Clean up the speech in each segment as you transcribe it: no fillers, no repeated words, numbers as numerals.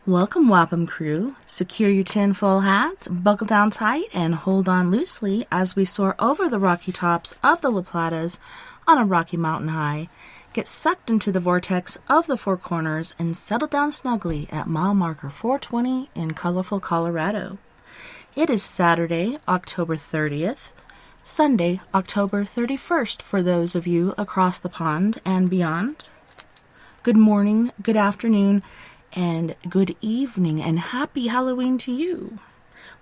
Welcome, Wapham crew. Secure your tinfoil hats, buckle down tight, and hold on loosely as we soar over the rocky tops of the La Platas on a rocky mountain high. Get sucked into the vortex of the Four Corners and settle down snugly at mile marker 420 in colorful Colorado. It is Saturday, October 30th, Sunday, October 31st for those of you across the pond and beyond. Good morning, good afternoon, and good evening, and happy Halloween to you.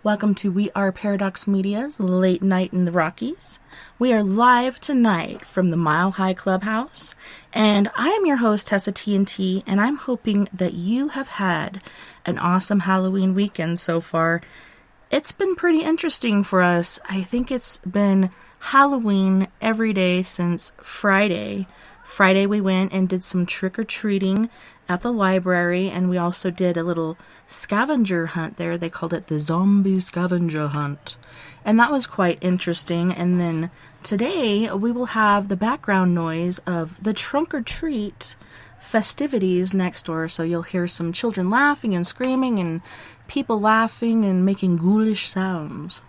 Welcome to We Are Paradox Media's Late Night in the Rockies. We are live tonight from the Mile High Clubhouse, and I am your host, TessaTNT, and I'm hoping that you have had an awesome Halloween weekend so far. It's been pretty interesting for us. I think it's been Halloween every day since Friday. Friday we went and did some trick-or-treating at the library, and we also did a little scavenger hunt there. They called it the zombie scavenger hunt, and that was quite interesting. And then today we will have the background noise of the trunk-or-treat festivities next door, so you'll hear some children laughing and screaming and people laughing and making ghoulish sounds.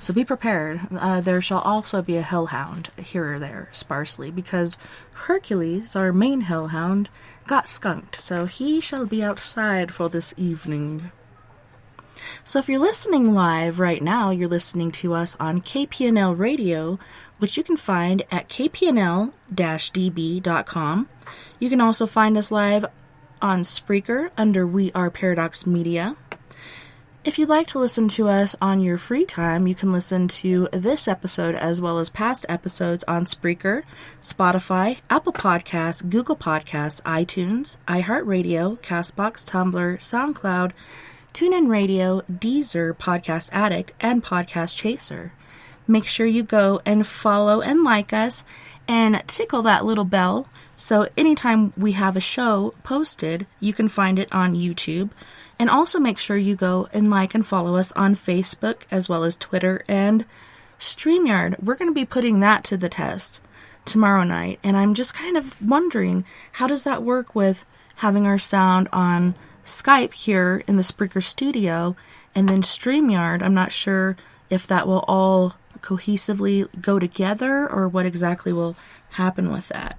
So be prepared. There shall also be a hellhound here or there, sparsely, because Hercules, our main hellhound, got skunked, so he shall be outside for this evening. So if you're listening live right now, you're listening to us on KPNL Radio, which you can find at kpnl-db.com. You can also find us live on Spreaker under We Are Paradox Media. If you'd like to listen to us on your free time, you can listen to this episode as well as past episodes on Spreaker, Spotify, Apple Podcasts, Google Podcasts, iTunes, iHeartRadio, CastBox, Tumblr, SoundCloud, TuneIn Radio, Deezer, Podcast Addict, and Podcast Chaser. Make sure you go and follow and like us and tickle that little bell so anytime we have a show posted, you can find it on YouTube. And also make sure you go and like and follow us on Facebook as well as Twitter and StreamYard. We're going to be putting that to the test tomorrow night. And I'm just kind of wondering, how does that work with having our sound on Skype here in the Spreaker studio and then StreamYard? I'm not sure if that will all cohesively go together or what exactly will happen with that.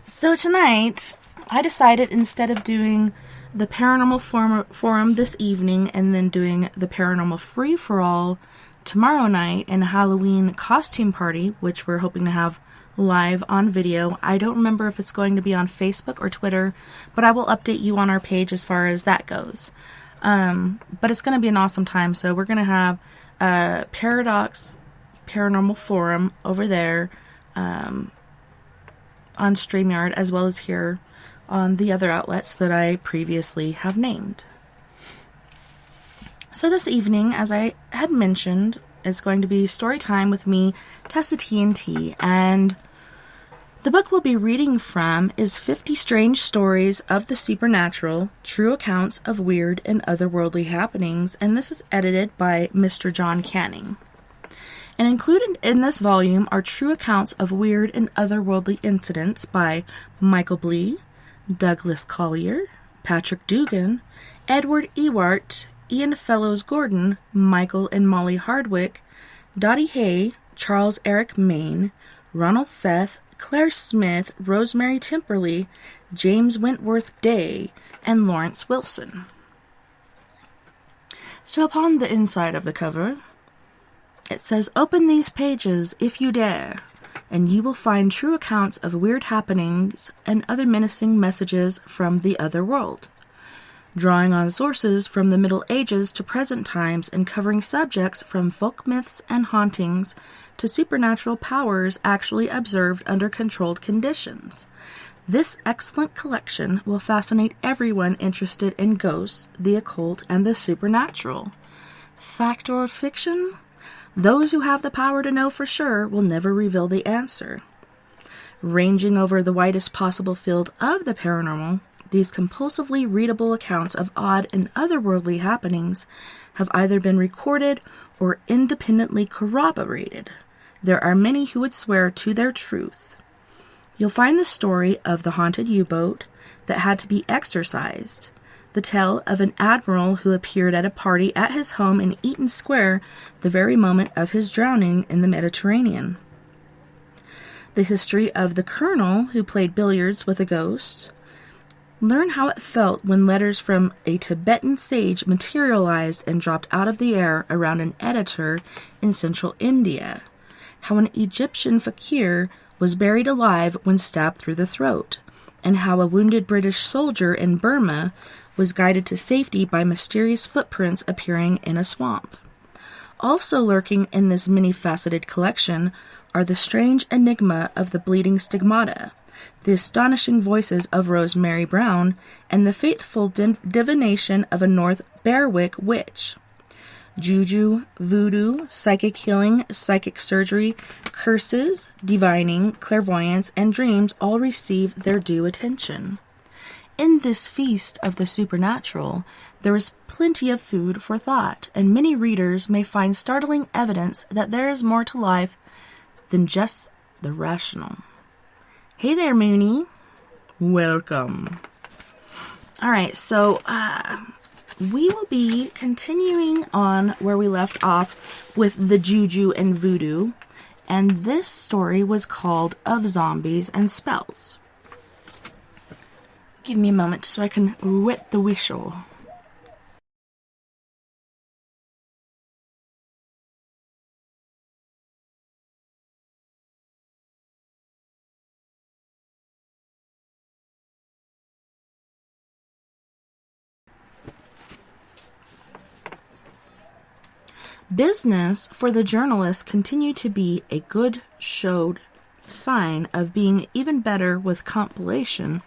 So tonight, I decided instead of doing the Paranormal Forum this evening and then doing the Paranormal Free-for-All tomorrow night and a Halloween costume party, which we're hoping to have live on video. I don't remember if it's going to be on Facebook or Twitter, but I will update you on our page as far as that goes. But it's going to be an awesome time, so we're going to have Paradox Paranormal Forum over there on StreamYard as well as here on the other outlets that I previously have named. So this evening, as I had mentioned, is going to be story time with me, TessaTNT, and the book we'll be reading from is 50 Strange Stories of the Supernatural, True Accounts of Weird and Otherworldly Happenings, and this is edited by Mr. John Canning. And included in this volume are true accounts of weird and otherworldly incidents by Michael Blee, Douglas Collier, Patrick Dugan, Edward Ewart, Ian Fellows Gordon, Michael and Molly Hardwick, Dottie Hay, Charles Eric Maine, Ronald Seth, Claire Smith, Rosemary Timperley, James Wentworth Day, and Lawrence Wilson. So upon the inside of the cover, it says, "Open these pages if you dare, and you will find true accounts of weird happenings and other menacing messages from the other world. Drawing on sources from the Middle Ages to present times and covering subjects from folk myths and hauntings to supernatural powers actually observed under controlled conditions. This excellent collection will fascinate everyone interested in ghosts, the occult, and the supernatural. Fact or fiction? Those who have the power to know for sure will never reveal the answer. Ranging over the widest possible field of the paranormal, these compulsively readable accounts of odd and otherworldly happenings have either been recorded or independently corroborated. There are many who would swear to their truth. You'll find the story of the haunted U-boat that had to be exorcised, the tale of an admiral who appeared at a party at his home in Eaton Square the very moment of his drowning in the Mediterranean. The history of the colonel who played billiards with a ghost. Learn how it felt when letters from a Tibetan sage materialized and dropped out of the air around an editor in central India. How an Egyptian fakir was buried alive when stabbed through the throat, and how a wounded British soldier in Burma was guided to safety by mysterious footprints appearing in a swamp. Also lurking in this many-faceted collection are the strange enigma of the bleeding stigmata, the astonishing voices of Rosemary Brown, and the faithful divination of a North Berwick witch. Juju, voodoo, psychic healing, psychic surgery, curses, divining, clairvoyance, and dreams all receive their due attention. In this feast of the supernatural, there is plenty of food for thought, and many readers may find startling evidence that there is more to life than just the rational. Hey there, Mooney. Welcome. All right, so we will be continuing on where we left off with the juju and voodoo, and this story was called Of Zombies and Spells. Give me a moment so I can wet the whistle. Business for the journalist continued to be a good showed sign of being even better with compilation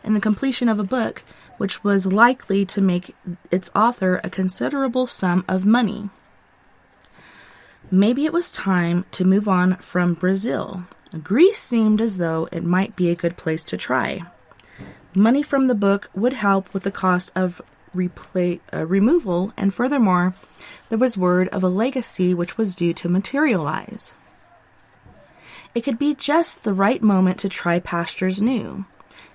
and the completion of a book which was likely to make its author a considerable sum of money. Maybe it was time to move on from Brazil. Greece seemed as though it might be a good place to try. Money from the book would help with the cost of removal, and furthermore, there was word of a legacy which was due to materialize. It could be just the right moment to try pastures new.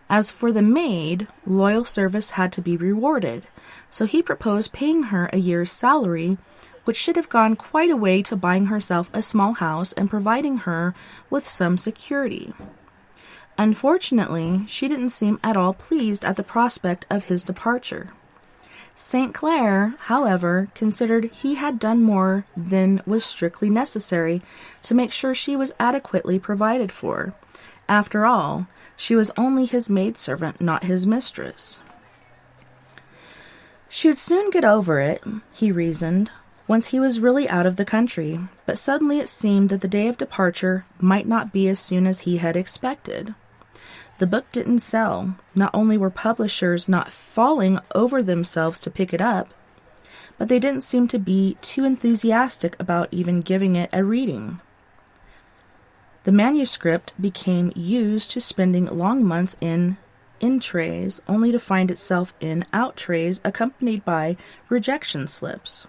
As for the maid, loyal service had to be rewarded, so he proposed paying her a year's salary, which should have gone quite a way to buying herself a small house and providing her with some security. Unfortunately, she didn't seem at all pleased at the prospect of his departure. St. Clair, however, considered he had done more than was strictly necessary to make sure she was adequately provided for. After all, she was only his maidservant, not his mistress. She would soon get over it, he reasoned, once he was really out of the country, but suddenly it seemed that the day of departure might not be as soon as he had expected. The book didn't sell. Not only were publishers not falling over themselves to pick it up, but they didn't seem to be too enthusiastic about even giving it a reading. The manuscript became used to spending long months in trays, only to find itself in out trays accompanied by rejection slips.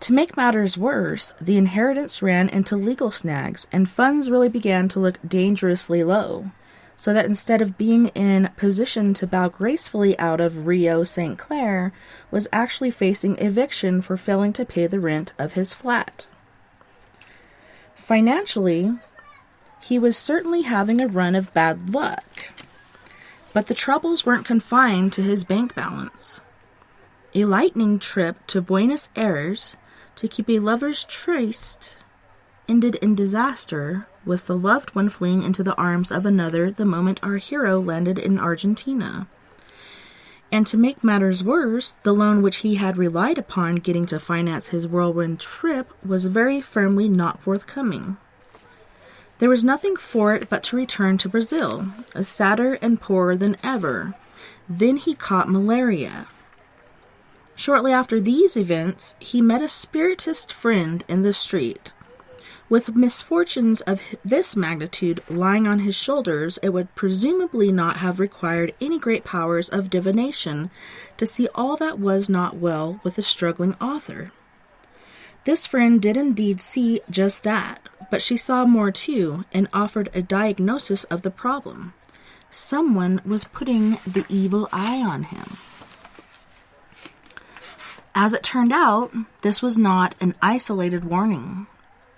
To make matters worse, the inheritance ran into legal snags, and funds really began to look dangerously low, so that instead of being in position to bow gracefully out of Rio St. Clair, was actually facing eviction for failing to pay the rent of his flat. Financially, he was certainly having a run of bad luck, but the troubles weren't confined to his bank balance. A lightning trip to Buenos Aires to keep a lover's tryst ended in disaster, with the loved one fleeing into the arms of another the moment our hero landed in Argentina. And to make matters worse, the loan which he had relied upon getting to finance his whirlwind trip was very firmly not forthcoming. There was nothing for it but to return to Brazil, sadder and poorer than ever. Then he caught malaria. Shortly after these events, he met a spiritist friend in the street. With misfortunes of this magnitude lying on his shoulders, it would presumably not have required any great powers of divination to see all that was not well with the struggling author. This friend did indeed see just that, but she saw more too, and offered a diagnosis of the problem. Someone was putting the evil eye on him. As it turned out, this was not an isolated warning.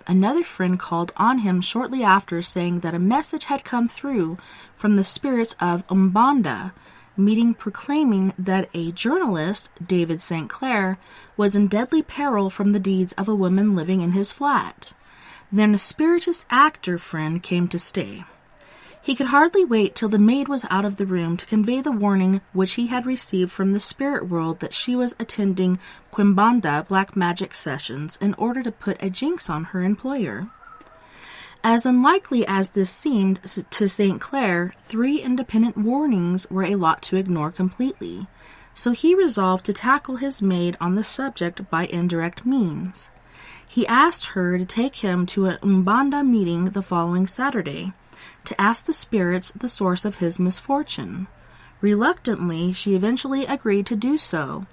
Another friend called on him shortly after, saying that a message had come through from the spirits of Umbanda, meeting proclaiming that a journalist, David St. Clair, was in deadly peril from the deeds of a woman living in his flat. Then a spiritist actor friend came to stay. He could hardly wait till the maid was out of the room to convey the warning which he had received from the spirit world that she was attending Quimbanda black magic sessions in order to put a jinx on her employer. As unlikely as this seemed to St. Clair, 3 independent warnings were a lot to ignore completely, so he resolved to tackle his maid on the subject by indirect means. He asked her to take him to an Umbanda meeting the following Saturday, to ask the spirits the source of his misfortune. Reluctantly, she eventually agreed to do so,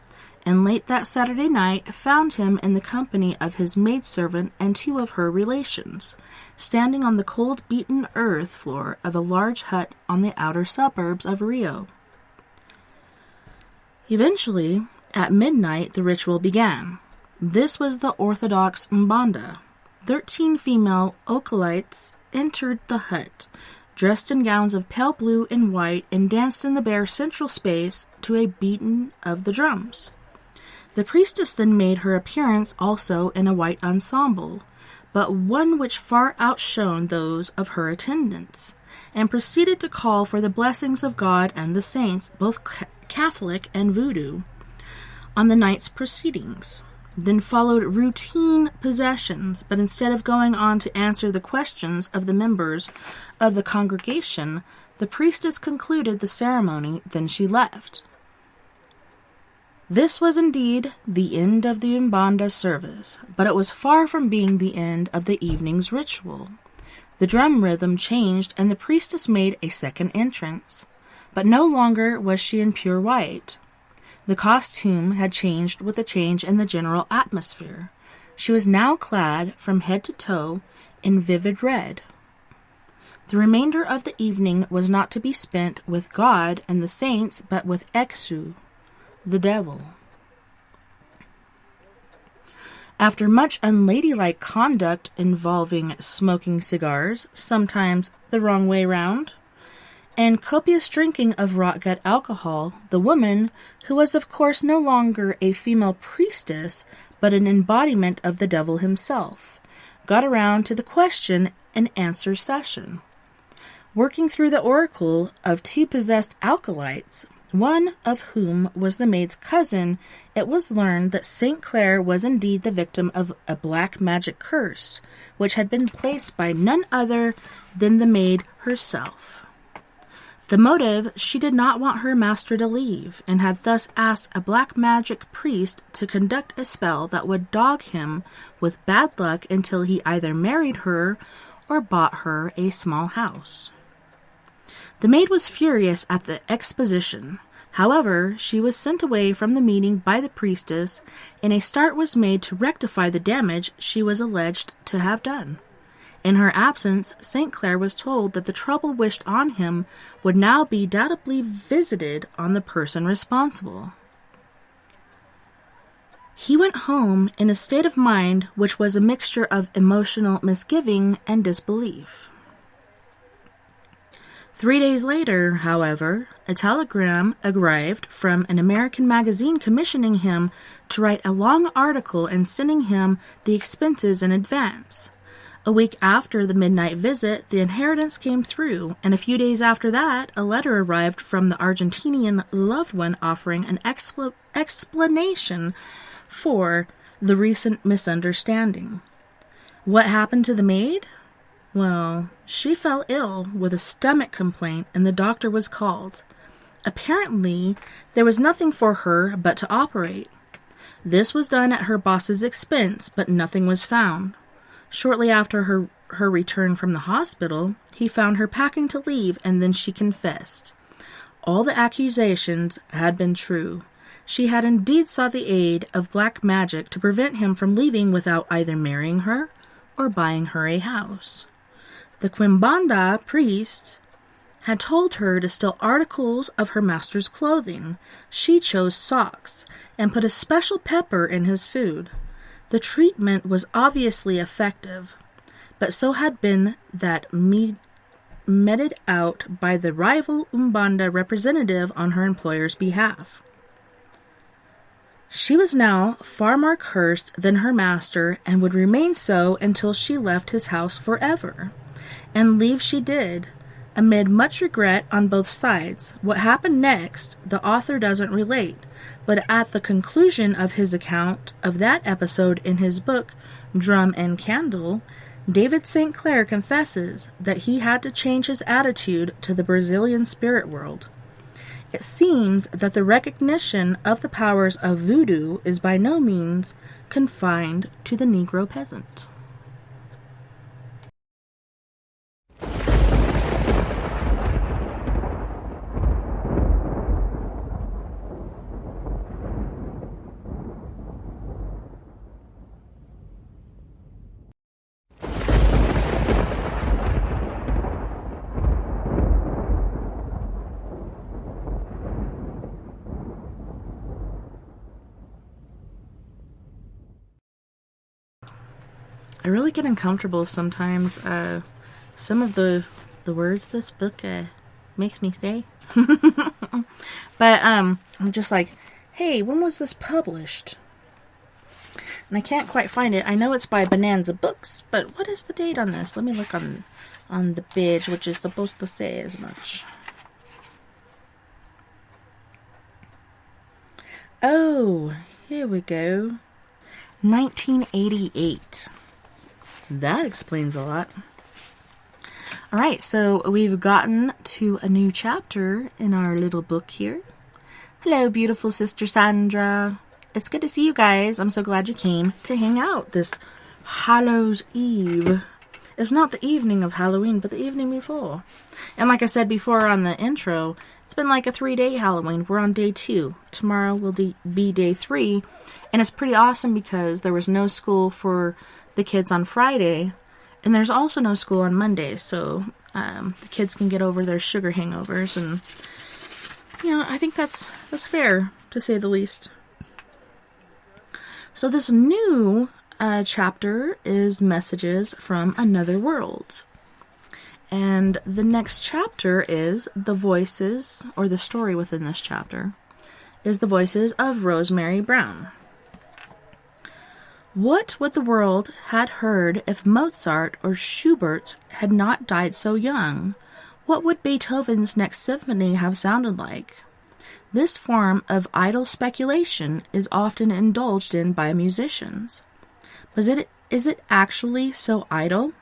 and late that Saturday night found him in the company of his maidservant and 2 of her relations, standing on the cold beaten earth floor of a large hut on the outer suburbs of Rio. Eventually, at midnight, the ritual began. This was the orthodox Umbanda. 13 female acolytes entered the hut, dressed in gowns of pale blue and white, and danced in the bare central space to a beating of the drums. The priestess then made her appearance also in a white ensemble, but one which far outshone those of her attendants, and proceeded to call for the blessings of God and the saints, both Catholic and Voodoo, on the night's proceedings. Then followed routine possessions, but instead of going on to answer the questions of the members of the congregation, the priestess concluded the ceremony, then she left. This was indeed the end of the Umbanda service, but it was far from being the end of the evening's ritual. The drum rhythm changed, and the priestess made a second entrance, but no longer was she in pure white. The costume had changed with a change in the general atmosphere. She was now clad from head to toe in vivid red. The remainder of the evening was not to be spent with God and the saints, but with Exu, the devil. After much unladylike conduct involving smoking cigars, sometimes the wrong way round, and copious drinking of rot-gut alcohol, the woman, who was of course no longer a female priestess, but an embodiment of the devil himself, got around to the question and answer session. Working through the oracle of 2 possessed acolytes, one of whom was the maid's cousin, it was learned that St. Clair was indeed the victim of a black magic curse, which had been placed by none other than the maid herself. The motive, she did not want her master to leave, and had thus asked a black magic priest to conduct a spell that would dog him with bad luck until he either married her or bought her a small house. The maid was furious at the exposition. However, she was sent away from the meeting by the priestess, and a start was made to rectify the damage she was alleged to have done. In her absence, St. Clair was told that the trouble wished on him would now be doubly visited on the person responsible. He went home in a state of mind which was a mixture of emotional misgiving and disbelief. 3 days later, however, a telegram arrived from an American magazine commissioning him to write a long article and sending him the expenses in advance. A week after the midnight visit, the inheritance came through, and a few days after that, a letter arrived from the Argentinian loved one offering an explanation for the recent misunderstanding. What happened to the maid? Well, she fell ill with a stomach complaint, and the doctor was called. Apparently, there was nothing for her but to operate. This was done at her boss's expense, but nothing was found. Shortly after her return from the hospital, he found her packing to leave, and then she confessed. All the accusations had been true. She had indeed sought the aid of black magic to prevent him from leaving without either marrying her or buying her a house. The Quimbanda priests had told her to steal articles of her master's clothing. She chose socks and put a special pepper in his food. The treatment was obviously effective, but so had been that meted out by the rival Umbanda representative on her employer's behalf. She was now far more cursed than her master and would remain so until she left his house forever. And leave she did, amid much regret on both sides. What happened next, the author doesn't relate, but at the conclusion of his account of that episode in his book, Drum and Candle, David St. Clair confesses that he had to change his attitude to the Brazilian spirit world. It seems that the recognition of the powers of voodoo is by no means confined to the Negro peasant. I really get uncomfortable sometimes. Some of the words this book makes me say. But I'm just like, hey, when was this published? And I can't quite find it. I know it's by Bonanza Books, but what is the date on this? Let me look on the page, which is supposed to say as much. Oh, here we go. 1988. That explains a lot. Alright, so we've gotten to a new chapter in our little book here. Hello, beautiful Sister Sandra. It's good to see you guys. I'm so glad you came to hang out this Hallows Eve. It's not the evening of Halloween, but the evening before. And like I said before on the intro, it's been like a 3-day Halloween. We're on day 2. Tomorrow will be day 3. And it's pretty awesome because there was no school for the kids on Friday. And there's also no school on Monday. So the kids can get over their sugar hangovers. And, you know, I think that's fair, to say the least. So this new chapter is Messages from Another World. And the next chapter is the voices, or the story within this chapter, is the voices of Rosemary Brown. What would the world had heard if Mozart or Schubert had not died so young? What would Beethoven's next symphony have sounded like? This form of idle speculation is often indulged in by musicians. Is it actually so idle?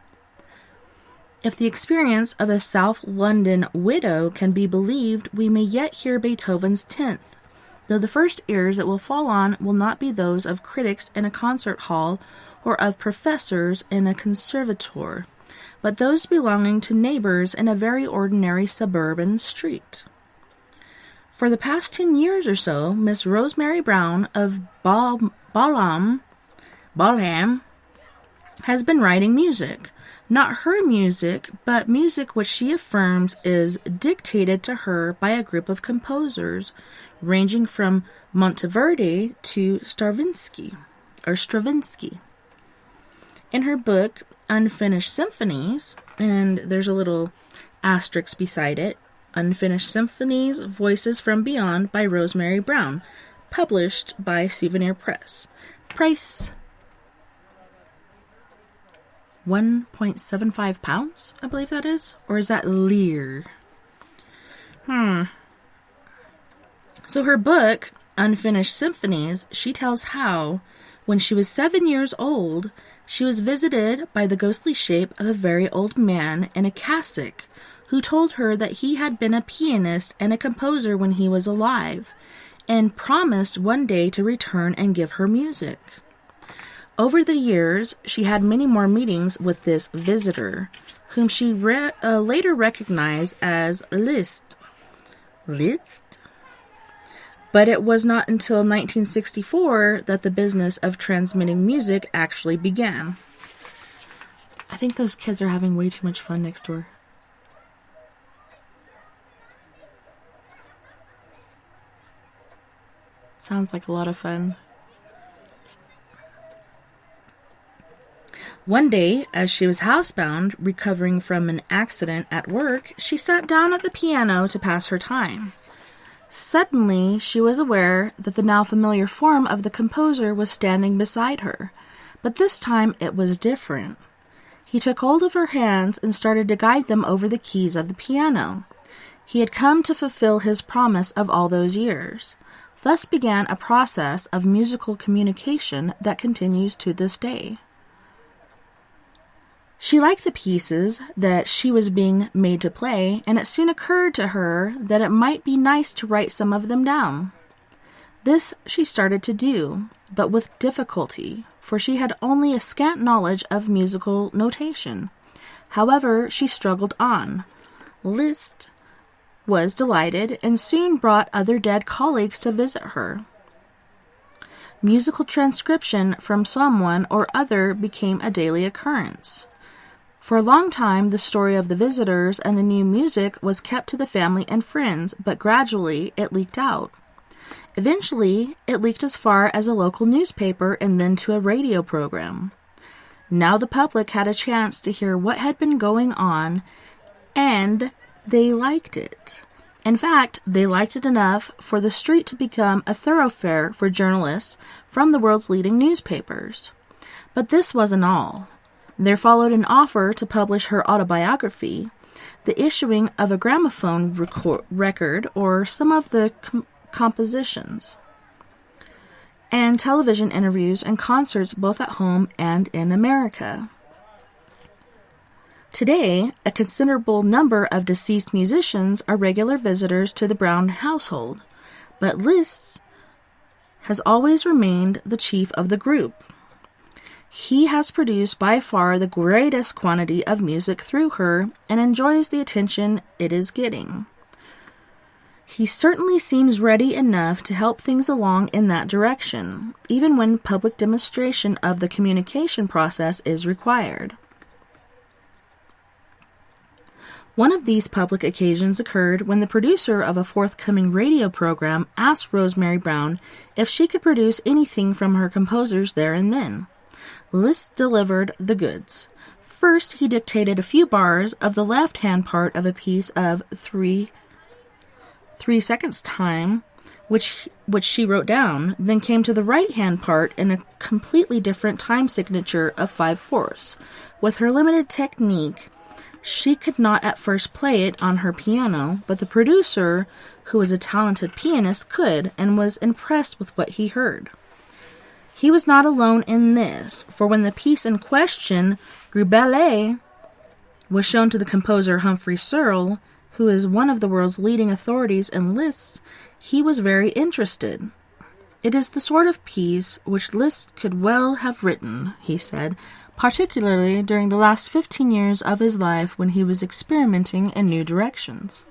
If the experience of a South London widow can be believed, we may yet hear Beethoven's 10th, though the first ears it will fall on will not be those of critics in a concert hall or of professors in a conservatoire, but those belonging to neighbors in a very ordinary suburban street. For the past 10 years or so, Miss Rosemary Brown of Balham has been writing music. Not her music, but music which she affirms is dictated to her by a group of composers, ranging from Monteverdi to Stravinsky. In her book, Unfinished Symphonies, and there's a little asterisk beside it, Unfinished Symphonies, Voices from Beyond by Rosemary Brown, published by Souvenir Press. Price £1.75, I believe that is. Or is that lire? So her book, Unfinished Symphonies, she tells how, when she was 7 years old, she was visited by the ghostly shape of a very old man in a cassock, who told her that he had been a pianist and a composer when he was alive, and promised one day to return and give her music. Over the years, she had many more meetings with this visitor, whom she later recognized as Liszt. But it was not until 1964 that the business of transmitting music actually began. I think those kids are having way too much fun next door. Sounds like a lot of fun. One day, as she was housebound, recovering from an accident at work, she sat down at the piano to pass her time. Suddenly, she was aware that the now familiar form of the composer was standing beside her, but this time it was different. He took hold of her hands and started to guide them over the keys of the piano. He had come to fulfill his promise of all those years. Thus began a process of musical communication that continues to this day. She liked the pieces that she was being made to play, and it soon occurred to her that it might be nice to write some of them down. This she started to do, but with difficulty, for she had only a scant knowledge of musical notation. However, she struggled on. Liszt was delighted and soon brought other dead colleagues to visit her. Musical transcription from someone or other became a daily occurrence. For a long time, the story of the visitors and the new music was kept to the family and friends, but gradually it leaked out. Eventually, it leaked as far as a local newspaper and then to a radio program. Now the public had a chance to hear what had been going on, and they liked it. In fact, they liked it enough for the street to become a thoroughfare for journalists from the world's leading newspapers. But this wasn't all. There followed an offer to publish her autobiography, the issuing of a gramophone record or some of the compositions, and television interviews and concerts both at home and in America. Today, a considerable number of deceased musicians are regular visitors to the Brown household, but Liszt has always remained the chief of the group. He has produced by far the greatest quantity of music through her and enjoys the attention it is getting. He certainly seems ready enough to help things along in that direction, even when public demonstration of the communication process is required. One of these public occasions occurred when the producer of a forthcoming radio program asked Rosemary Brown if she could produce anything from her composers there and then. Liszt delivered the goods. First, he dictated a few bars of the left-hand part of a piece of 3 seconds time, which she wrote down, then came to the right-hand part in a completely different time signature of 5/4. With her limited technique, she could not at first play it on her piano, but the producer, who was a talented pianist, could, and was impressed with what he heard. He was not alone in this, for when the piece in question, Gribellet, was shown to the composer Humphrey Searle, who is one of the world's leading authorities in Liszt, he was very interested. "It is the sort of piece which Liszt could well have written," he said, particularly during the last 15 years of his life when he was experimenting in new directions.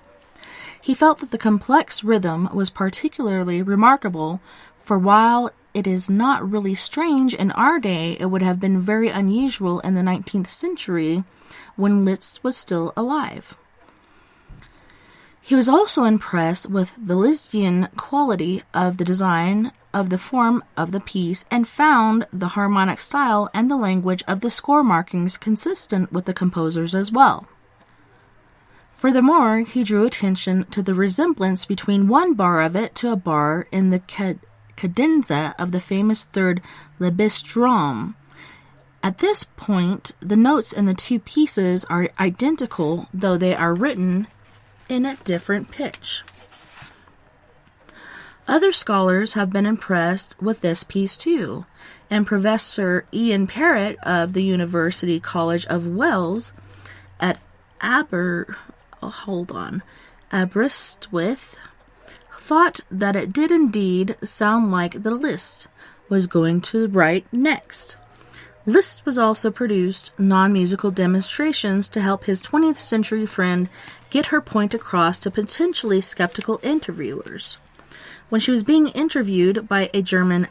He felt that the complex rhythm was particularly remarkable, for while it is not really strange in our day, it would have been very unusual in the 19th century when Liszt was still alive. He was also impressed with the Lisztian quality of the design of the form of the piece and found the harmonic style and the language of the score markings consistent with the composers as well. Furthermore, he drew attention to the resemblance between one bar of it to a bar in the cadenza of the famous third Lebesdrom. At this point, the notes in the two pieces are identical, though they are written in a different pitch. Other scholars have been impressed with this piece too, and Professor Ian Parrott of the University College of Wales at Aberystwyth thought that it did indeed sound like the Liszt was going to write next. Liszt was also produced non-musical demonstrations to help his 20th century friend get her point across to potentially skeptical interviewers. When she was being interviewed by a German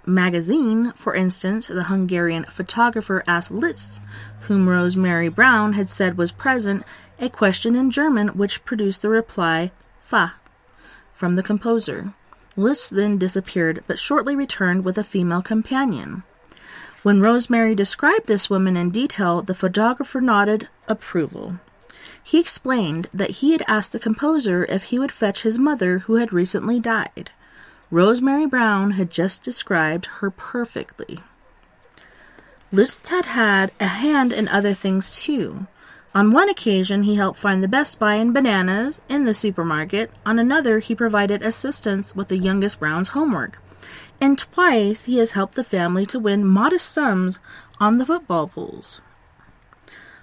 magazine, for instance, the Hungarian photographer asked Liszt, whom Rosemary Brown had said was present, a question in German which produced the reply, "Fa," from the composer. Liszt then disappeared, but shortly returned with a female companion. When Rosemary described this woman in detail, the photographer nodded approval. He explained that he had asked the composer if he would fetch his mother, who had recently died. Rosemary Brown had just described her perfectly. Liszt had had a hand in other things too. On one occasion, he helped find the Best Buy and bananas in the supermarket. On another, he provided assistance with the youngest Brown's homework. And twice, he has helped the family to win modest sums on the football pools.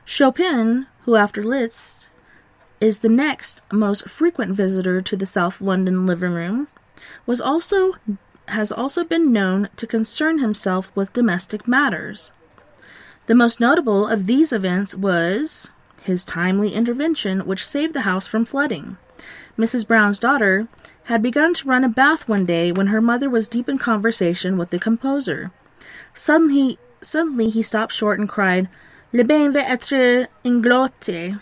Chopin, who after Liszt is the next most frequent visitor to the South London living room, has also been known to concern himself with domestic matters. The most notable of these events was his timely intervention, which saved the house from flooding. Mrs. Brown's daughter had begun to run a bath one day when her mother was deep in conversation with the composer. Suddenly he stopped short and cried, "Le bain va être ingloté."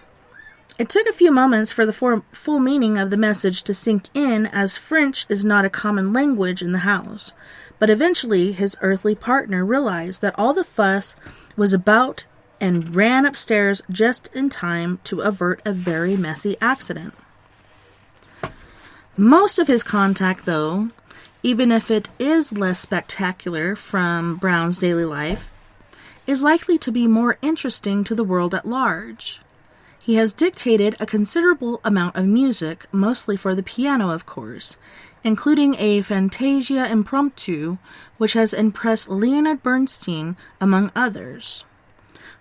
It took a few moments for the full meaning of the message to sink in, as French is not a common language in the house. But eventually his earthly partner realized that all the fuss was about and ran upstairs just in time to avert a very messy accident. Most of his contact, though, even if it is less spectacular from Brown's daily life, is likely to be more interesting to the world at large. He has dictated a considerable amount of music, mostly for the piano, of course, including a Fantasia Impromptu, which has impressed Leonard Bernstein, among others.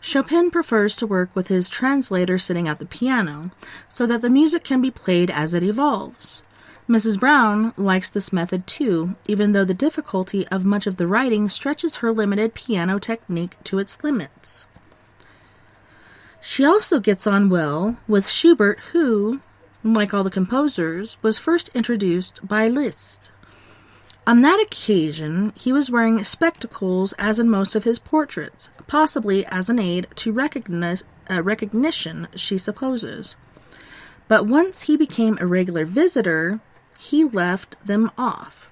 Chopin prefers to work with his translator sitting at the piano, so that the music can be played as it evolves. Mrs. Brown likes this method too, even though the difficulty of much of the writing stretches her limited piano technique to its limits. She also gets on well with Schubert, who, like all the composers, was first introduced by Liszt. On that occasion, he was wearing spectacles, as in most of his portraits, possibly as an aid to recognition, she supposes. But once he became a regular visitor, he left them off.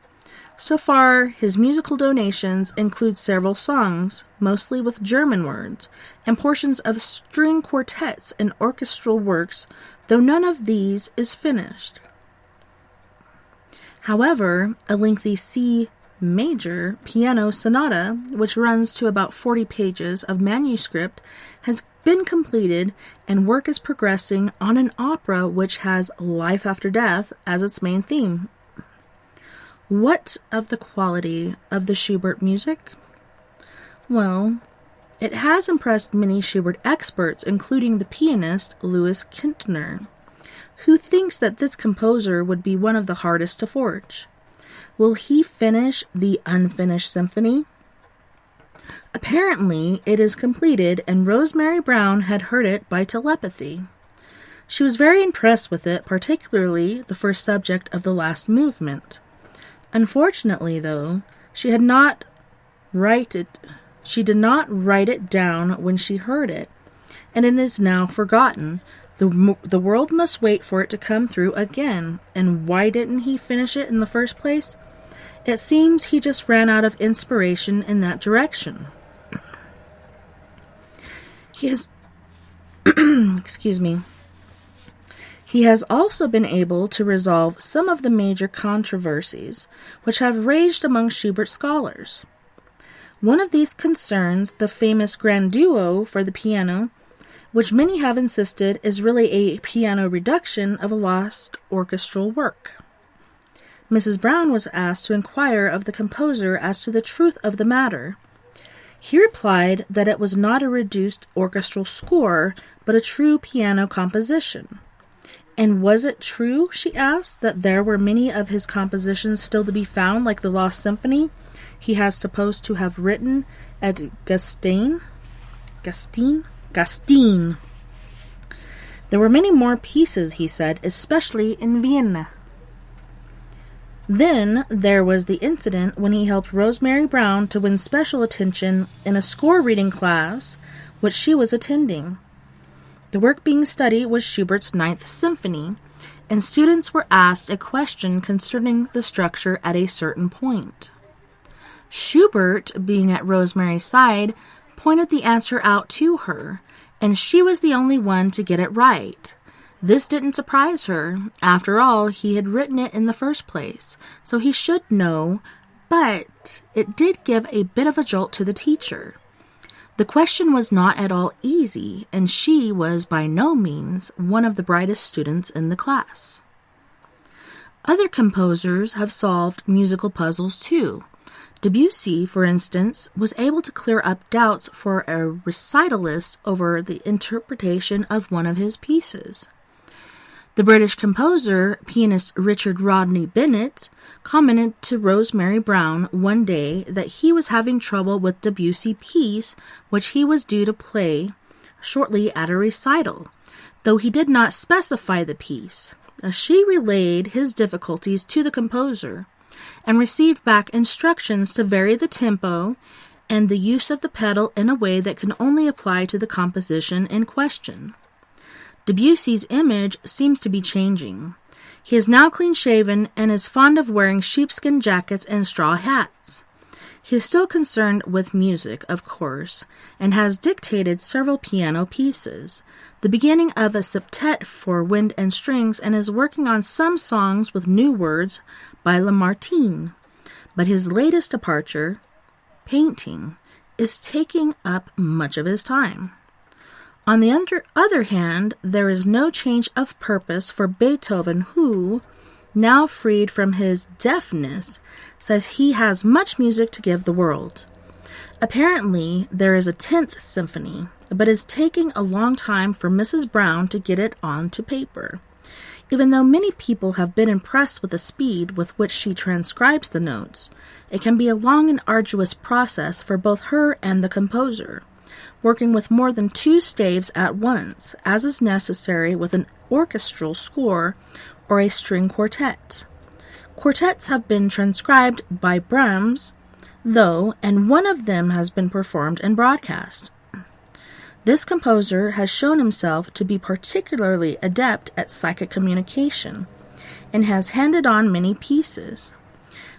So far, his musical donations include several songs, mostly with German words, and portions of string quartets and orchestral works, though none of these is finished. However, a lengthy C major piano sonata, which runs to about 40 pages of manuscript, has been completed, and work is progressing on an opera which has life after death as its main theme. What of the quality of the Schubert music? Well, it has impressed many Schubert experts, including the pianist Louis Kintner, who thinks that this composer would be one of the hardest to forge. Will he finish the unfinished symphony? Apparently, it is completed, and Rosemary Brown had heard it by telepathy. She was very impressed with it, particularly the first subject of the last movement. Unfortunately, though, she did not write it down when she heard it, and it is now forgotten. The world must wait for it to come through again. And why didn't he finish it in the first place? It seems he just ran out of inspiration in that direction. He has He has also been able to resolve some of the major controversies which have raged among Schubert scholars. One of these concerns the famous grand duo for the piano, which many have insisted is really a piano reduction of a lost orchestral work. Mrs. Brown was asked to inquire of the composer as to the truth of the matter. He replied that it was not a reduced orchestral score, but a true piano composition. And was it true, she asked, that there were many of his compositions still to be found, like the Lost Symphony he has supposed to have written at Gastine? There were many more pieces, he said, especially in Vienna. Then there was the incident when he helped Rosemary Brown to win special attention in a score reading class which she was attending. The work being studied was Schubert's Ninth Symphony, and students were asked a question concerning the structure at a certain point. Schubert, being at Rosemary's side, pointed the answer out to her, and she was the only one to get it right. This didn't surprise her. After all, he had written it in the first place, so he should know, but it did give a bit of a jolt to the teacher. The question was not at all easy, and she was by no means one of the brightest students in the class. Other composers have solved musical puzzles too. Debussy, for instance, was able to clear up doubts for a recitalist over the interpretation of one of his pieces. The British composer, pianist Richard Rodney Bennett, commented to Rosemary Brown one day that he was having trouble with Debussy's piece, which he was due to play shortly at a recital, though he did not specify the piece. She relayed his difficulties to the composer and received back instructions to vary the tempo and the use of the pedal in a way that can only apply to the composition in question. Debussy's image seems to be changing. He is now clean-shaven and is fond of wearing sheepskin jackets and straw hats. He is still concerned with music, of course, and has dictated several piano pieces, the beginning of a septet for wind and strings, and is working on some songs with new words by Lamartine. But his latest departure, painting, is taking up much of his time. On the other hand, there is no change of purpose for Beethoven, who, now freed from his deafness, says he has much music to give the world. Apparently, there is a 10th symphony, but it's taking a long time for Mrs. Brown to get it onto paper. Even though many people have been impressed with the speed with which she transcribes the notes, it can be a long and arduous process for both her and the composer, working with more than 2 staves at once, as is necessary with an orchestral score or a string quartet. Quartets have been transcribed by Brahms, though, and one of them has been performed and broadcast. This composer has shown himself to be particularly adept at psychic communication, and has handed on many pieces.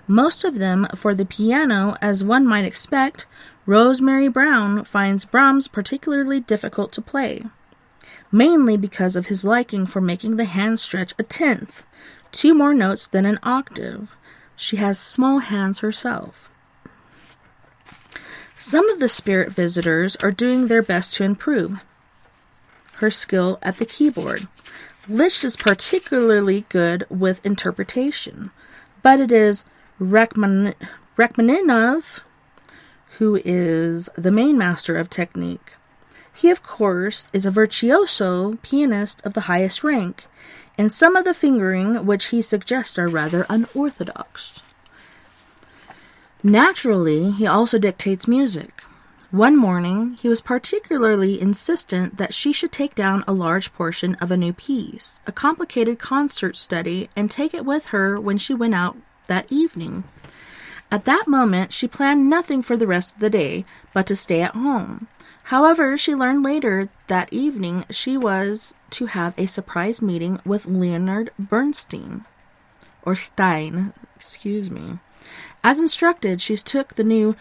Most of them for the piano, as one might expect. Rosemary Brown finds Brahms particularly difficult to play, mainly because of his liking for making the hand stretch a 10th, 2 more notes than an octave. She has small hands herself. Some of the spirit visitors are doing their best to improve her skill at the keyboard. Liszt is particularly good with interpretation, but it is Rachmaninoff who is the main master of technique. He, of course, is a virtuoso pianist of the highest rank, and some of the fingering which he suggests are rather unorthodox. Naturally, he also dictates music. One morning, he was particularly insistent that she should take down a large portion of a new piece, a complicated concert study, and take it with her when she went out that evening. At that moment, she planned nothing for the rest of the day but to stay at home. However, she learned later that evening she was to have a surprise meeting with Leonard Bernstein, or Stein, As instructed, she took the new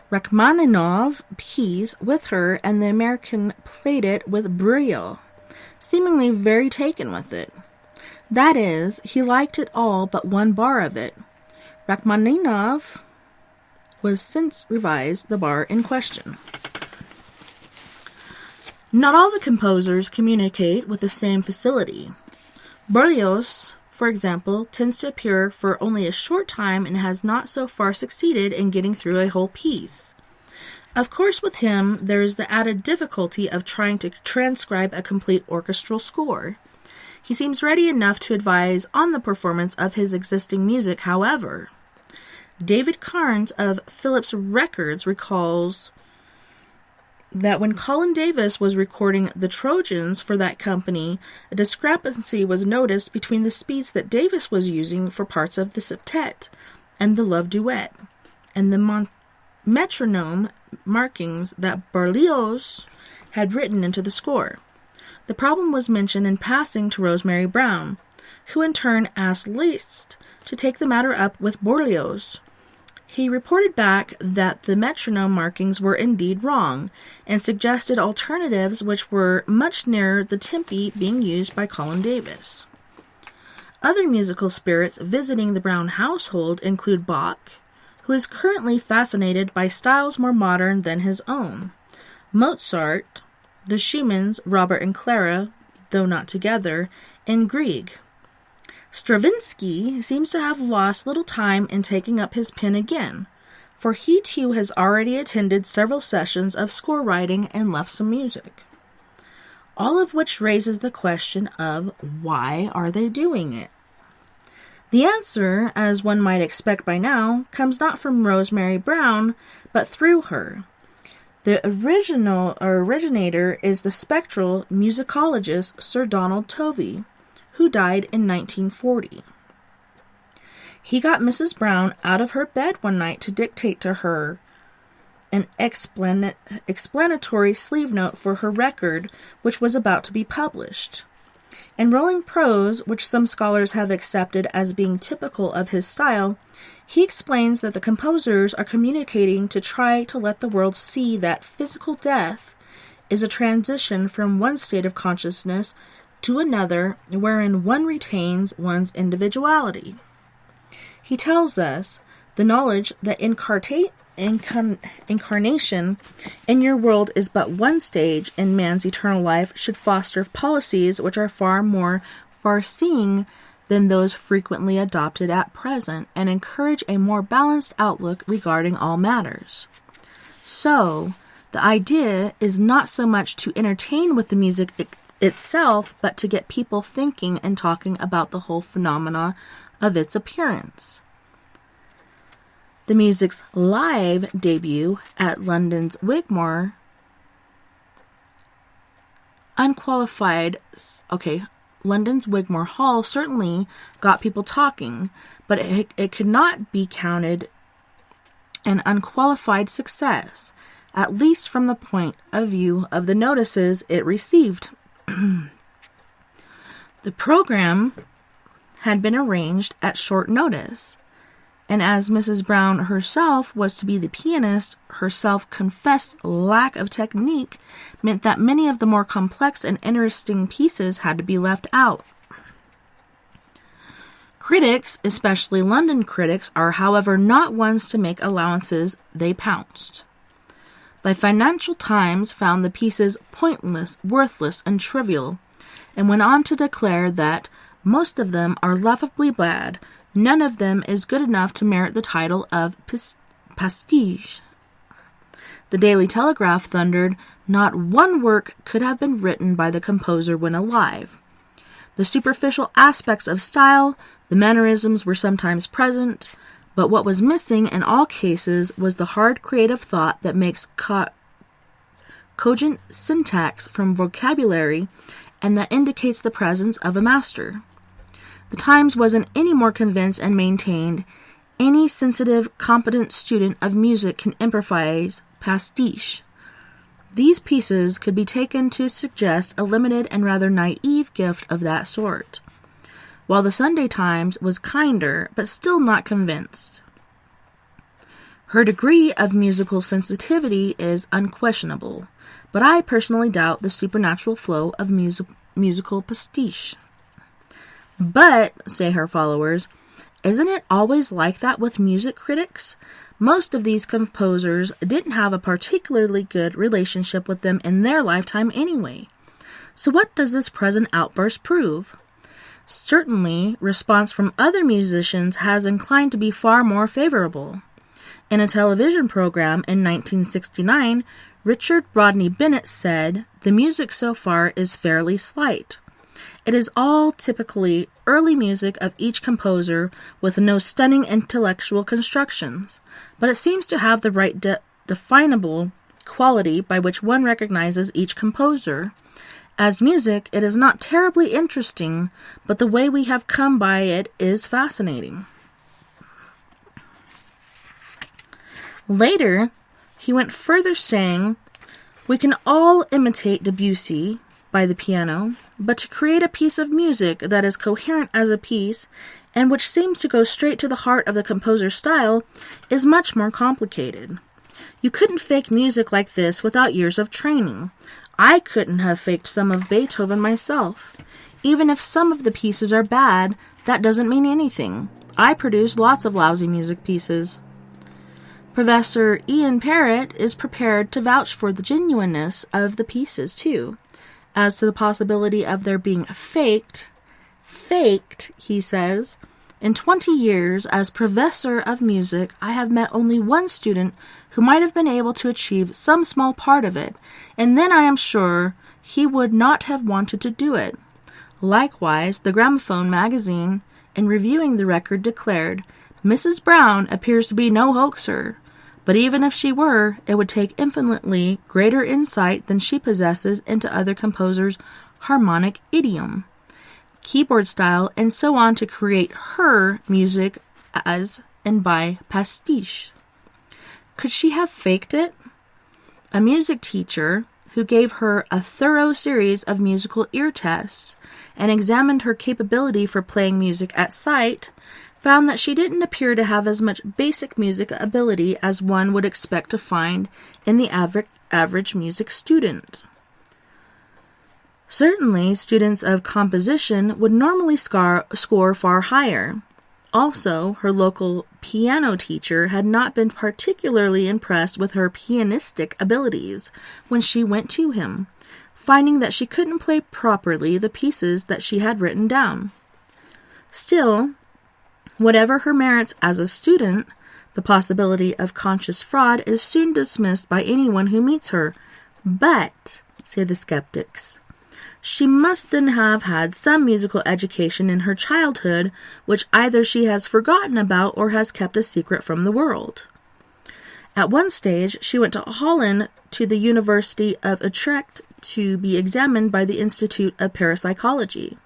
Rachmaninoff piece with her, and the American played it with brio, seemingly very taken with it. That is, he liked it all but one bar of it. Rachmaninoff was since revised the bar in question. Not all the composers communicate with the same facility. Berlioz, for example, tends to appear for only a short time and has not so far succeeded in getting through a whole piece. Of course, with him, there is the added difficulty of trying to transcribe a complete orchestral score. He seems ready enough to advise on the performance of his existing music, however. David Carnes of Philips Records recalls that when Colin Davis was recording The Trojans for that company, a discrepancy was noticed between the speeds that Davis was using for parts of the septet and the love duet, and the metronome markings that Berlioz had written into the score. The problem was mentioned in passing to Rosemary Brown, who in turn asked Liszt to take the matter up with Berlioz. He reported back that the metronome markings were indeed wrong, and suggested alternatives which were much nearer the tempi being used by Colin Davis. Other musical spirits visiting the Brown household include Bach, who is currently fascinated by styles more modern than his own, Mozart, the Schumanns, Robert and Clara, though not together, and Grieg. Stravinsky seems to have lost little time in taking up his pen again, for he too has already attended several sessions of score writing and left some music. All of which raises the question of why are they doing it? The answer, as one might expect by now, comes not from Rosemary Brown, but through her. The originator is the spectral musicologist Sir Donald Tovey, who died in 1940. He got Mrs. Brown out of her bed one night to dictate to her an explanatory sleeve note for her record, which was about to be published. In rolling prose, which some scholars have accepted as being typical of his style, he explains that the composers are communicating to try to let the world see that physical death is a transition from one state of consciousness to another wherein one retains one's individuality. He tells us the knowledge that incarnation in your world is but one stage in man's eternal life should foster policies which are far more far-seeing than those frequently adopted at present, and encourage a more balanced outlook regarding all matters. So, the idea is not so much to entertain with the music itself, but to get people thinking and talking about the whole phenomena of its appearance. The music's live debut at London's Wigmore London's Wigmore Hall certainly got people talking, but it could not be counted an unqualified success, at least from the point of view of the notices it received. The program had been arranged at short notice, and as Mrs. Brown herself was to be the pianist, her self-confessed lack of technique meant that many of the more complex and interesting pieces had to be left out. Critics, especially London critics, are however not ones to make allowances. They pounced. The Financial Times found the pieces pointless, worthless, and trivial, and went on to declare that most of them are laughably bad. None of them is good enough to merit the title of pastiche. The Daily Telegraph thundered, not one work could have been written by the composer when alive. The superficial aspects of style, the mannerisms were sometimes present, but what was missing in all cases was the hard creative thought that makes cogent syntax from vocabulary and that indicates the presence of a master. The Times wasn't any more convinced and maintained any sensitive, competent student of music can improvise pastiche. These pieces could be taken to suggest a limited and rather naive gift of that sort, while the Sunday Times was kinder but still not convinced. Her degree of musical sensitivity is unquestionable, but I personally doubt the supernatural flow of musical pastiche. But, say her followers, isn't it always like that with music critics? Most of these composers didn't have a particularly good relationship with them in their lifetime anyway. So what does this present outburst prove? Certainly, response from other musicians has inclined to be far more favorable. In a television program in 1969, Richard Rodney Bennett said, "The music so far is fairly slight. It is all typically early music of each composer with no stunning intellectual constructions, but it seems to have the right definable quality by which one recognizes each composer. As music, it is not terribly interesting, but the way we have come by it is fascinating." Later, he went further saying, "We can all imitate Debussy, by the piano, but to create a piece of music that is coherent as a piece and which seems to go straight to the heart of the composer's style is much more complicated. You couldn't fake music like this without years of training. I couldn't have faked some of Beethoven myself. Even if some of the pieces are bad, that doesn't mean anything. I produce lots of lousy music pieces. Professor Ian Parrott is prepared to vouch for the genuineness of the pieces, too. As to the possibility of their being faked, he says, in 20 years as professor of music, I have met only one student who might have been able to achieve some small part of it, and then I am sure he would not have wanted to do it. Likewise, the Gramophone magazine, in reviewing the record, declared, Mrs. Brown appears to be no hoaxer, but even if she were, it would take infinitely greater insight than she possesses into other composers' harmonic idiom, keyboard style, and so on to create her music as and by pastiche. Could she have faked it? A music teacher who gave her a thorough series of musical ear tests and examined her capability for playing music at sight found that she didn't appear to have as much basic music ability as one would expect to find in the average music student. Certainly, students of composition would normally score far higher. Also, her local piano teacher had not been particularly impressed with her pianistic abilities when she went to him, finding that she couldn't play properly the pieces that she had written down. Still, whatever her merits as a student, the possibility of conscious fraud is soon dismissed by anyone who meets her. But, say the skeptics, she must then have had some musical education in her childhood, which either she has forgotten about or has kept a secret from the world. At one stage, she went to Holland to the University of Utrecht to be examined by the Institute of Parapsychology.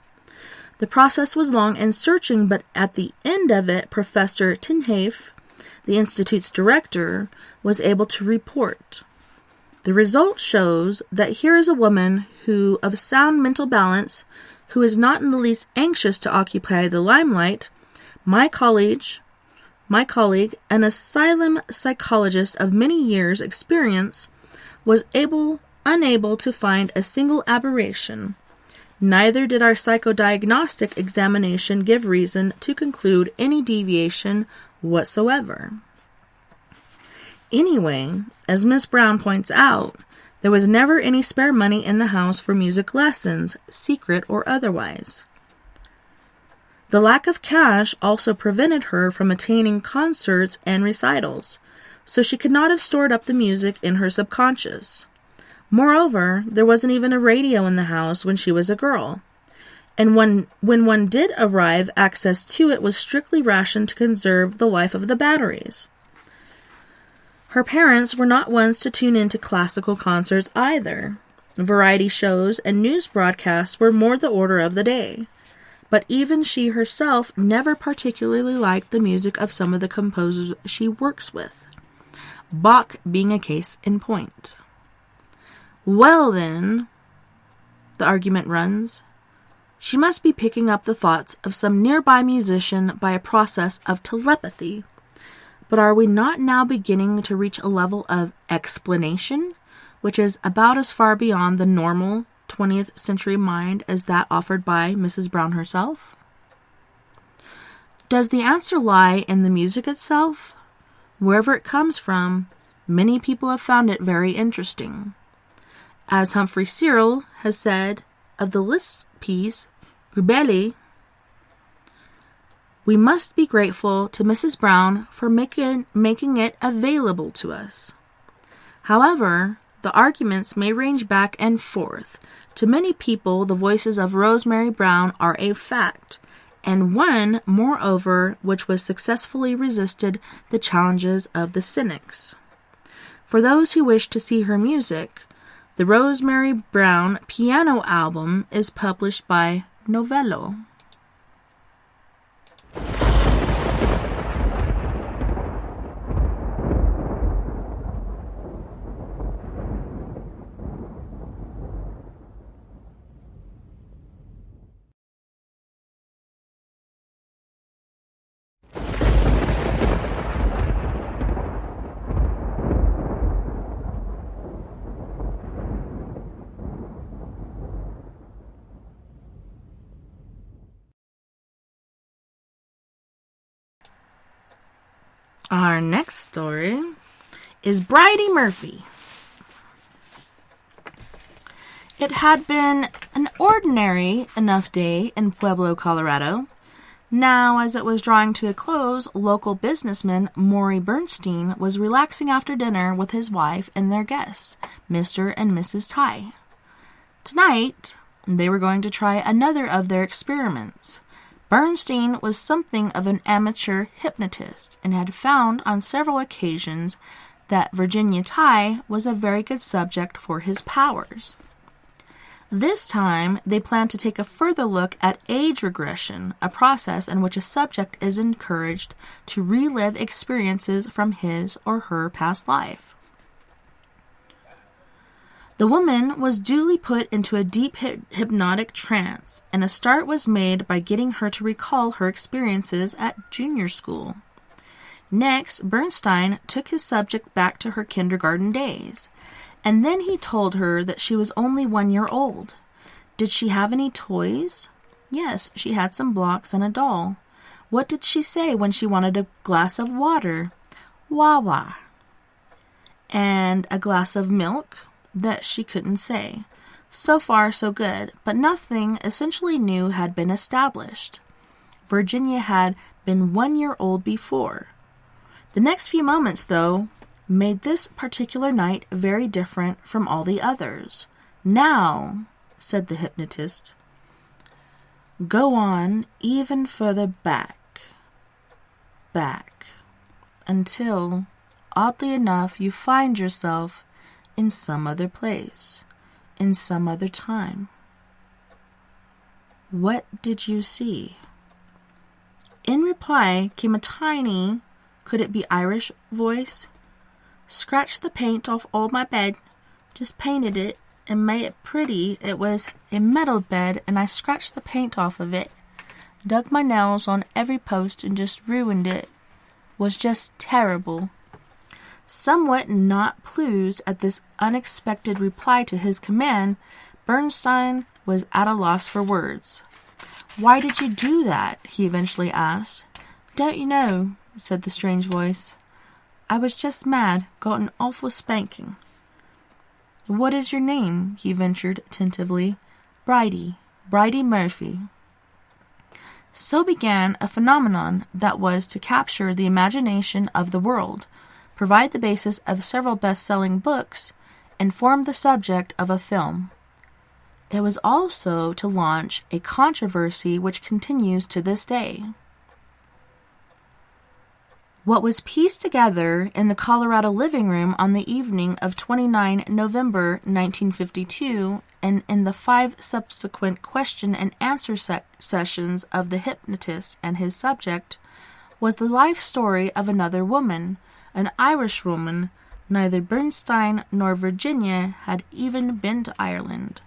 The process was long and searching, but at the end of it, Professor TessaTNT, the Institute's director, was able to report. The result shows that here is a woman who, of sound mental balance, who is not in the least anxious to occupy the limelight. My colleague, an asylum psychologist of many years' experience, was unable to find a single aberration. Neither did our psychodiagnostic examination give reason to conclude any deviation whatsoever. Anyway, as Miss Brown points out, there was never any spare money in the house for music lessons, secret or otherwise. The lack of cash also prevented her from attending concerts and recitals, so she could not have stored up the music in her subconscious. Moreover, there wasn't even a radio in the house when she was a girl, and when one did arrive, access to it was strictly rationed to conserve the life of the batteries. Her parents were not ones to tune into classical concerts either. Variety shows and news broadcasts were more the order of the day. But even she herself never particularly liked the music of some of the composers she works with, Bach being a case in point. Well then, the argument runs, she must be picking up the thoughts of some nearby musician by a process of telepathy. But are we not now beginning to reach a level of explanation, which is about as far beyond the normal 20th century mind as that offered by Mrs. Brown herself? Does the answer lie in the music itself? Wherever it comes from, many people have found it very interesting. As Humphrey Cyril has said of the Liszt piece, Gribelli, we must be grateful to Mrs. Brown for making it available to us. However, the arguments may range back and forth. To many people, the voices of Rosemary Brown are a fact, and one, moreover, which was successfully resisted the challenges of the cynics. For those who wish to see her music, the Rosemary Brown piano album is published by Novello. Our next story is Bridie Murphy. It had been an ordinary enough day in Pueblo, Colorado. Now, as it was drawing to a close, local businessman Maury Bernstein was relaxing after dinner with his wife and their guests, Mr. and Mrs. Ty. Tonight, they were going to try another of their experiments. Bernstein was something of an amateur hypnotist and had found on several occasions that Virginia Ty was a very good subject for his powers. This time, they planned to take a further look at age regression, a process in which a subject is encouraged to relive experiences from his or her past life. The woman was duly put into a deep hypnotic trance, and a start was made by getting her to recall her experiences at junior school. Next, Bernstein took his subject back to her kindergarten days, and then he told her that she was only 1 year old. Did she have any toys? Yes, she had some blocks and a doll. What did she say when she wanted a glass of water? Wah-wah. And a glass of milk? That she couldn't say. So far, so good, but nothing essentially new had been established. Virginia had been 1 year old before. The next few moments, though, made this particular night very different from all the others. Now, said the hypnotist, go on even further back, until, oddly enough, you find yourself in some other place, in some other time. What did you see? In reply came a tiny, could it be Irish, voice. Scratched the paint off all my bed, just painted it and made it pretty. It was a metal bed and I scratched the paint off of it. Dug my nails on every post and just ruined it. Was just terrible. Somewhat not pleased at this unexpected reply to his command, Bernstein was at a loss for words. Why did you do that? He eventually asked. Don't you know, said the strange voice. I was just mad, got an awful spanking. What is your name? He ventured tentatively. Bridie Murphy. So began a phenomenon that was to capture the imagination of the world, provide the basis of several best-selling books, and form the subject of a film. It was also to launch a controversy which continues to this day. What was pieced together in the Colorado living room on the evening of 29 November 1952 and in the 5 subsequent question and answer sessions of the hypnotist and his subject was the life story of another woman, an Irish woman. Neither Bernstein nor Virginia had even been to Ireland,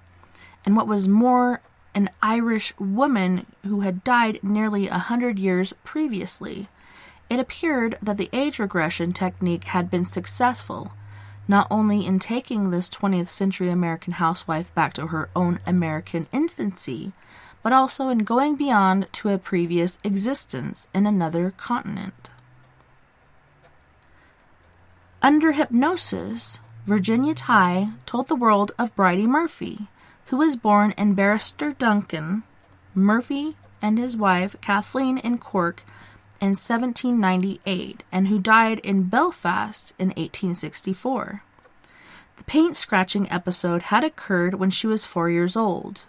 and what was more, an Irish woman who had died nearly 100 years previously. It appeared that the age regression technique had been successful, not only in taking this 20th century American housewife back to her own American infancy, but also in going beyond to a previous existence in another continent. Under hypnosis, Virginia Ty told the world of Bridie Murphy, who was born in Barrister Duncan Murphy and his wife Kathleen in Cork in 1798, and who died in Belfast in 1864. The paint-scratching episode had occurred when she was 4 years old.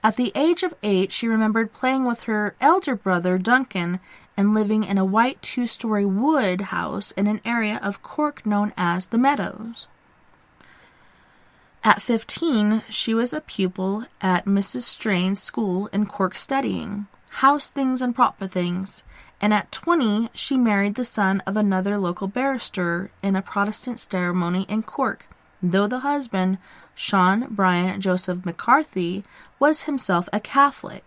At the age of 8, she remembered playing with her elder brother, Duncan, and living in a white 2-story wood house in an area of Cork known as the Meadows. At 15, she was a pupil at Mrs. Strain's school in Cork studying house things and proper things, and at 20, she married the son of another local barrister in a Protestant ceremony in Cork, though the husband, Sean Bryant Joseph McCarthy, was himself a Catholic.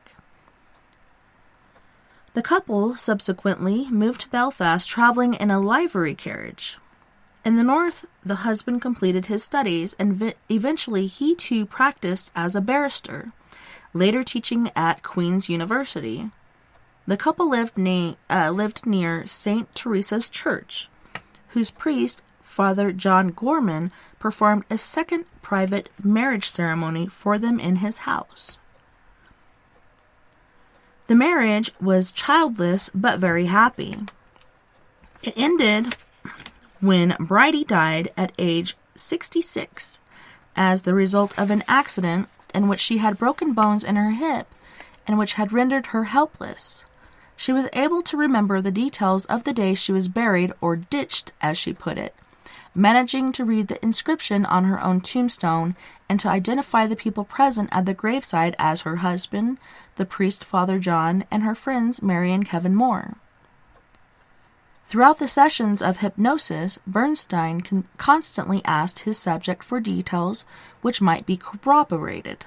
The couple subsequently moved to Belfast, traveling in a livery carriage. In the north, the husband completed his studies, and eventually he too practiced as a barrister, later teaching at Queen's University. The couple lived near St. Teresa's Church, whose priest, Father John Gorman, performed a second private marriage ceremony for them in his house. The marriage was childless but very happy. It ended when Bridie died at age 66 as the result of an accident in which she had broken bones in her hip and which had rendered her helpless. She was able to remember the details of the day she was buried, or ditched, as she put it, managing to read the inscription on her own tombstone and to identify the people present at the graveside as her husband, the priest Father John, and her friends Mary and Kevin Moore. Throughout the sessions of hypnosis, Bernstein constantly asked his subject for details which might be corroborated.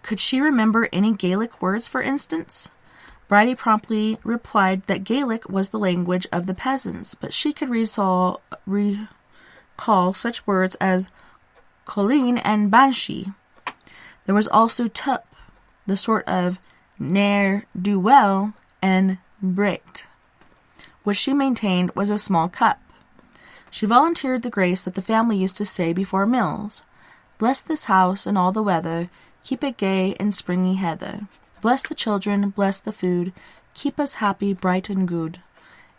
Could she remember any Gaelic words, for instance? Bridie promptly replied that Gaelic was the language of the peasants, but she could recall such words as Colleen and Banshee. There was also tup, the sort of ne'er-do-well, and brecht, which she maintained was a small cup. She volunteered the grace that the family used to say before meals. Bless this house and all the weather, keep it gay and springy heather. Bless the children, bless the food, keep us happy, bright and good.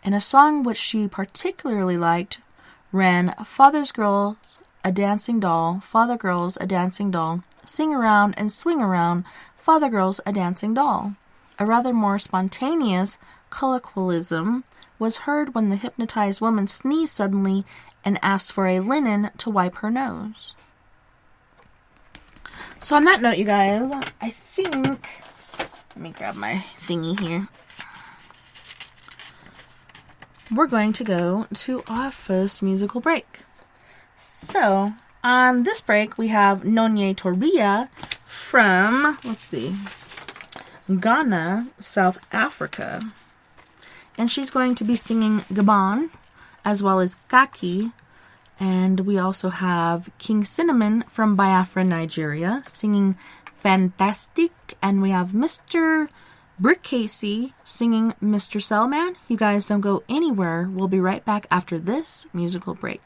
And a song which she particularly liked ran, Father's girls, a dancing doll, father girls, a dancing doll, sing around and swing around, father girls, a dancing doll. A rather more spontaneous colloquialism was heard when the hypnotized woman sneezed suddenly and asked for a linen to wipe her nose. So on that note, you guys, I think... Let me grab my thingy here. We're going to go to our first musical break. So, on this break, we have Nonye Toria from, Ghana, South Africa. And she's going to be singing Gabon, as well as Kaki. And we also have King Cinnamon from Biafra, Nigeria, singing Fantastic. And we have Mr. Brick Casey singing Mr. Cellman. You guys don't go anywhere. We'll be right back after this musical break.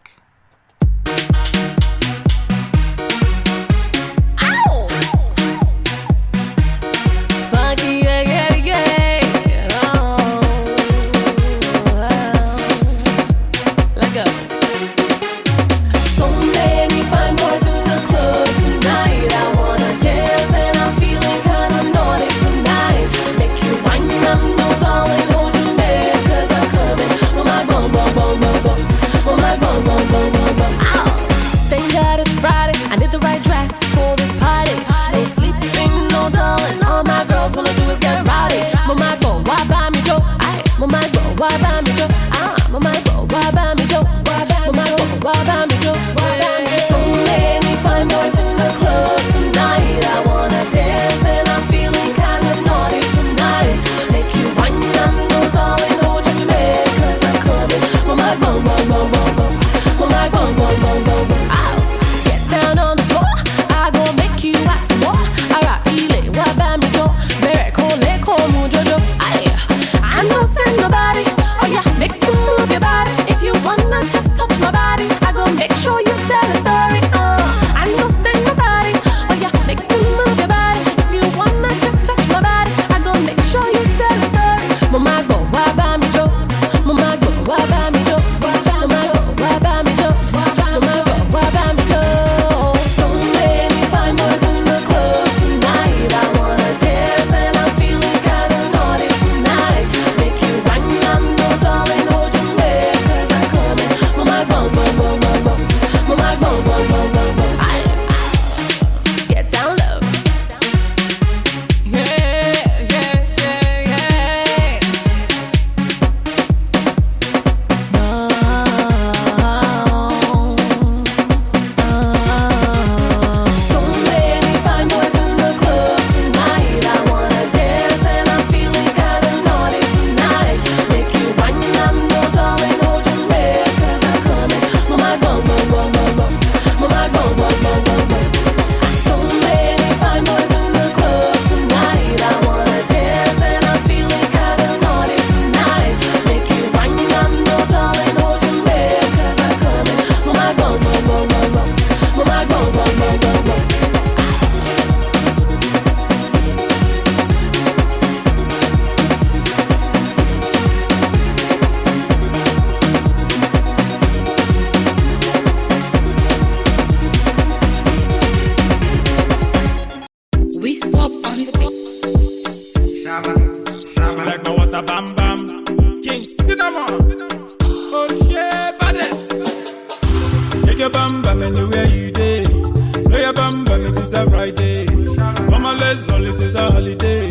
anywhere you day. Know your bam bam, it is a Friday. Come on, let's ball, it is a holiday.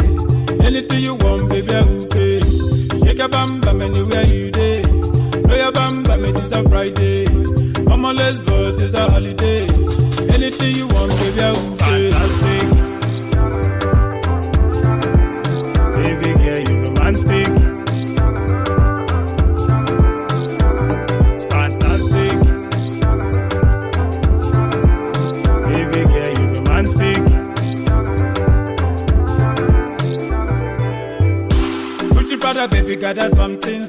Anything you want, baby, I will pay. Shake your bam bam anywhere you day. Know your bam bam, it is a Friday. Come on, let's ball, it is a holiday. Anything you want, baby, I will pay. Fantastic. Baby girl, you romantic. Fantastic. Baby girl, you romantic. Put your brother, baby, gather something.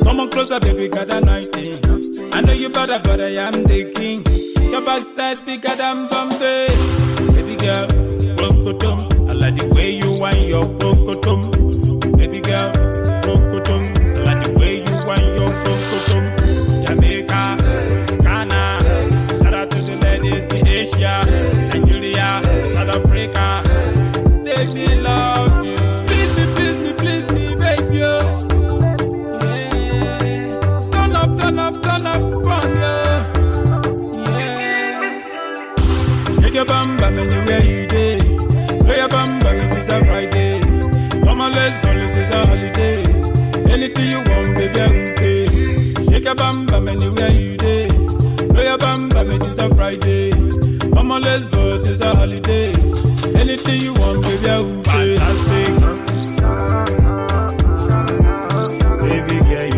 Come on closer, baby, gather 19. I know you better, but I am the king. Your backside bigger than Bombay. Baby girl, broncotum. I like the way you want your broncotum. Baby girl, broncotum. I like the way you want your broncotum. Jamaica, Ghana, shout out to the ladies in Asia, Nigeria, South Africa. Say me love you. Please me, baby. Yeah. Turn up from you. Take your bam bam anywhere you day. Play your bam bam, it is a Friday. Come on, let's go, it is a holiday. Anything you want, baby, I will pay. Take your bam bam anywhere you day. Play your bam bam, it is a Friday. Come on, let's go, it is a holiday. Anything you want, baby, I will pay. Fantastic. Baby girl, you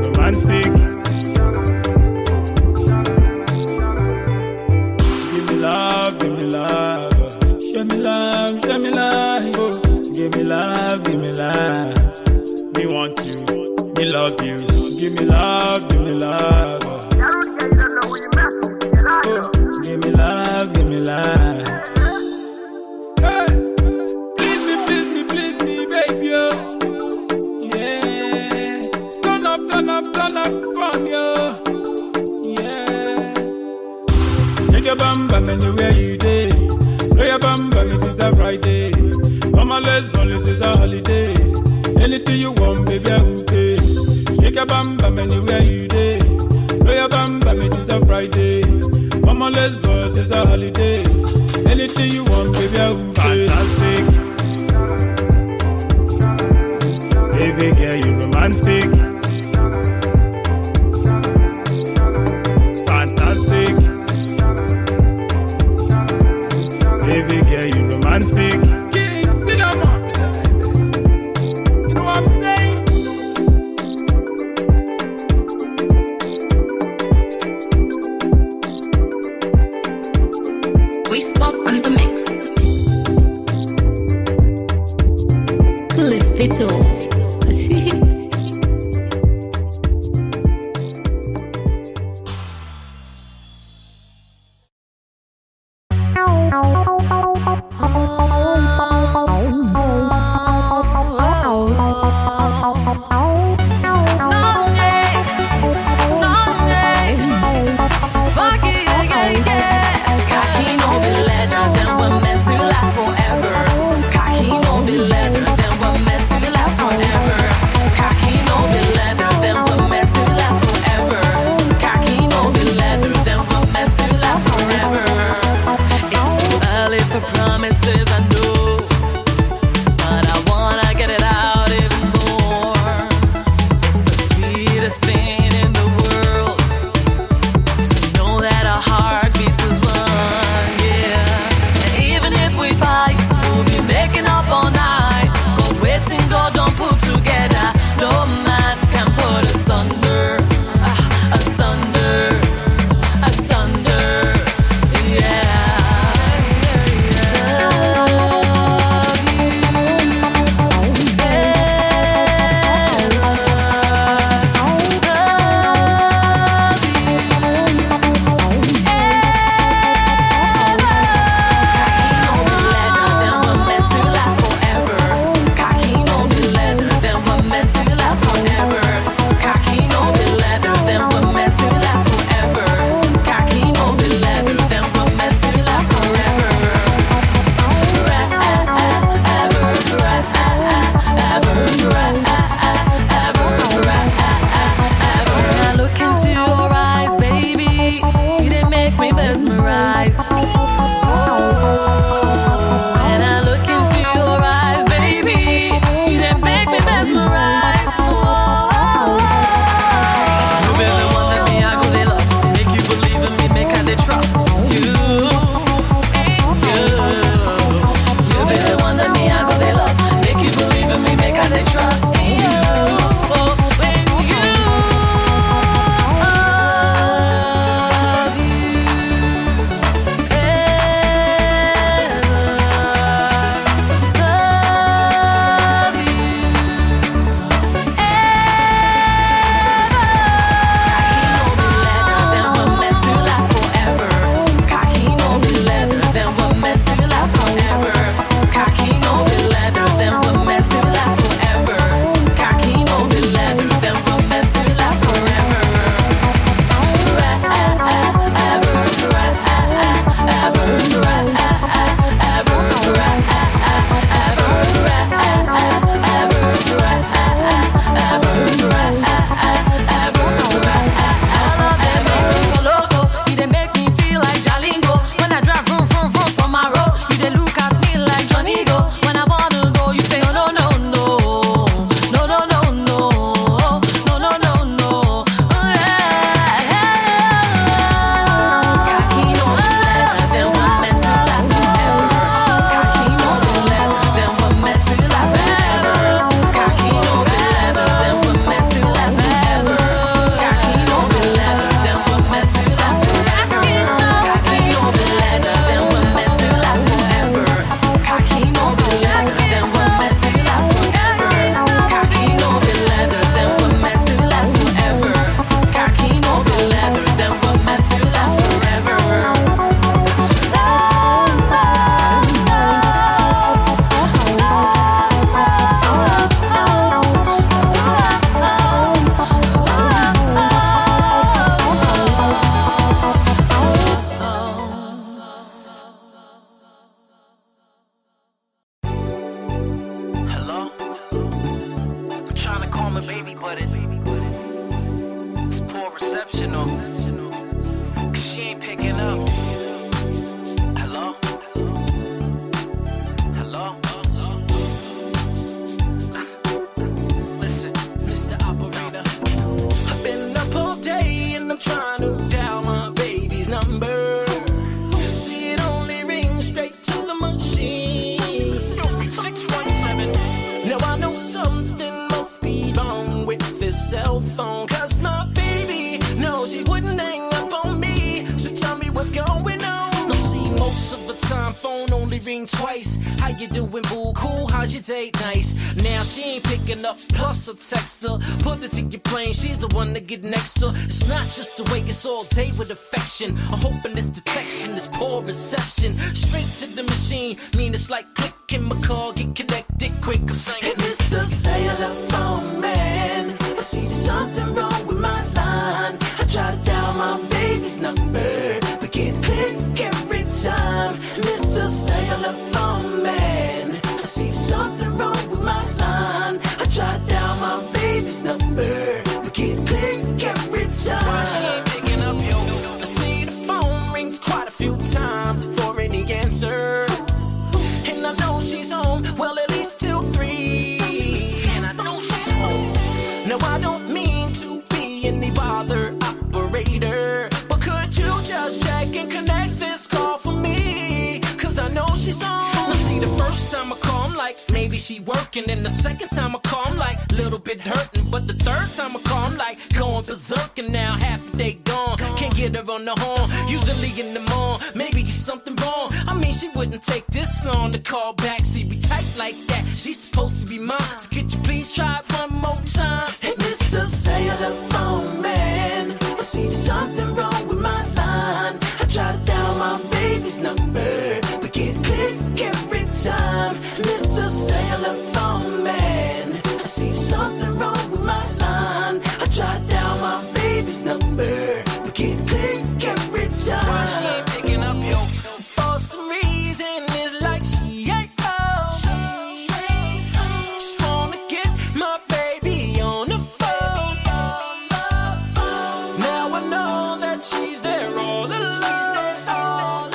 romantic. Give me love. Me want you, me love you. Give me love. Oh, give me love. Hey, please me, baby. Oh. Yeah, turn up from you. Yeah, take your bam bam anywhere you day. Play your bam bam, it is a Friday. Come on, let's go, it is a holiday. Anything you want, baby, I will pay. Shake your bam bam anywhere you day. Play your bam bam, it is a Friday. Come on, let's go, it is a holiday. Anything you want, baby, I will pay. Fantastic. Baby girl, you romantic. Fantastic. Baby girl, you romantic. Last forever. Cocky, no be leather, then we're meant to last forever. her baby, but it's poor reception, cause she ain't picking up. Hello? Hello? Listen, Mr. Operator, I've been up all day and I'm trying to dial my baby's number. See, it only rings straight to the machine. 617. Now I know something must be wrong with this cell phone, cause my baby knows she wouldn't hang up on me. So tell me what's going on. Now see, most of the time phone only ring twice. How you doing, boo? Cool, how's your date? Nice. Now she ain't picking up, plus a text her. Put it to your plane, she's the one to get next to. It's not just the way, it's all day with affection. I'm hoping this detection is poor reception. Straight to the machine, mean it's like clicking my call, get connected quick. I'm saying, hey, Mr. Cellular Phone Man, I see there's something wrong with my line. I try to dial my baby's number, but get click every time. Mr. Cellular Phone Man, I see there's something wrong with my line. I try to dial my baby's number, but get click every time. Why she ain't picking up, yo? I see the phone rings quite a few times before any answer. And I know she's home, well at least till 3. And I know she's home. No, I don't mean to be any bother operator, but could you just check and connect this call for me? Cause I know she's on. Now see, the first time I call, I'm like, maybe she working. And the second time I call, I'm like, little bit hurting. But the third time I call, I'm like, going berserk. And now half a day gone, can't get her on the horn. Usually in the morning, maybe it's something wrong. I mean, she wouldn't take this long to call back. See, we tight like that, she's supposed to be mine. So could you please try it one more time? Hey, Mr. Cellular Phone Man, I see there's something wrong with my line. I try to dial my baby's number, but get click every time. Mr. Cellular Phone Man, I see there's something wrong with my line. I try to dial my baby's number, but get click every time. Why she ain't picking up, yo? For some reason, it's like she ain't home. Just wanna get my baby on the phone. Now I know that she's there all alone.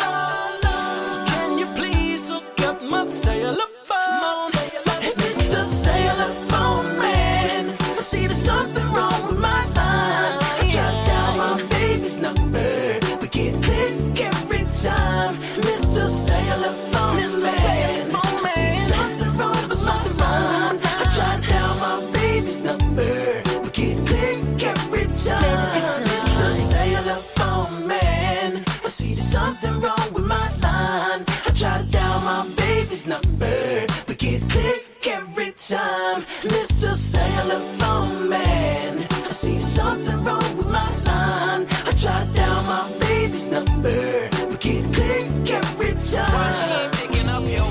So can you please hook up my cellular phone? Hey, Mr. Cellular Phone Man, I see there's something wrong with my line. I try to dial my baby's number, but get click every time. Mr. Cellular Phone Man, I see something wrong with my line. I try to dial my baby's number, but get click every time. Mr. Cellular Phone Man, I see there's something wrong with my line. I try to dial my baby's number, but get click every time. Mr. Cellular Phone Man, I see something wrong with my line. I try to dial my baby's number, but get click every time. Why she ain't picking up, yo?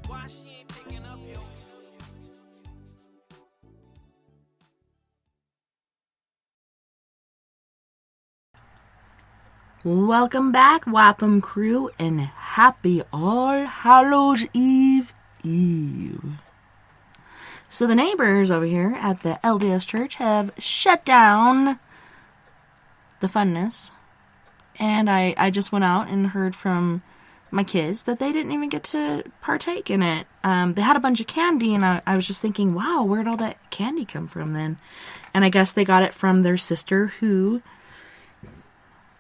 Why she ain't picking up, yo? Welcome back, Wapham crew, and happy All Hallows Eve. So the neighbors over here at the LDS church have shut down the funness, and I just went out and heard from my kids that they didn't even get to partake in it. They had a bunch of candy, and I was just thinking, wow, where'd all that candy come from then? And I guess they got it from their sister who,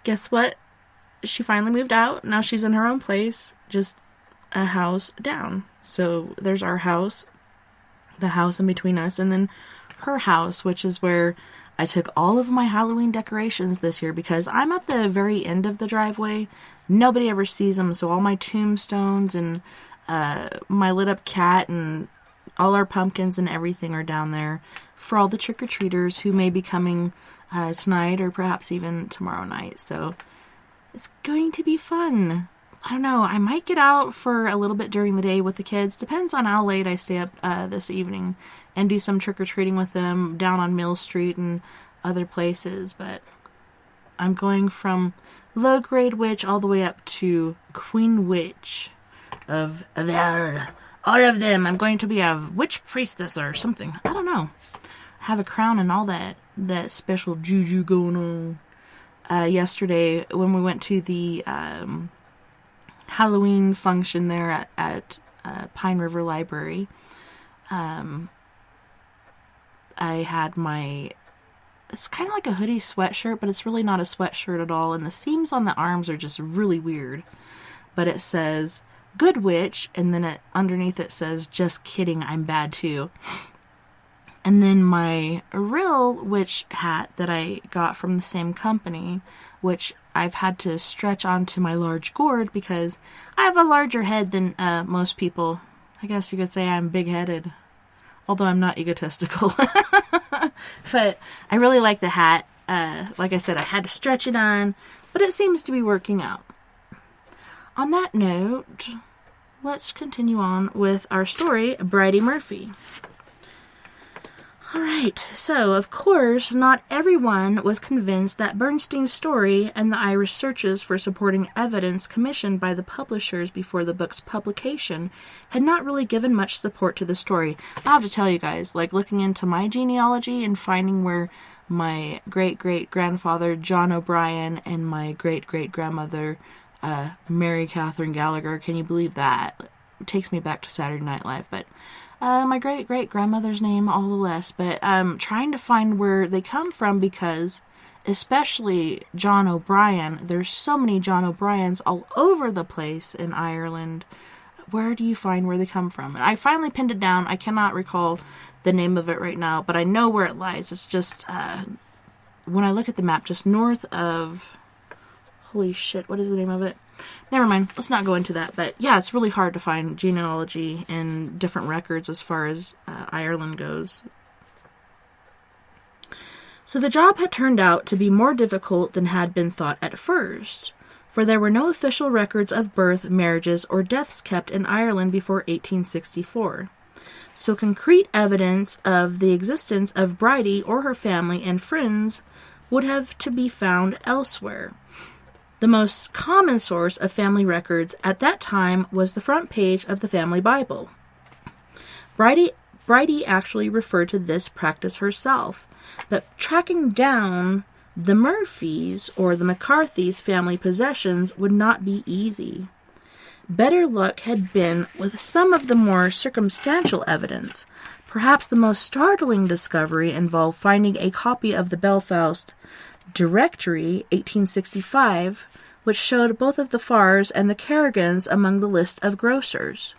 guess what? She finally moved out. Now she's in her own place, just a house down. So there's our house, the house in between us, and then her house, which is where I took all of my Halloween decorations this year because I'm at the very end of the driveway. Nobody ever sees them, so all my tombstones and my lit up cat and all our pumpkins and everything are down there for all the trick-or-treaters who may be coming tonight or perhaps even tomorrow night. So it's going to be fun. I don't know. I might get out for a little bit during the day with the kids. Depends on how late I stay up this evening and do some trick-or-treating with them down on Mill Street and other places. But I'm going from low-grade witch all the way up to Queen Witch of all of them. I'm going to be a witch priestess or something. I don't know. I have a crown and all that special juju going on. Yesterday, when we went to the Halloween function there at Pine River Library, I had it's kind of like a hoodie sweatshirt, but it's really not a sweatshirt at all, and the seams on the arms are just really weird. But it says, Good Witch, and then underneath it says, just kidding, I'm bad too. And then my real witch hat that I got from the same company, which I've had to stretch onto my large gourd because I have a larger head than most people. I guess you could say I'm big-headed, although I'm not egotistical. But I really like the hat. Like I said, I had to stretch it on, but it seems to be working out. On that note, let's continue on with our story, Bridie Murphy. Alright, so of course, not everyone was convinced that Bernstein's story and the Irish searches for supporting evidence commissioned by the publishers before the book's publication had not really given much support to the story. I have to tell you guys, like looking into my genealogy and finding where my great-great-grandfather John O'Brien and my great-great-grandmother Mary Catherine Gallagher, can you believe that? It takes me back to Saturday Night Live, but my great-great-grandmother's name, all the less, but trying to find where they come from because, especially John O'Brien, there's so many John O'Briens all over the place in Ireland. Where do you find where they come from? And I finally pinned it down. I cannot recall the name of it right now, but I know where it lies. It's just, when I look at the map, just north of, holy shit, what is the name of it? Never mind, let's not go into that, but yeah, it's really hard to find genealogy and different records as far as Ireland goes. So the job had turned out to be more difficult than had been thought at first, for there were no official records of birth, marriages, or deaths kept in Ireland before 1864. So concrete evidence of the existence of Bridie or her family and friends would have to be found elsewhere. The most common source of family records at that time was the front page of the family Bible. Bridie actually referred to this practice herself, but tracking down the Murphys or the McCarthy's family possessions would not be easy. Better luck had been with some of the more circumstantial evidence. Perhaps the most startling discovery involved finding a copy of the Belfast Directory, 1865, which showed both of the Farrs and the Kerrigans among the list of grocers.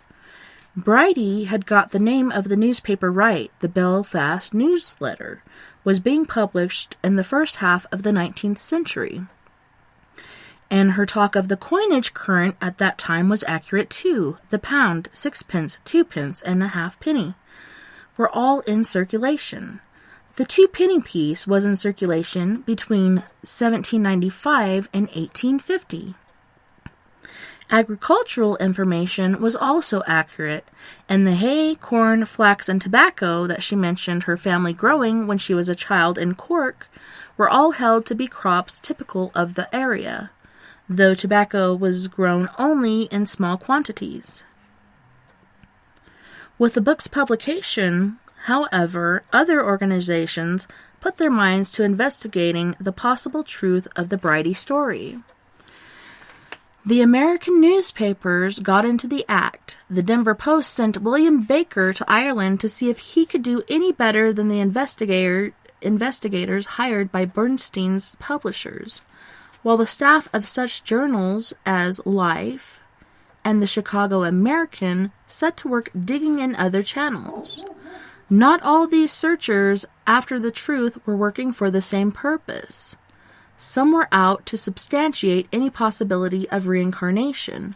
Bridie had got the name of the newspaper right. The Belfast Newsletter was being published in the first half of the 19th century. And her talk of the coinage current at that time was accurate too. The pound, 6 pence, 2 pence, and a halfpenny were all in circulation. The 2-penny piece was in circulation between 1795 and 1850. Agricultural information was also accurate, and the hay, corn, flax, and tobacco that she mentioned her family growing when she was a child in Cork were all held to be crops typical of the area, though tobacco was grown only in small quantities. With the book's publication, however, other organizations put their minds to investigating the possible truth of the Bridie story. The American newspapers got into the act. The Denver Post sent William Baker to Ireland to see if he could do any better than the investigators hired by Bernstein's publishers, while the staff of such journals as Life and the Chicago American set to work digging in other channels. Not all these searchers after the truth were working for the same purpose. Some were out to substantiate any possibility of reincarnation,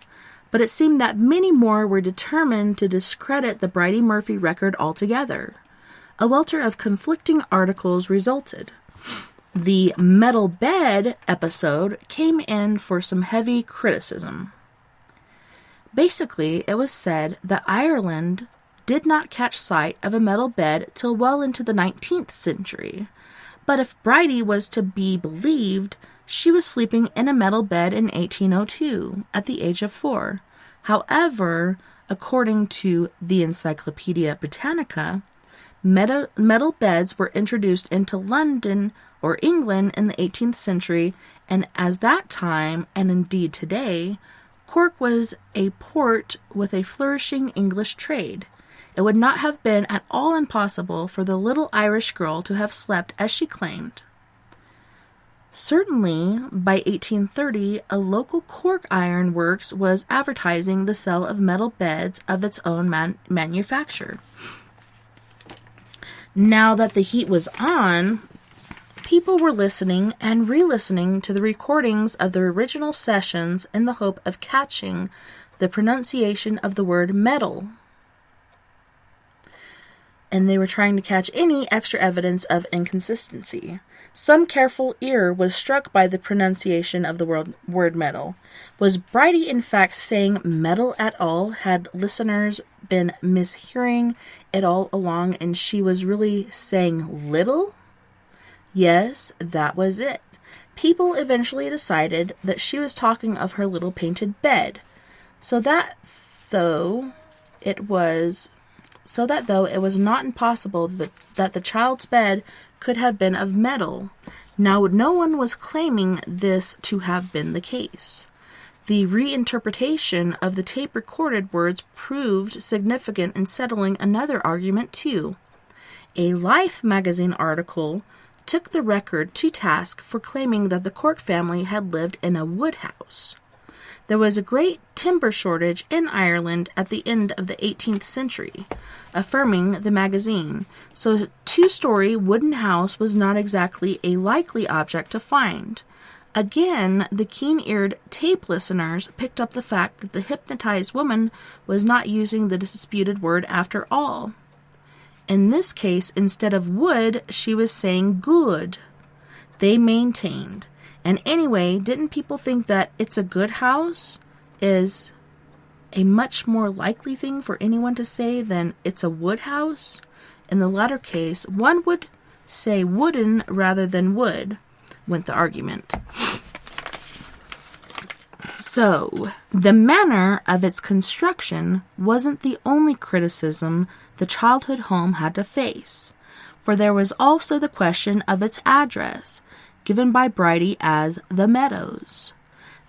but it seemed that many more were determined to discredit the Bridie Murphy record altogether. A welter of conflicting articles resulted. The metal bed episode came in for some heavy criticism. Basically, it was said that Ireland did not catch sight of a metal bed till well into the 19th century. But if Bridie was to be believed, She was sleeping in a metal bed in 1802 at the age of 4. However, according to the Encyclopedia Britannica, metal beds were introduced into London or England in the 18th century, and as that time, and indeed today, Cork was a port with a flourishing English trade. It would not have been at all impossible for the little Irish girl to have slept as she claimed. Certainly, by 1830, a local Cork iron works was advertising the sale of metal beds of its own manufacture. Now that the heat was on, people were listening and re-listening to the recordings of the original sessions in the hope of catching the pronunciation of the word metal. And they were trying to catch any extra evidence of inconsistency. Some careful ear was struck by the pronunciation of the word metal. Was Bridie in fact saying metal at all? Had listeners been mishearing it all along and she was really saying little? Yes, that was it. People eventually decided that she was talking of her little painted bed. So that though it was not impossible that the child's bed could have been of metal. Now, no one was claiming this to have been the case. The reinterpretation of the tape-recorded words proved significant in settling another argument, too. A Life magazine article took the record to task for claiming that the Cork family had lived in a wood house. There was a great timber shortage in Ireland at the end of the 18th century, affirming the magazine, so a 2-story wooden house was not exactly a likely object to find. Again, the keen-eared tape listeners picked up the fact that the hypnotized woman was not using the disputed word after all. In this case, instead of wood, she was saying good. They maintained. And anyway, didn't people think that it's a good house is a much more likely thing for anyone to say than it's a wood house? In the latter case, one would say wooden rather than wood, went the argument. So, the manner of its construction wasn't the only criticism the childhood home had to face, for there was also the question of its address, given by Bridie as the Meadows.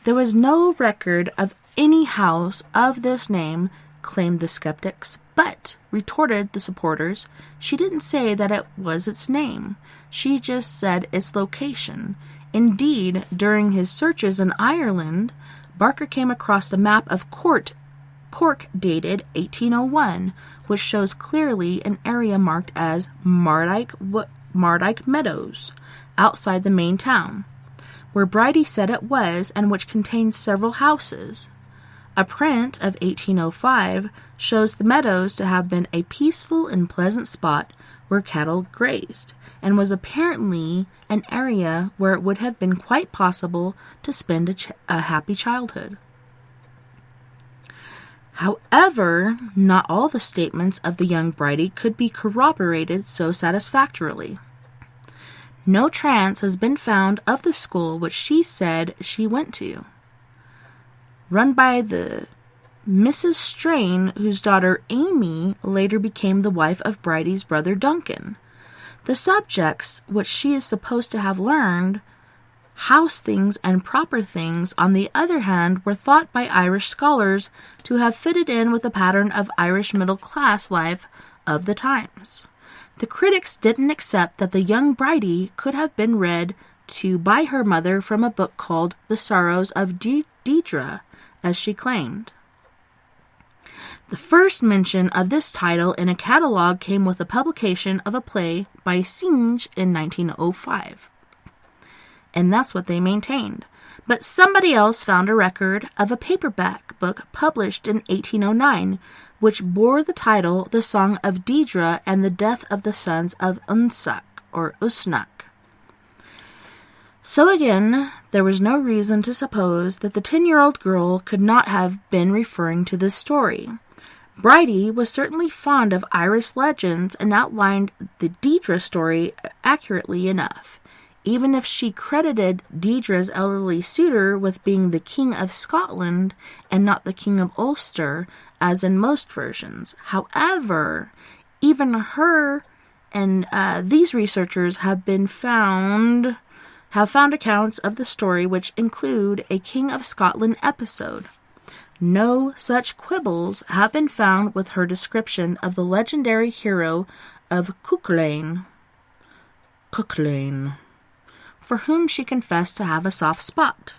There was no record of any house of this name, claimed the skeptics, but, retorted the supporters, she didn't say that it was its name. She just said its location. Indeed, during his searches in Ireland, Barker came across a map of Cork dated 1801, which shows clearly an area marked as Mardyke Meadows, outside the main town, where Bridie said it was, and which contains several houses. A print of 1805 shows the meadows to have been a peaceful and pleasant spot where cattle grazed, and was apparently an area where it would have been quite possible to spend a happy childhood. However, not all the statements of the young Bridie could be corroborated so satisfactorily. No trace has been found of the school which she said she went to, run by the Mrs. Strain, whose daughter Amy later became the wife of Bridie's brother Duncan. The subjects which she is supposed to have learned, house things and proper things, on the other hand, were thought by Irish scholars to have fitted in with the pattern of Irish middle-class life of the times. The critics didn't accept that the young Bridie could have been read to by her mother from a book called The Sorrows of Deirdre, as she claimed. The first mention of this title in a catalogue came with the publication of a play by Synge in 1905. And that's what they maintained. But somebody else found a record of a paperback book published in 1809, which bore the title The Song of Deirdre and the Death of the Sons of Usnach. So again, there was no reason to suppose that the 10-year-old girl could not have been referring to this story. Bridie was certainly fond of Irish legends and outlined the Deirdre story accurately enough. even if she credited Deirdre's elderly suitor with being the King of Scotland and not the King of Ulster, as in most versions. However, even her and these researchers have found accounts of the story which include a King of Scotland episode. No such quibbles have been found with her description of the legendary hero of Cuchulainn, for whom she confessed to have a soft spot.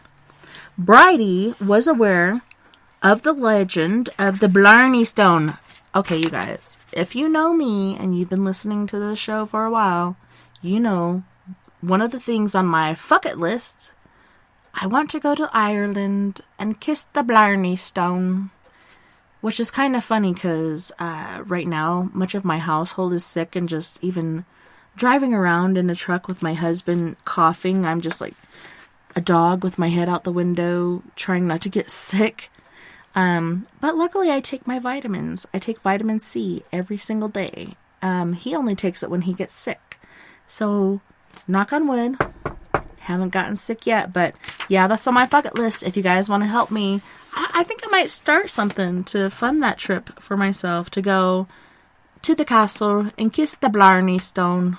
Bridie was aware of the legend of the Blarney Stone. Okay, you guys, if you know me and you've been listening to the show for a while, you know one of the things on my fuck it list, I want to go to Ireland and kiss the Blarney Stone. Which is kind of funny because right now, much of my household is sick, and just even driving around in a truck with my husband coughing, I'm just like a dog with my head out the window, trying not to get sick. But luckily I take my vitamins. I take vitamin C every single day. He only takes it when he gets sick. So, knock on wood, haven't gotten sick yet, but yeah, that's on my bucket list. If you guys want to help me, I think I might start something to fund that trip for myself, to go to the castle and kiss the Blarney Stone.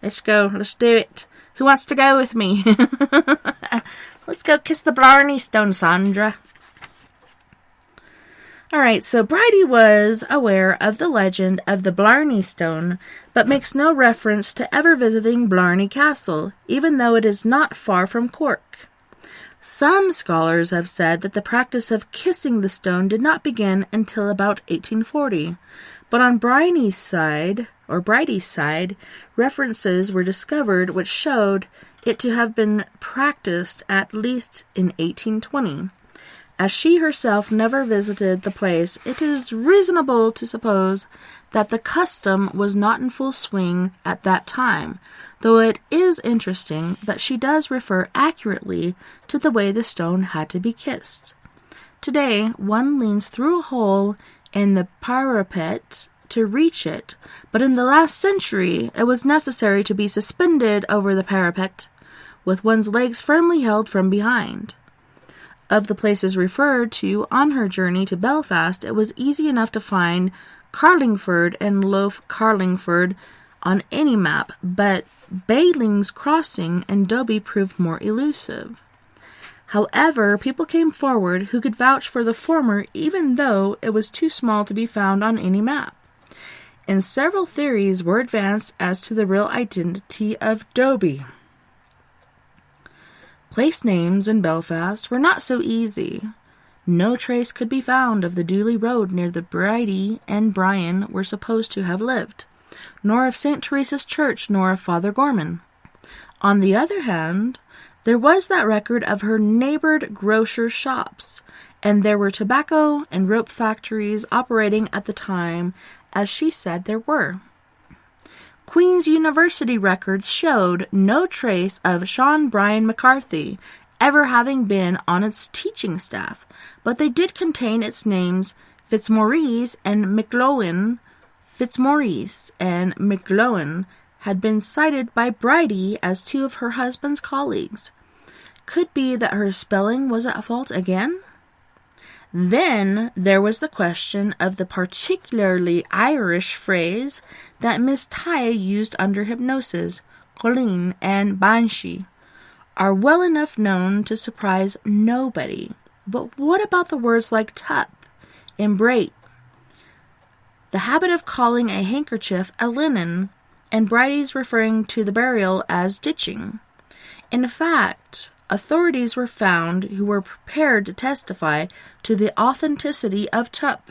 Let's go. Let's do it. Who wants to go with me? Let's go kiss the Blarney Stone, Sandra. Alright, so Bridie was aware of the legend of the Blarney Stone, but makes no reference to ever visiting Blarney Castle, even though it is not far from Cork. Some scholars have said that the practice of kissing the stone did not begin until about 1840, but on Bridie's side, references were discovered which showed it to have been practiced at least in 1820. As she herself never visited the place, it is reasonable to suppose that the custom was not in full swing at that time, though it is interesting that she does refer accurately to the way the stone had to be kissed. Today, one leans through a hole in the parapet to reach it, but in the last century it was necessary to be suspended over the parapet, with one's legs firmly held from behind. Of the places referred to on her journey to Belfast, it was easy enough to find Carlingford and Lough Carlingford on any map, but Bailing's Crossing and Dobie proved more elusive. However, people came forward who could vouch for the former, even though it was too small to be found on any map. And several theories were advanced as to the real identity of Dobie. Place names in Belfast were not so easy. No trace could be found of the Dooley Road near the Bridie and Brian were supposed to have lived, nor of St. Teresa's Church, nor of Father Gorman. On the other hand, there was that record of her neighboured grocers' shops, and there were tobacco and rope factories operating at the time, as she said there were. Queen's University records showed no trace of Sean Brian McCarthy ever having been on its teaching staff, but they did contain its names Fitzmaurice and McLowan. Fitzmaurice and McLowan had been cited by Bridie as two of her husband's colleagues. Could be that her spelling was at fault again? Then there was the question of the particularly Irish phrase that Miss Tye used under hypnosis, Colleen and Banshee, are well enough known to surprise nobody. But what about the words like tup and brate? The habit of calling a handkerchief a linen, and Bridie's referring to the burial as ditching. In fact, authorities were found who were prepared to testify to the authenticity of tup,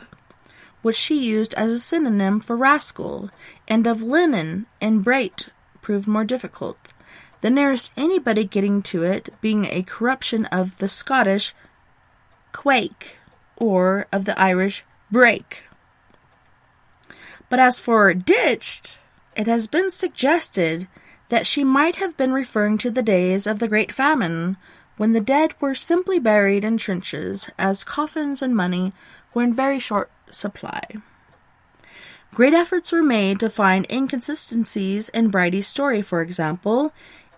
which she used as a synonym for rascal, and of linen and brate proved more difficult, the nearest anybody getting to it being a corruption of the Scottish quake, or of the Irish break. But as for ditched, it has been suggested that she might have been referring to the days of the Great Famine, when the dead were simply buried in trenches, as coffins and money were in very short supply. Great efforts were made to find inconsistencies in Bridie's story. For example,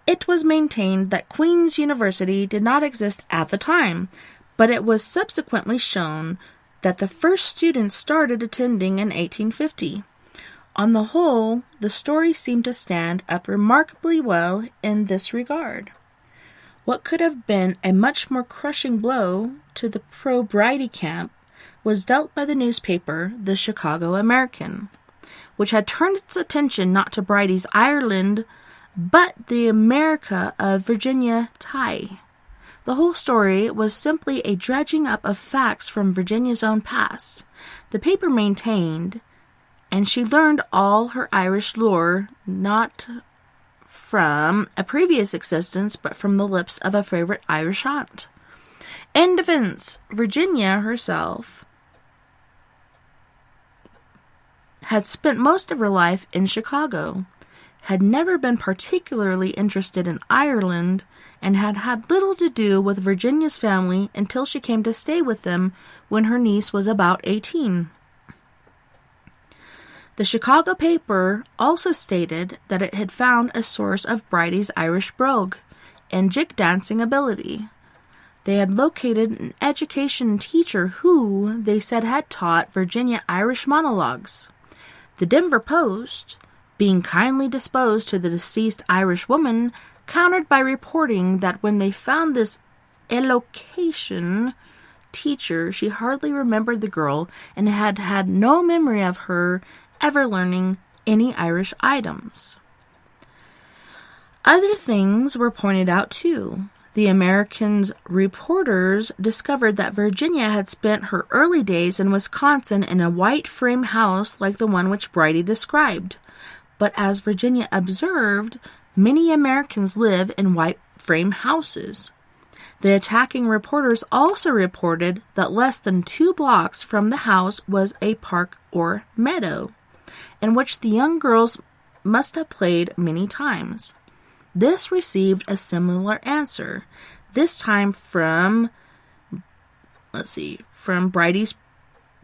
It was maintained that Queen's University did not exist at the time, but it was subsequently shown that the first students started attending in 1850. On the whole, the story seemed to stand up remarkably well in this regard. What could have been a much more crushing blow to the pro-Bridie camp was dealt by the newspaper, the Chicago American, which had turned its attention not to Bridie's Ireland, but the America of Virginia tie. The whole story was simply a dredging up of facts from Virginia's own past. The paper maintained, and she learned all her Irish lore not from a previous existence, but from the lips of a favorite Irish aunt. In defense, Virginia herself had spent most of her life in Chicago, had never been particularly interested in Ireland, and had had little to do with Virginia's family until she came to stay with them when her niece was about 18. The Chicago paper also stated that it had found a source of Bridie's Irish brogue and jig dancing ability. They had located an education teacher who, they said, had taught Virginia Irish monologues. The Denver Post, being kindly disposed to the deceased Irish woman, countered by reporting that when they found this elocution teacher, she hardly remembered the girl and had had no memory of her ever learning any Irish items. Other things were pointed out too. The American's reporters discovered that Virginia had spent her early days in Wisconsin in a white frame house like the one which Bridie described. But as Virginia observed, many Americans live in white frame houses. The attacking reporters also reported that less than 2 blocks from the house was a park or meadow, in which the young girls must have played many times. This received a similar answer, this time from Bridie's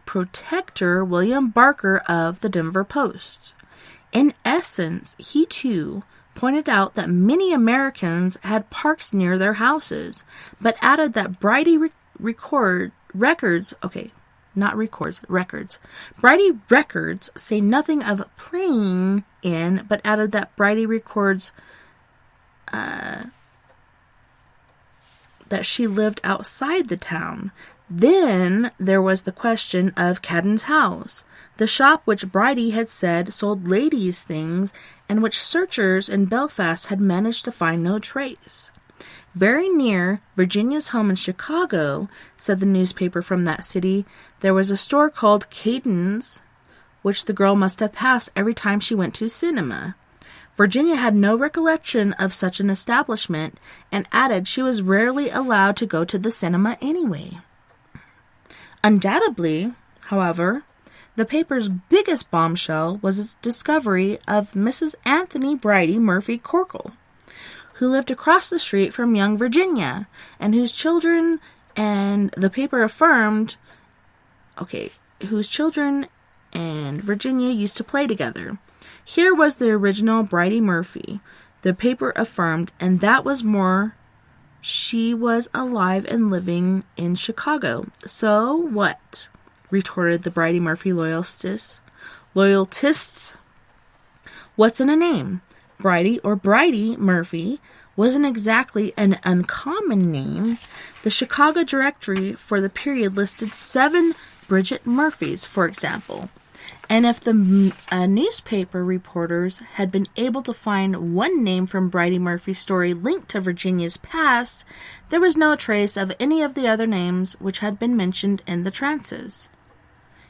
protector, William Barker of the Denver Post. In essence, he too pointed out that many Americans had parks near their houses, but added that Bridie records say nothing of playing in, but added that Bridie records that she lived outside the town. Then there was the question of Cadden's house, the shop which Bridie had said sold ladies' things, and which searchers in Belfast had managed to find no trace. Very near Virginia's home in Chicago, said the newspaper from that city, there was a store called Cadden's, which the girl must have passed every time she went to cinema. Virginia had no recollection of such an establishment, and added she was rarely allowed to go to the cinema anyway. Undoubtedly, however, the paper's biggest bombshell was its discovery of Mrs. Anthony Bridie Murphy Corkle, who lived across the street from young Virginia, and whose children and Virginia used to play together. Here was the original Bridie Murphy, the paper affirmed, and that was more. She was alive and living in Chicago. So what? Retorted the Bridie Murphy loyalists. What's in a name? Bridie or Bridie Murphy wasn't exactly an uncommon name. The Chicago directory for the period listed 7 Bridget Murphys, for example. And if the newspaper reporters had been able to find one name from Bridie Murphy's story linked to Virginia's past, there was no trace of any of the other names which had been mentioned in the trances.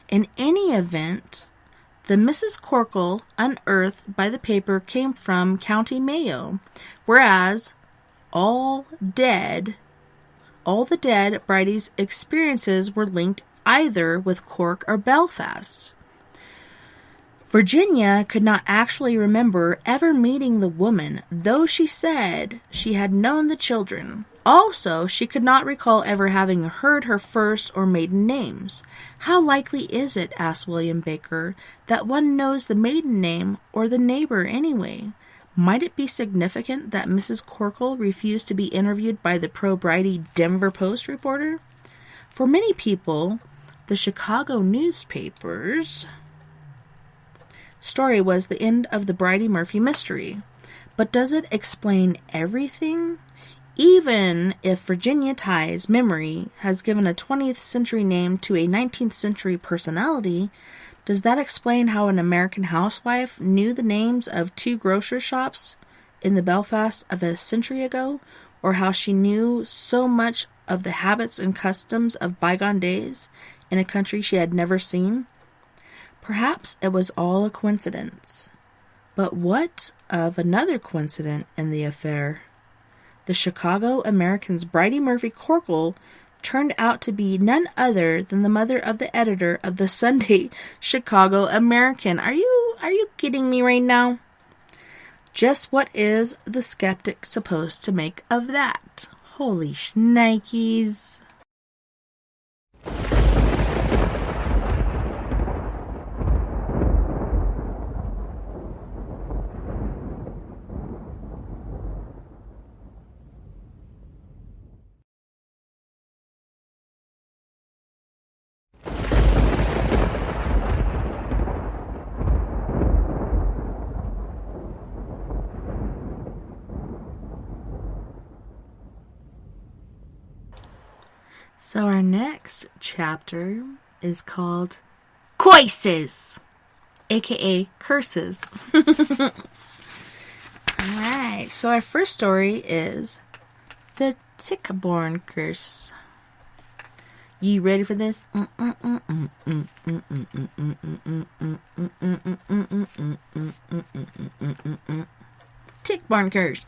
In any event, the Mrs. Corkle unearthed by the paper came from County Mayo, whereas all the dead Bridie's experiences were linked either with Cork or Belfast. Virginia could not actually remember ever meeting the woman, though she said she had known the children. Also, she could not recall ever having heard her first or maiden names. How likely is it, asked William Baker, that one knows the maiden name or the neighbor anyway? Might it be significant that Mrs. Corkle refused to be interviewed by the pro-Bridie Denver Post reporter? For many people, the Chicago newspapers' story was the end of the Bridie Murphy mystery. But does it explain everything? Even if Virginia Tighe's memory has given a 20th century name to a 19th century personality, does that explain how an American housewife knew the names of 2 grocery shops in the Belfast of a century ago, or how she knew so much of the habits and customs of bygone days in a country she had never seen? Perhaps it was all a coincidence. But what of another coincidence in the affair? The Chicago American's Bridie Murphy Corkle turned out to be none other than the mother of the editor of the Sunday Chicago American. Are you kidding me right now? Just what is the skeptic supposed to make of that? Holy shnikes. So our next chapter is called Coices, aka curses. Alright, so our first story is the tick-borne curse. You ready for this? Tick-borne curse.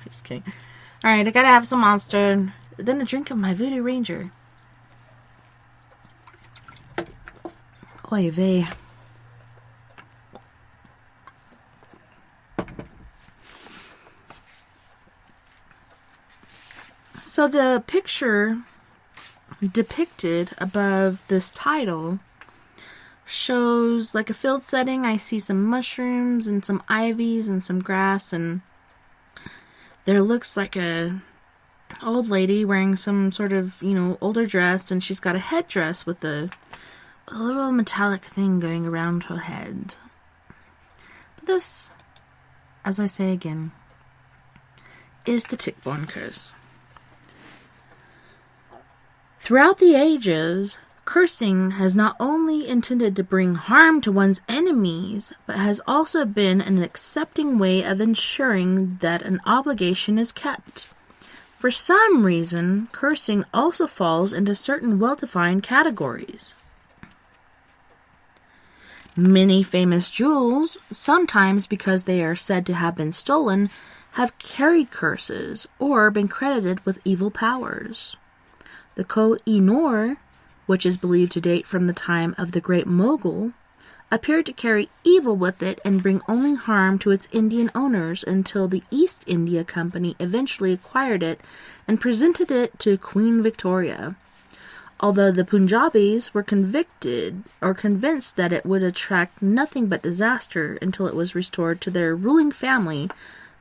Just kidding. Alright, I gotta have some Monster. Then a drink of my Voodoo Ranger. Oy vey. So the picture depicted above this title shows like a field setting. I see some mushrooms and some ivies and some grass, and there looks like a old lady wearing some sort of, older dress, and she's got a headdress with a little metallic thing going around her head. But this, as I say again, is the tick-borne curse. Throughout the ages, cursing has not only intended to bring harm to one's enemies, but has also been an accepting way of ensuring that an obligation is kept. For some reason, cursing also falls into certain well-defined categories. Many famous jewels, sometimes because they are said to have been stolen, have carried curses or been credited with evil powers. The Koh-i-Noor, which is believed to date from the time of the Great Mogul, appeared to carry evil with it and bring only harm to its Indian owners until the East India Company eventually acquired it and presented it to Queen Victoria. Although the Punjabis were convinced that it would attract nothing but disaster until it was restored to their ruling family,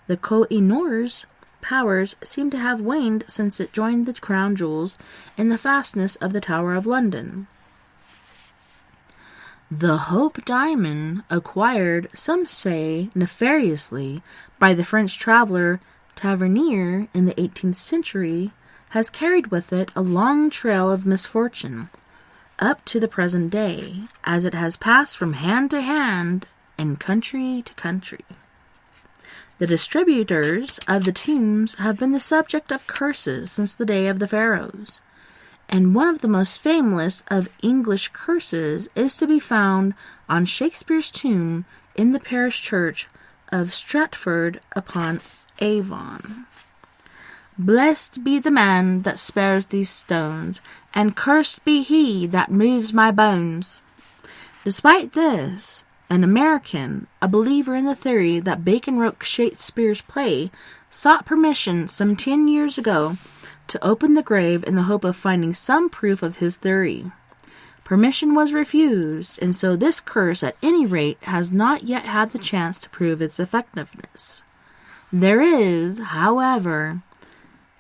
the Koh-i-Noor's powers seem to have waned since it joined the crown jewels in the fastness of the Tower of London. The Hope Diamond, acquired, some say, nefariously by the French traveler Tavernier in the 18th century, has carried with it a long trail of misfortune, up to the present day, as it has passed from hand to hand and country to country. The distributors of the tombs have been the subject of curses since the day of the pharaohs, and one of the most famous of English curses is to be found on Shakespeare's tomb in the parish church of Stratford upon Avon. Blessed be the man that spares these stones, and cursed be he that moves my bones. Despite this, an American, a believer in the theory that Bacon wrote Shakespeare's play, sought permission some 10 years ago to open the grave in the hope of finding some proof of his theory. Permission was refused, and so this curse, at any rate, has not yet had the chance to prove its effectiveness. There is, however,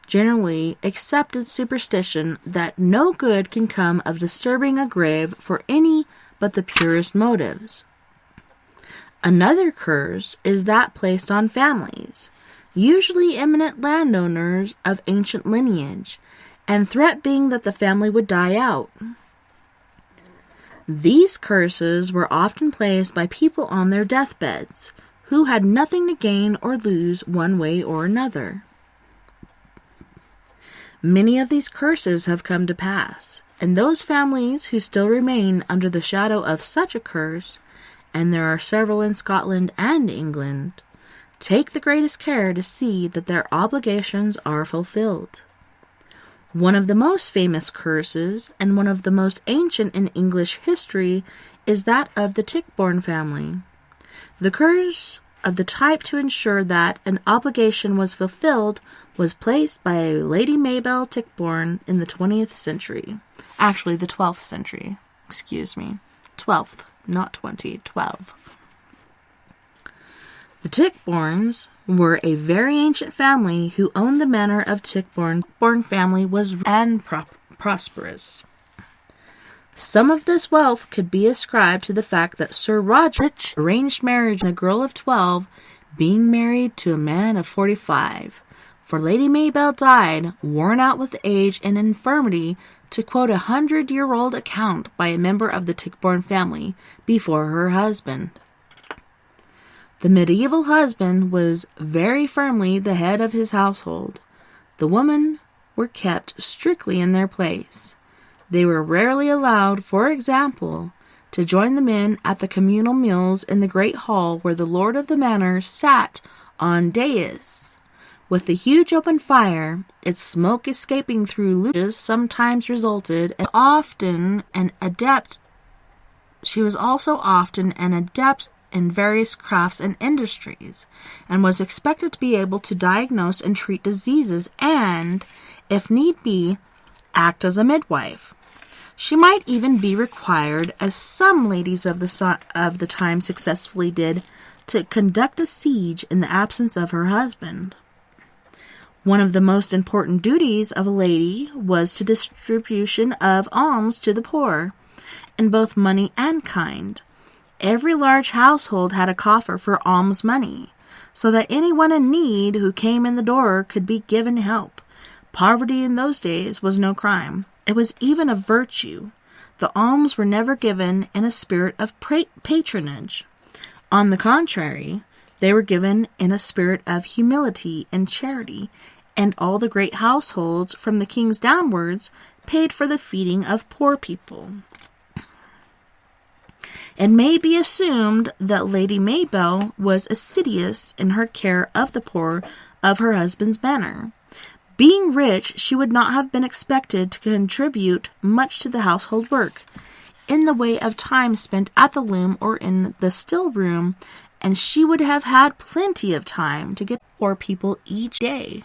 generally accepted superstition that no good can come of disturbing a grave for any but the purest motives. Another curse is that placed on families, usually eminent landowners of ancient lineage, and threat being that the family would die out. These curses were often placed by people on their deathbeds, who had nothing to gain or lose one way or another. Many of these curses have come to pass, and those families who still remain under the shadow of such a curse, and there are several in Scotland and England, take the greatest care to see that their obligations are fulfilled. One of the most famous curses, and one of the most ancient in English history, is that of the Tichborne family. The curse of the type to ensure that an obligation was fulfilled was placed by Lady Mabel Tichborne in the 20th century. Actually, the 12th century. 12th, not 20, 12. The Tichbornes were a very ancient family who owned the manor of Tichborne. The Tichborne family was prosperous. Some of this wealth could be ascribed to the fact that Sir Roger arranged marriage in a girl of 12 being married to a man of 45, for Lady Mabel died, worn out with age and infirmity, to quote a 100-year-old account by a member of the Tichborne family before her husband. The medieval husband was very firmly the head of his household. The women were kept strictly in their place. They were rarely allowed, for example, to join the men at the communal meals in the great hall where the lord of the manor sat on dais. With the huge open fire, its smoke escaping through luches sometimes resulted, and she was also often an adept in various crafts and industries, and was expected to be able to diagnose and treat diseases and, if need be, act as a midwife. She might even be required, as some ladies of the time successfully did, to conduct a siege in the absence of her husband. One of the most important duties of a lady was the distribution of alms to the poor, in both money and kind. Every large household had a coffer for alms money, so that anyone in need who came in the door could be given help. Poverty in those days was no crime. It was even a virtue. The alms were never given in a spirit of patronage. On the contrary, they were given in a spirit of humility and charity, and all the great households, from the kings downwards, paid for the feeding of poor people. It may be assumed that Lady Mabel was assiduous in her care of the poor of her husband's manor. Being rich, she would not have been expected to contribute much to the household work, in the way of time spent at the loom or in the still room, and she would have had plenty of time to get poor people each day.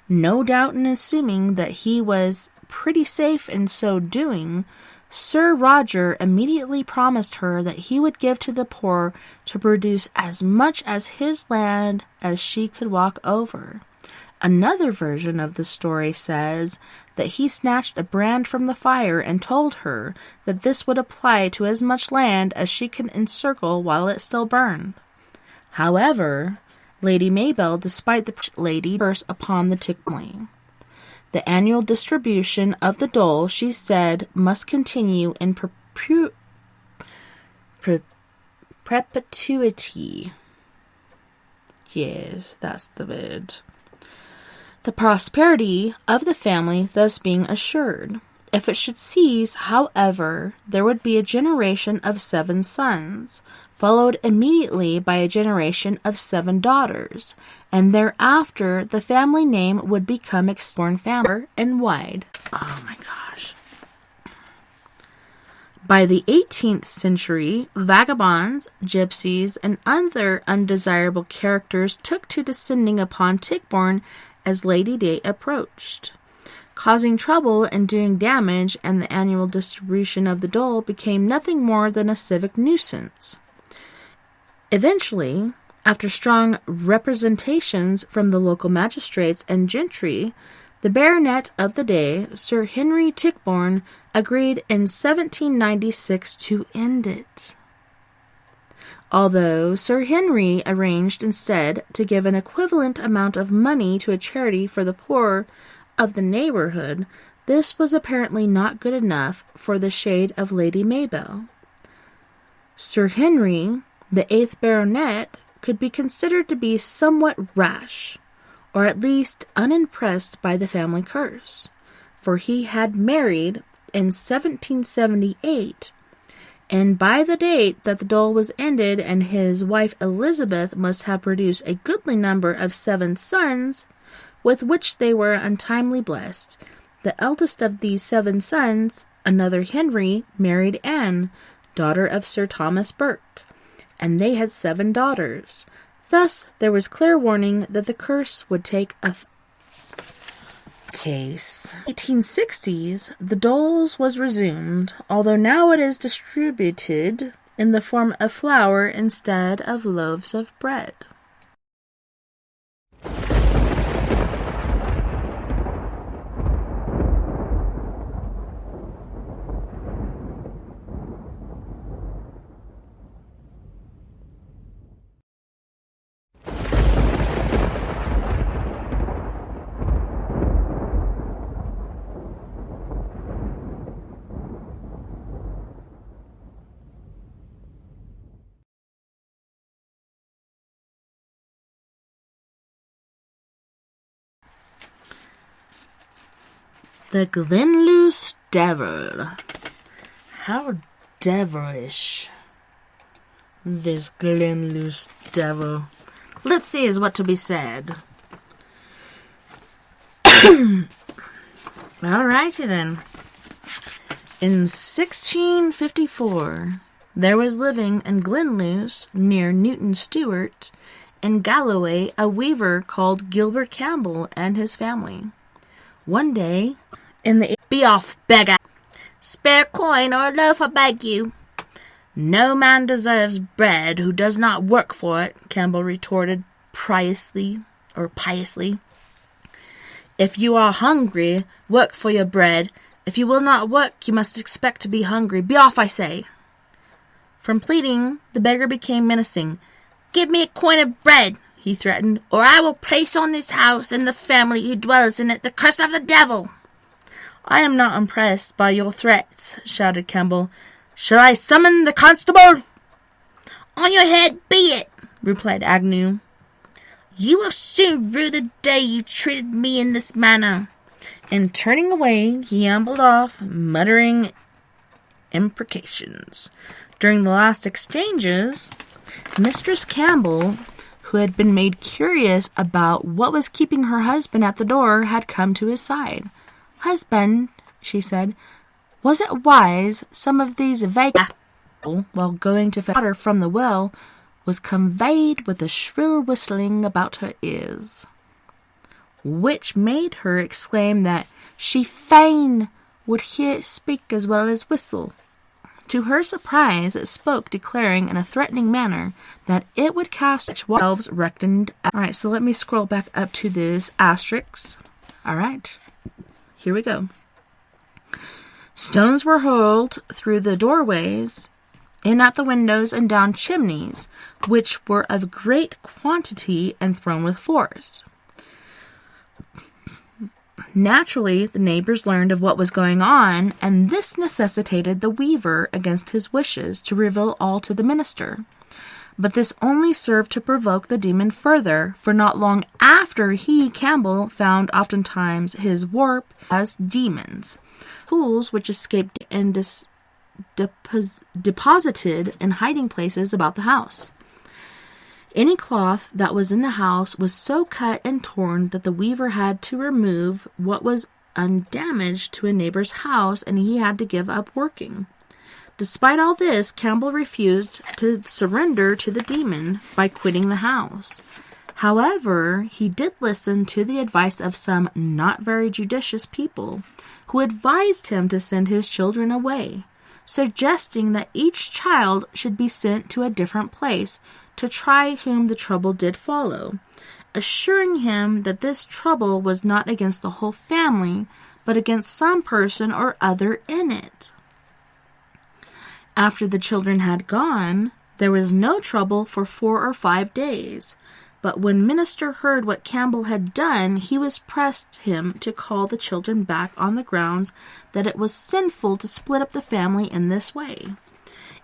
No doubt in assuming that he was pretty safe in so doing, Sir Roger immediately promised her that he would give to the poor to produce as much as his land as she could walk over. Another version of the story says that he snatched a brand from the fire and told her that this would apply to as much land as she could encircle while it still burned. However, Lady Mabel, despite the lady, curse upon the Tichborne. The annual distribution of the dole, she said, must continue in perpetuity. Yes, that's the word. The prosperity of the family thus being assured. If it should cease, however, there would be a generation of 7 sons, followed immediately by a generation of 7 daughters, and thereafter the family name would become Tichborne family and wide. Oh my gosh. By the 18th century, vagabonds, gypsies, and other undesirable characters took to descending upon Tichborne as Lady Day approached. causing trouble and doing damage, and the annual distribution of the dole became nothing more than a civic nuisance. Eventually, after strong representations from the local magistrates and gentry, the baronet of the day, Sir Henry Tichborne, agreed in 1796 to end it. Although Sir Henry arranged instead to give an equivalent amount of money to a charity for the poor of the neighborhood, this was apparently not good enough for the shade of Lady Maybelle. Sir Henry, the 8th baronet, could be considered to be somewhat rash, or at least unimpressed by the family curse, for he had married in 1778, and by the date that the dole was ended and his wife Elizabeth must have produced a goodly number of 7 sons, with which they were untimely blessed. The eldest of these 7 sons, another Henry, married Anne, daughter of Sir Thomas Burke, and they had 7 daughters. Thus, there was clear warning that the curse would take a case. In the 1860s, the doles was resumed, although now it is distributed in the form of flour instead of loaves of bread. The Glenluce Devil. How devilish. This Glenluce Devil. Let's see is what to be said. Alrighty then. In 1654, there was living in Glenluce, near Newton Stewart, in Galloway, a weaver called Gilbert Campbell and his family. One day, in the "Be off, beggar! Spare coin or a loaf, I beg you." "No man deserves bread who does not work for it," Campbell retorted piously. "If you are hungry, work for your bread. If you will not work, you must expect to be hungry. Be off, I say." From pleading, the beggar became menacing. "Give me a coin of bread," he threatened, "or I will place on this house and the family who dwells in it the curse of the devil." "I am not impressed by your threats," shouted Campbell. "Shall I summon the constable?" "On your head be it," replied Agnew. "You will soon rue the day you treated me in this manner." And turning away, he ambled off, muttering imprecations. During the last exchanges, Mistress Campbell, who had been made curious about what was keeping her husband at the door, had come to his side. "Husband," she said, "was it wise some of these vagabonds, while going to fetch water from the well, was conveyed with a shrill whistling about her ears, which made her exclaim that she fain would hear it speak as well as whistle. To her surprise, it spoke, declaring in a threatening manner that it would cast elves reckoned. Alright, so let me scroll back up to this asterisk. Alright, here we go. Stones were hurled through the doorways, in at the windows, and down chimneys, which were of great quantity and thrown with force. Naturally, the neighbors learned of what was going on, and this necessitated the weaver, against his wishes, to reveal all to the minister. But this only served to provoke the demon further, for not long after he, Campbell, found oftentimes his warp as demons, tools which escaped and deposited in hiding places about the house. Any cloth that was in the house was so cut and torn that the weaver had to remove what was undamaged to a neighbor's house, and he had to give up working. Despite all this, Campbell refused to surrender to the demon by quitting the house. However, he did listen to the advice of some not very judicious people who advised him to send his children away, suggesting that each child should be sent to a different place to try whom the trouble did follow, assuring him that this trouble was not against the whole family, but against some person or other in it. After the children had gone, there was no trouble for 4 or 5 days, but when Minister heard what Campbell had done, he was pressed him to call the children back on the grounds that it was sinful to split up the family in this way.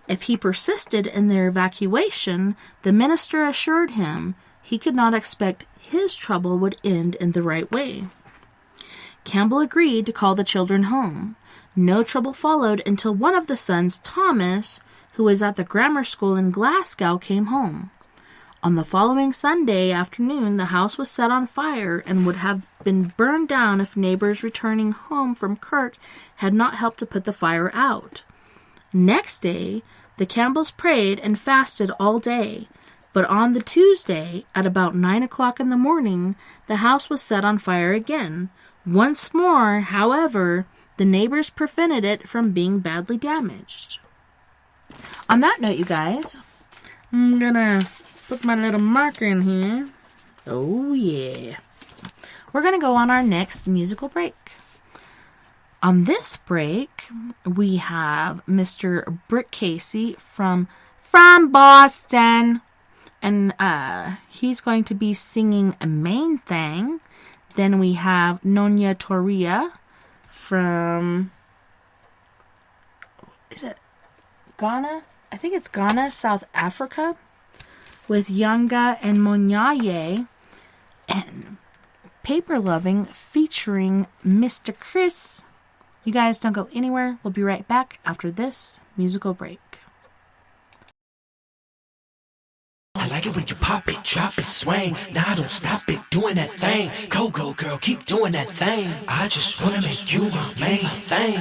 If he persisted in their evacuation, the minister assured him he could not expect his trouble would end in the right way. Campbell agreed to call the children home. No trouble followed until one of the sons, Thomas, who was at the grammar school in Glasgow, came home. On the following Sunday afternoon, the house was set on fire and would have been burned down if neighbors returning home from Kirk had not helped to put the fire out. Next day, the Campbells prayed and fasted all day, but on the Tuesday, at about 9 o'clock in the morning, the house was set on fire again. Once more, however, the neighbors prevented it from being badly damaged. On that note, you guys, I'm gonna put my little marker in here. Oh, yeah. We're gonna go on our next musical break. On this break, we have Mr. Brick Casey from Boston. And he's going to be singing a main thing. Then we have Nonya Toria from, is it Ghana? I think it's Ghana, South Africa, with Yanga and Monyaye, and Paper Loving featuring Mr. Chris. You guys don't go anywhere. We'll be right back after this musical break. I like it when you pop it, drop it, swing. Nah, don't stop it, doing that thing. Go, go, girl, keep doing that thing. I just wanna make you my main thing.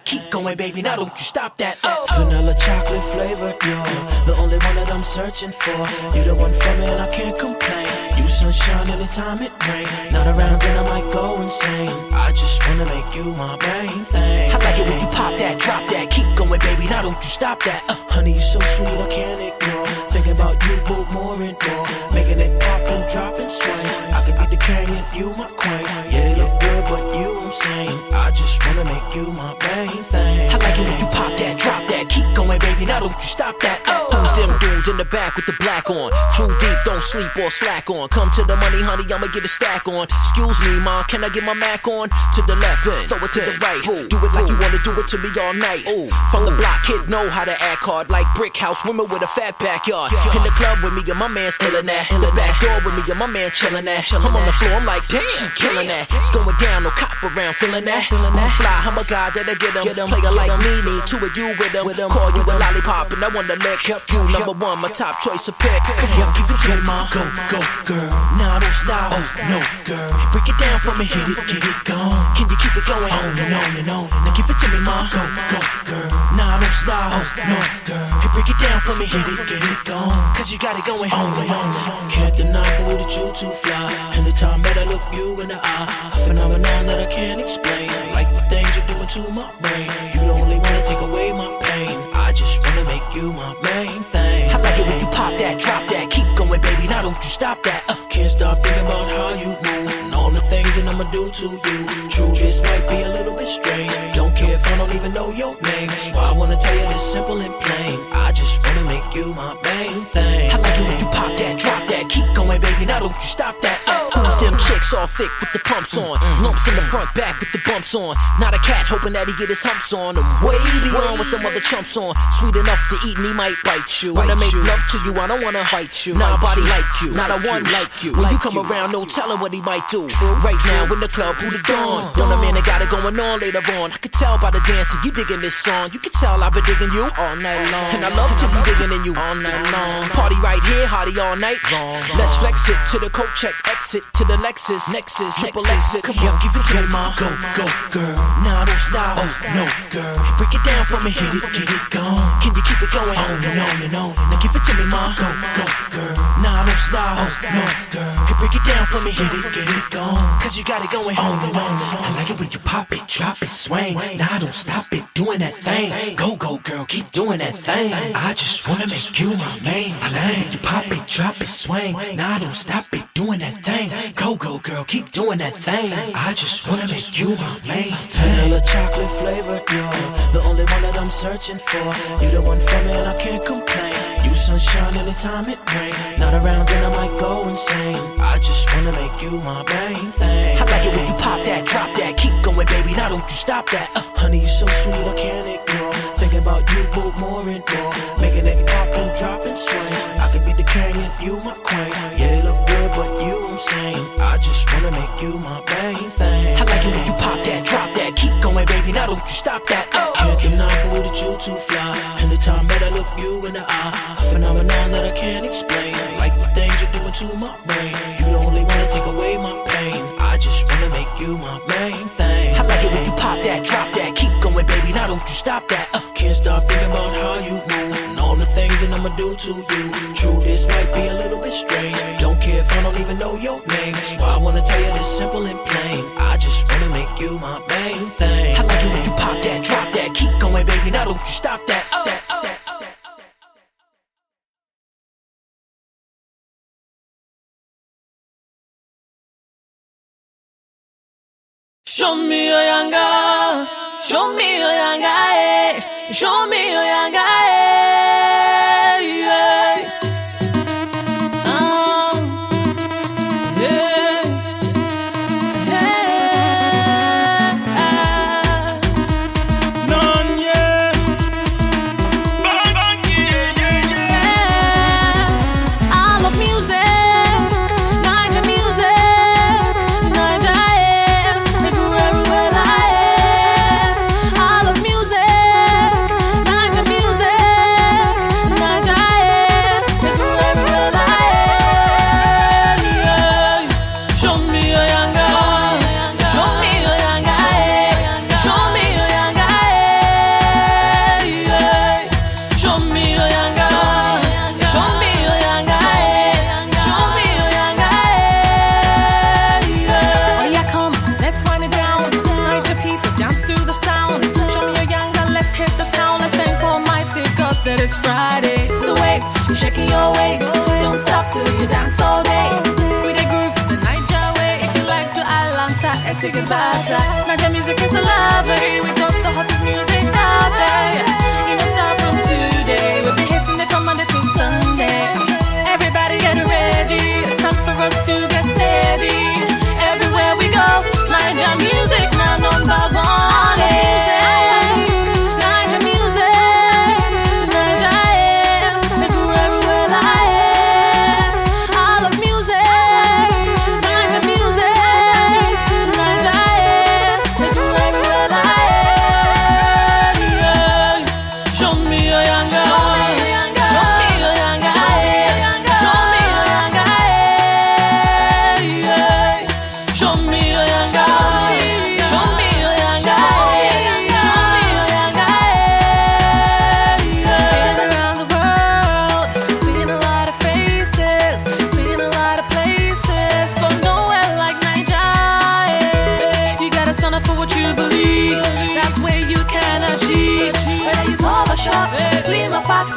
Keep going, baby, now don't you stop that. Vanilla chocolate flavor, you're the only one that I'm searching for. You the one for me and I can't complain. You sunshine anytime it rain. Not around then I might go insane. I just wanna make you my main thing. I like it when you pop that, drop that. Keep going, baby, now don't you stop that. Honey, you so sweet, I can't ignore. Thinking about you both more and more. Making it pop and drop and swing. I could be the king and you my queen. Yeah, they look good, but you I'm saying. I just wanna make you my main thing. I like it when you pop that, drop that. Keep going, baby, now don't you stop that. Who's them dudes in the back with the black on? Crew deep, don't sleep or slack on. Come to the money, honey, I'ma get a stack on. Excuse me, ma, can I get my Mac on? To the left, throw it to the right. Do it like you wanna do it to me all night. From the block, kid know how to act hard. Like brick house, women with a fat backyard. In the club with me and my man's illin' that. The back door with me and my man chillin' that. I'm on the floor, I'm like, damn, she killin' that. It's going down, no cop around, feelin' that. I'm fly, I'm a guy that'll get him. Player like me, need two of you with him. Call you a lollipop and I wanna lick you. Number one, my top choice of pick. Come give it to me, ma. Go, go, girl. Now don't stop. Oh, no, girl. Break it down for me, hit it, get it gone. Can you keep it going? On and on and on. Now give it to me, ma. Go, go, girl. Now don't stop. Oh, no, girl. Hey, break it down for me, hit it, get it gone. Cause you got it going on and on and on. Can't deny the way that you too fly. Anytime that I look you in the eye, a phenomenon that I can't explain. Like the things you're doing to my brain. You don't only wanna take away my pain. I just wanna make you my main thing. I like it when you pop that, drop that. Keep going, baby, now don't you stop that. Can't stop thinking about how you move and all the things that I'ma do to you. True, this might be a little bit strange. Don't care if I don't even know your name. That's why I wanna tell you this simple and plain. I just wanna make you my main thing. I like it when you pop that, drop that. Keep going, baby, now don't you stop that. Who's them chicks all thick with the pumps on? Lumps in the front, back with the bumps on. Not a cat hoping that he get his humps on. I'm way beyond with them other chumps on. Sweet enough to eat and he might bite you. Wanna make love to you, I don't wanna fight you. Nobody like you, not a one like you. When you come around, no telling what he might do. Right now in the club, who the dawn? Don't a man that got it going on later on. I could tell by the dancing, you digging this song. You can tell I've been digging you all night long. And I love to be digging in you all night long. Party right here, hardy all night long. Let's flex it to the coat check exit. it to the Lexus, Nexus, triple Lexus. Come on, give it to me, ma. Go, go, girl. Nah, don't stop. Oh, no, girl. Break it down for me. Get it gone. Can you keep it going? Oh, no. Now give it to me, ma. Go, go, girl. Nah, don't stop. Oh, no, girl. Hey, break it down for me. Get it gone. Cause you got it going. Oh, no. I like it when you pop it, drop it, swing. Nah, don't stop it, doing that thing. Go, go, girl, keep doing that thing. I just wanna make you my main thing. You pop it, drop it, swing. Nah, don't stop it, doing that thing. Go, go, girl, keep doing that thing. I just wanna make you my main thing. Vanilla chocolate flavor, you're the only one that I'm searching for. You the one for me and I can't complain. You sunshine anytime it rain. Not around then I might go insane. I just wanna make you my main thing. I like it when you pop that, drop that. Keep going, baby, now don't you stop that. Honey, you so sweet, I can't ignore. Thinking about you both more and more. Making it pop and drop and swing. I could be the carrier, you my queen. Yeah, it look good, but you I'm saying. I just wanna make you my main thing. I like it when you pop that, drop that. Keep going, baby, now don't you stop that. Can't deny that you too fly. Anytime that I look you in the eye, a phenomenon that I can't explain. Like the things you're doing to my brain. You the only one to take away my pain. I just wanna make you my main thing. I like it when you pop that, drop that. Keep going, baby, now don't you stop that. Can't stop thinking about how you move and all the things that I'ma do to you. True, this might be a little bit strange. Don't care if I don't even know your name. That's why I wanna tell you this simple and plain. I just wanna make you my main thing. I like it when you pop that, drop that. Keep going, baby, now don't you stop that. Show me your yanga, show me your yanga, eh. Show me your yanga, eh. Yeah. Yeah. Yeah. None, yeah. I love music, Naija music, Naija, they go everywhere like I love music, Naija music, Naija, they go everywhere like yeah. Show me your yanga, show me your yanga, show me your yanga, yeah. Show me your yanga, show me your yanga, show me your yanga, yeah. Oh yeah, come, let's wind it down. Naija people dance to the sound. Show me your yanga, let's hit the town. Let's thank Almighty God that it's Friday. The way you're shaking your waist, don't stop till you dance all day. With a groove, the Naija way. If you like to Atlanta, take it better. Naija music is alive, we got the hottest music out there. You know, start from today, we'll be hitting it from Monday to Sunday. Everybody get ready, it's time for us to get steady. Everywhere we go, Naija music now number one. Naija music, Naija, they go everywhere like I love music, Naija music, Naija, they go everywhere like yeah. Show me your yanga, show me your yanga, show me your yanga, yeah. Show me your yanga, show me your yanga, show me your yanga, yeah. Been around the world, seen a lot of faces, seen a lot of places, but nowhere like Naija. You gotta stand up for what you believe. That's where you can achieve. Whether you tall or short, slim or fat,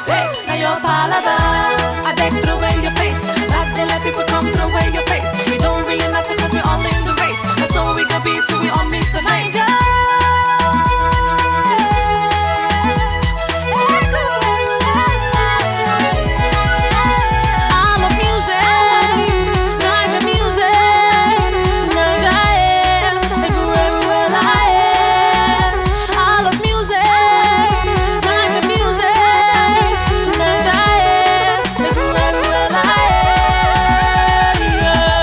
now you're paladin. I beg, throw away your face. Like they let people come, throw away your face. It don't really matter cause we're all in the race. That's all we gonna be till we all meet the Naija. I love music, Naija music, Naija, they go everywhere like I love music, Naija music, Naija, they go everywhere like yeah.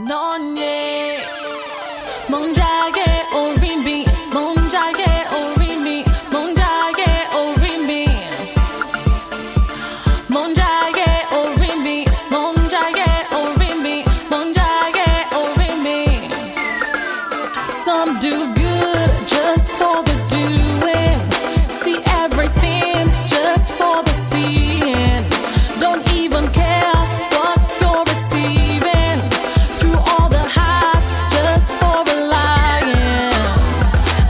넌 예. 몽자게 오리미 몽자게 오리미 몽자게 오리미 몽자게 오리미 몽자게 오리미 몽자게 오리미 Some do good just for the doing, see everything just for the seeing, don't even care what you're receiving, through all the heights just for relying.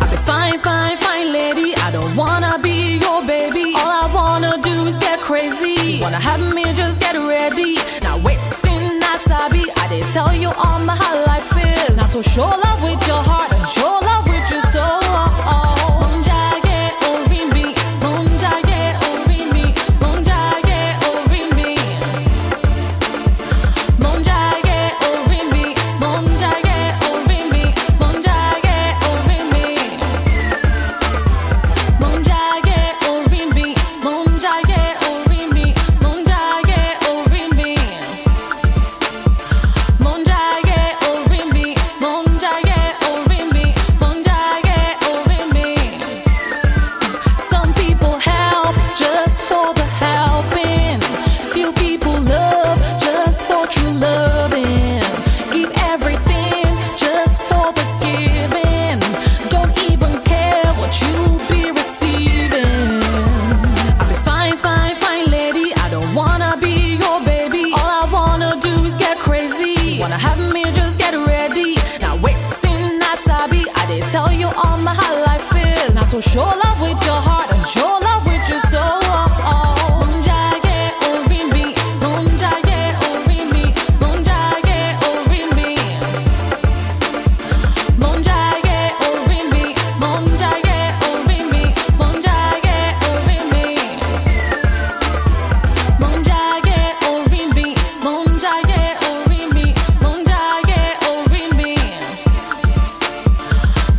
I'll be fine, fine, fine lady, I don't wanna be your baby, all I wanna do is get crazy, wanna have me just get ready, now wait till Nasabi, I did tell you all my how life is, now so show love with your heart and show love with your soul. Monjage orimi, monjage orimi, monjage orimi, monjage orimi, monjage orimi, monjage orimi, monjage orimi, monjage orimi, monjage orimi, monjage orimi, monjage orimi, monjage orimi. Some people help just for the helping. Few people love just for true loving. Give everything just for the giving. Don't even care what you'll be receiving. I'll be fine, fine, fine lady. I don't wanna be your baby. All I wanna do is get crazy. Wanna have me just get ready. Now wait till Nasabi. I did tell you all my how life is. Now so show love with your heart and show love with your soul. Monjage orimi, monjage orimi, monjage orimi, monjage orimi, monjage orimi, monjage orimi, monjage orimi, monjage orimi, monjage orimi,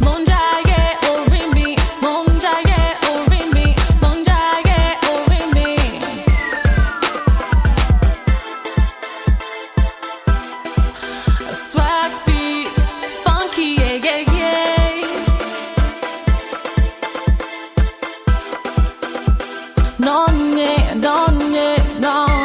monjage orimi, monjage orimi, monjage orimi. Swag beats, funky, yeah, yeah, yeah. Nonne, nonne, nonne.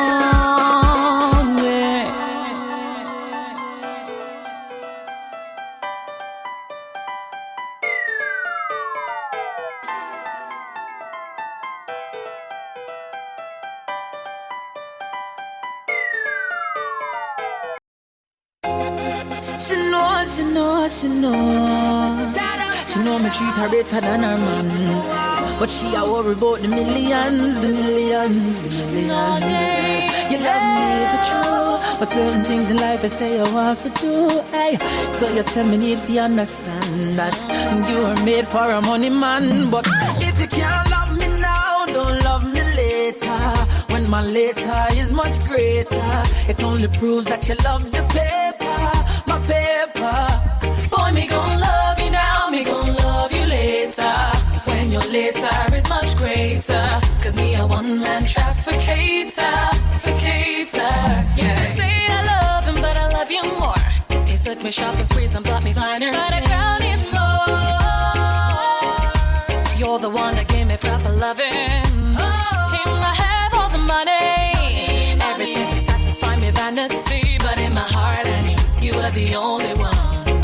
She know, she know, she know. She know me treat her better than her man. But she a worry about the millions, the millions, the millions. You love me for true, but certain things in life I say I want to do. Hey, so you say me need to understand that you are made for a money man. But if you can't love me now, don't love me later. When my later is much greater, it only proves that you love the paper, my paper. Boy, me gon' love you now, me gon' love you later. When your later is much greater. Cause me a one-man trafficator, yeah. I say I love him, but I love you more. He took me shopping sprees and bought me finer, but a girl needs more. You're the one that gave me proper loving. Him, I have all the money, everything to satisfy me vanity. But in my heart I knew you were the only one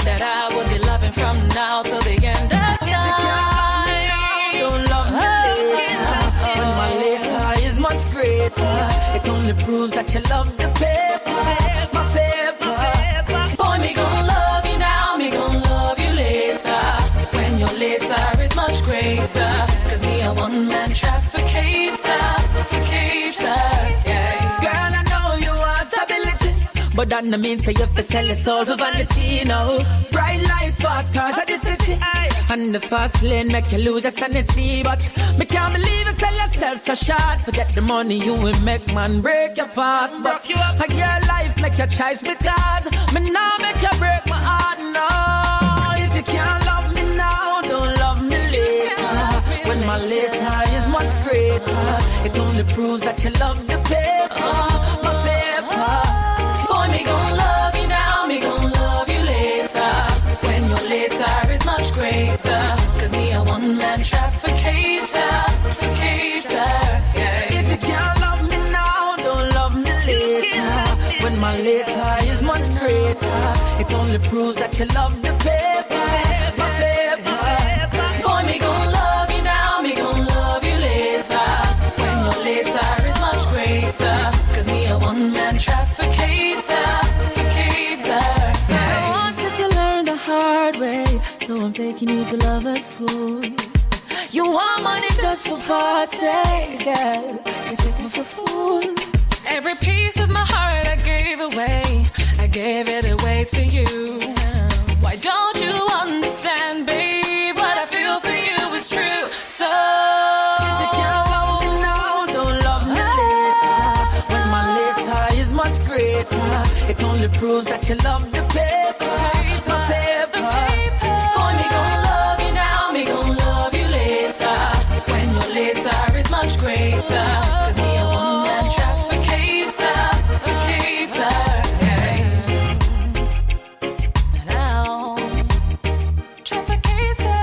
that I would be loving from now till the end of time. Don't love me later. When my later is much greater, it only proves that you love the paper, my paper. Boy, me gon' love you now, me gon' love you later. When your later is much greater. Cause me a one-man trafficator, yeah. Girl, I know you want stability, but that no mean say you fi sell your soul for vanity, no. Bright lights, fast cars at the city, and the fast lane make you lose your sanity. But me can't believe you sell yourself so short. Forget the money you will make, man, break your parts. But your life make your choice because me now make you break my heart, no. If you can't love me now, don't love me later. When my later is much greater, it only proves that you love the paper, my paper. Boy, me gon' love you now, me gon' only proves that you love the paper, my paper. Boy, me gon' love you now, me gon' love you later. When your later is much greater. Cause me a one-man trafficator, I wanted to learn the hard way, so I'm taking you to lover school. You want money just for party, girl. You take me for fool. Every piece of my heart I gave away. I gave it away to you. Why don't you understand, babe? What I feel for you is true. So if you can't love me now, don't love me later. When my later is much greater, it only proves that you love the paper, my paper. Boy, me gon' love you now, me gon' love you later. When your later is much greater. Cause me a one-man trafficator, now, trafficator.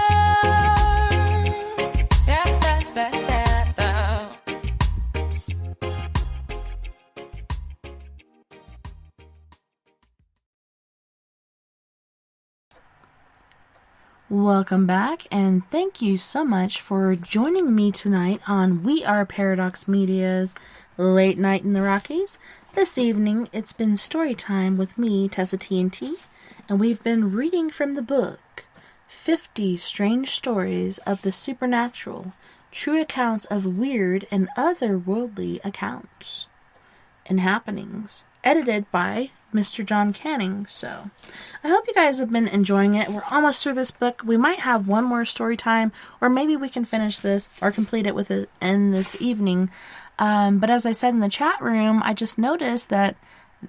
Welcome back, and thank you so much for joining me tonight on We Are Paradox Media's Late Night in the Rockies. This evening, it's been story time with me, TessaTNT, and we've been reading from the book 50 Strange Stories of the Supernatural, True Accounts of Weird and Otherworldly Accounts and Happenings, edited by Mr. John Canning. So I hope you guys have been enjoying it. We're almost through this book. We might have one more story time, or maybe we can finish this or complete it with it in this evening. But as I said in the chat room, I just noticed that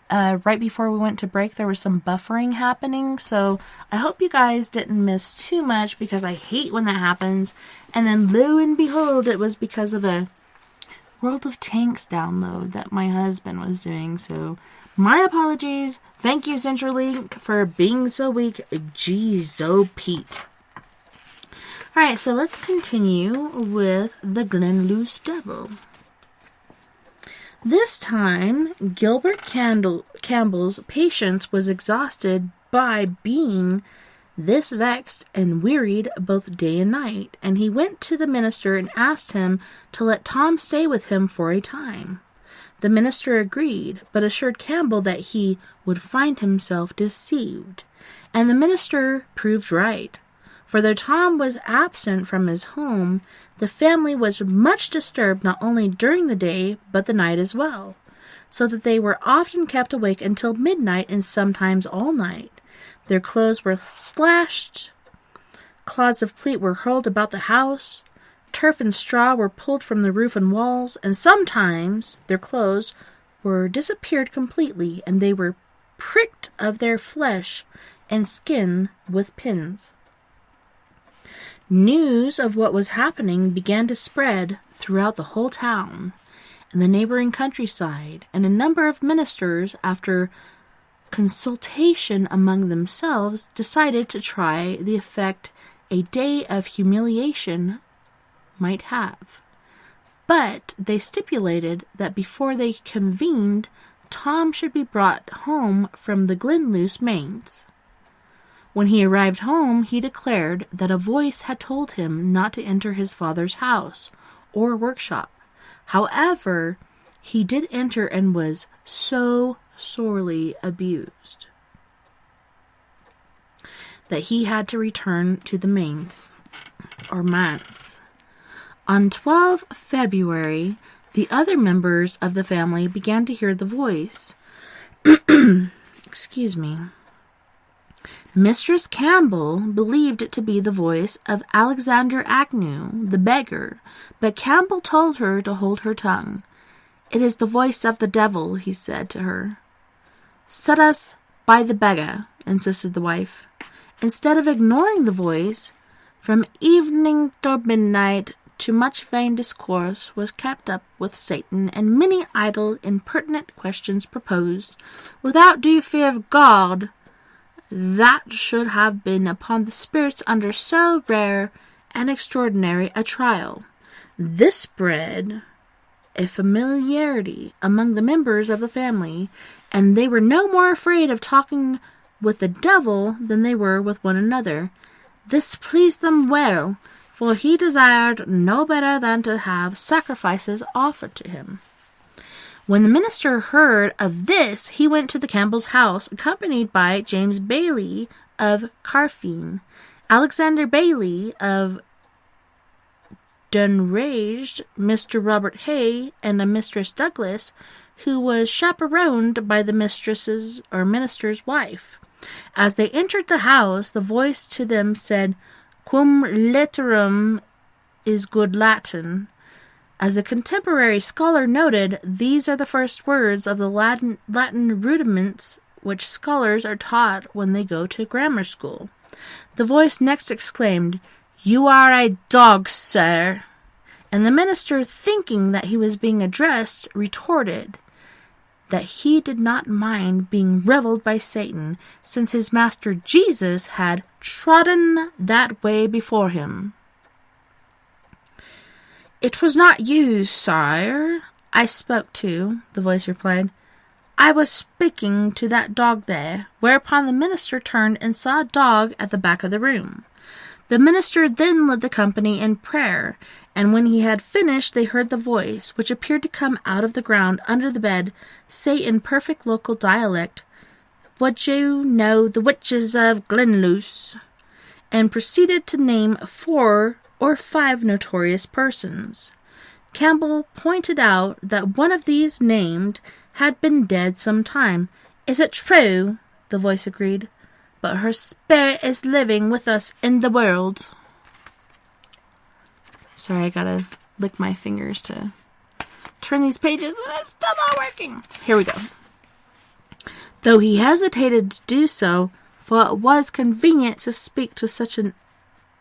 right before we went to break, there was some buffering happening. So I hope you guys didn't miss too much, because I hate when that happens. And then lo and behold, it was because of a World of Tanks download that my husband was doing. So my apologies. Thank you, CenturyLink, for being so weak. Jeez, oh Pete. Alright, so let's continue with the Glenluce Devil. This time, Gilbert Campbell's patience was exhausted by being this vexed and wearied both day and night, and he went to the minister and asked him to let Tom stay with him for a time. The minister agreed, but assured Campbell that he would find himself deceived, and the minister proved right. For though Tom was absent from his home, the family was much disturbed not only during the day, but the night as well, so that they were often kept awake until midnight and sometimes all night. Their clothes were slashed, clods of peat were hurled about the house, turf and straw were pulled from the roof and walls, and sometimes their clothes were disappeared completely, and they were pricked of their flesh and skin with pins. News of what was happening began to spread throughout the whole town and the neighboring countryside, and a number of ministers, after consultation among themselves, decided to try the effect a day of humiliation might have. But they stipulated that before they convened, Tom should be brought home from the Glenluce Mains. When he arrived home, he declared that a voice had told him not to enter his father's house or workshop. However, he did enter and was so sorely abused that he had to return to the Mains, or manse. On 12 February, the other members of the family began to hear the voice. Excuse me. Mistress Campbell believed it to be the voice of Alexander Agnew, the beggar, but Campbell told her to hold her tongue. "It is the voice of the devil," he said to her. "Set us by the beggar," insisted the wife. Instead of ignoring the voice, from evening till midnight, too much vain discourse was kept up with Satan, and many idle, impertinent questions proposed, without due fear of God, that should have been upon the spirits under so rare and extraordinary a trial. This spread a familiarity among the members of the family, and they were no more afraid of talking with the devil than they were with one another. This pleased them well, for he desired no better than to have sacrifices offered to him. When the minister heard of this, he went to the Campbell's house, accompanied by James Bailey of Carfine, Alexander Bailey of Dunrage, Mr. Robert Hay, and a Mistress Douglas, who was chaperoned by the minister's wife. As they entered the house, the voice to them said, "Quum litterum is good Latin." As a contemporary scholar noted, these are the first words of the Latin rudiments which scholars are taught when they go to grammar school. The voice next exclaimed, "You are a dog, sir." And the minister, thinking that he was being addressed, retorted that he did not mind being reviled by Satan, since his master Jesus had trodden that way before him. "It was not you, sire, I spoke to," the voice replied. "I was speaking to that dog there," whereupon the minister turned and saw a dog at the back of the room. The minister then led the company in prayer, and when he had finished, they heard the voice, which appeared to come out of the ground under the bed, say in perfect local dialect, "Would you know the witches of Glenluce?" and proceeded to name 4 or 5 notorious persons. Campbell pointed out that one of these named had been dead some time. "Is it true?" the voice agreed. "But her spirit is living with us in the world." Sorry, I gotta lick my fingers to turn these pages, and it's still not working. Here we go. Though he hesitated to do so, for it was convenient to speak to such an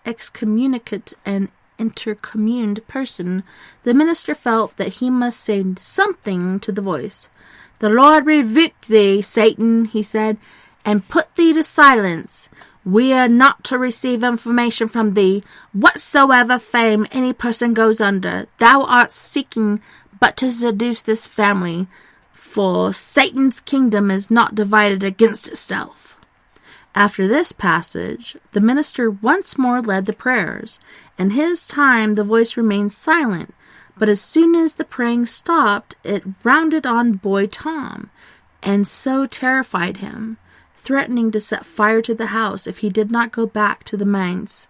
excommunicate and intercommuned person, the minister felt that he must say something to the voice. "The Lord rebuke thee, Satan," he said, "and put thee to silence. We are not to receive information from thee, whatsoever fame any person goes under. Thou art seeking but to seduce this family, for Satan's kingdom is not divided against itself." After this passage, the minister once more led the prayers, and his time the voice remained silent, but as soon as the praying stopped, it rounded on boy Tom, and so terrified him, threatening to set fire to the house if he did not go back to the manse,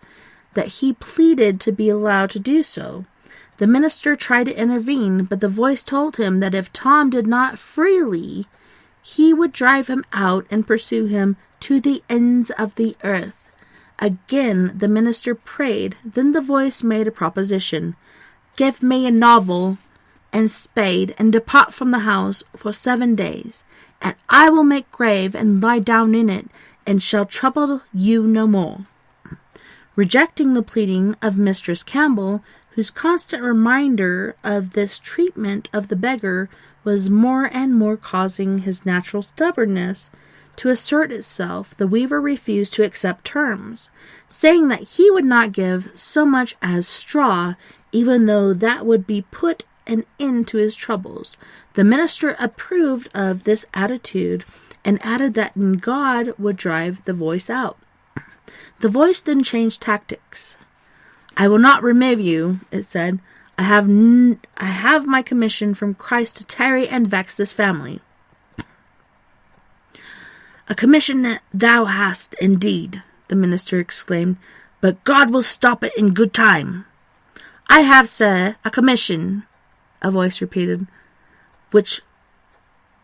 that he pleaded to be allowed to do so. The minister tried to intervene, but the voice told him that if Tom did not freely, he would drive him out and pursue him to the ends of the earth. Again the minister prayed, then the voice made a proposition. "Give me a novel and spade, and depart from the house for 7 days, and I will make grave and lie down in it, and shall trouble you no more." Rejecting the pleading of Mistress Campbell, whose constant reminder of this treatment of the beggar was more and more causing his natural stubbornness to assert itself, the weaver refused to accept terms, saying that he would not give so much as straw, even though that would be put an end to his troubles. The minister approved of this attitude and added that God would drive the voice out. The voice then changed tactics. "I will not remove you," it said. I have my commission from Christ to tarry and vex this family." "A commission thou hast, indeed," the minister exclaimed, "but God will stop it in good time." "I have, sir, a commission," a voice repeated, "which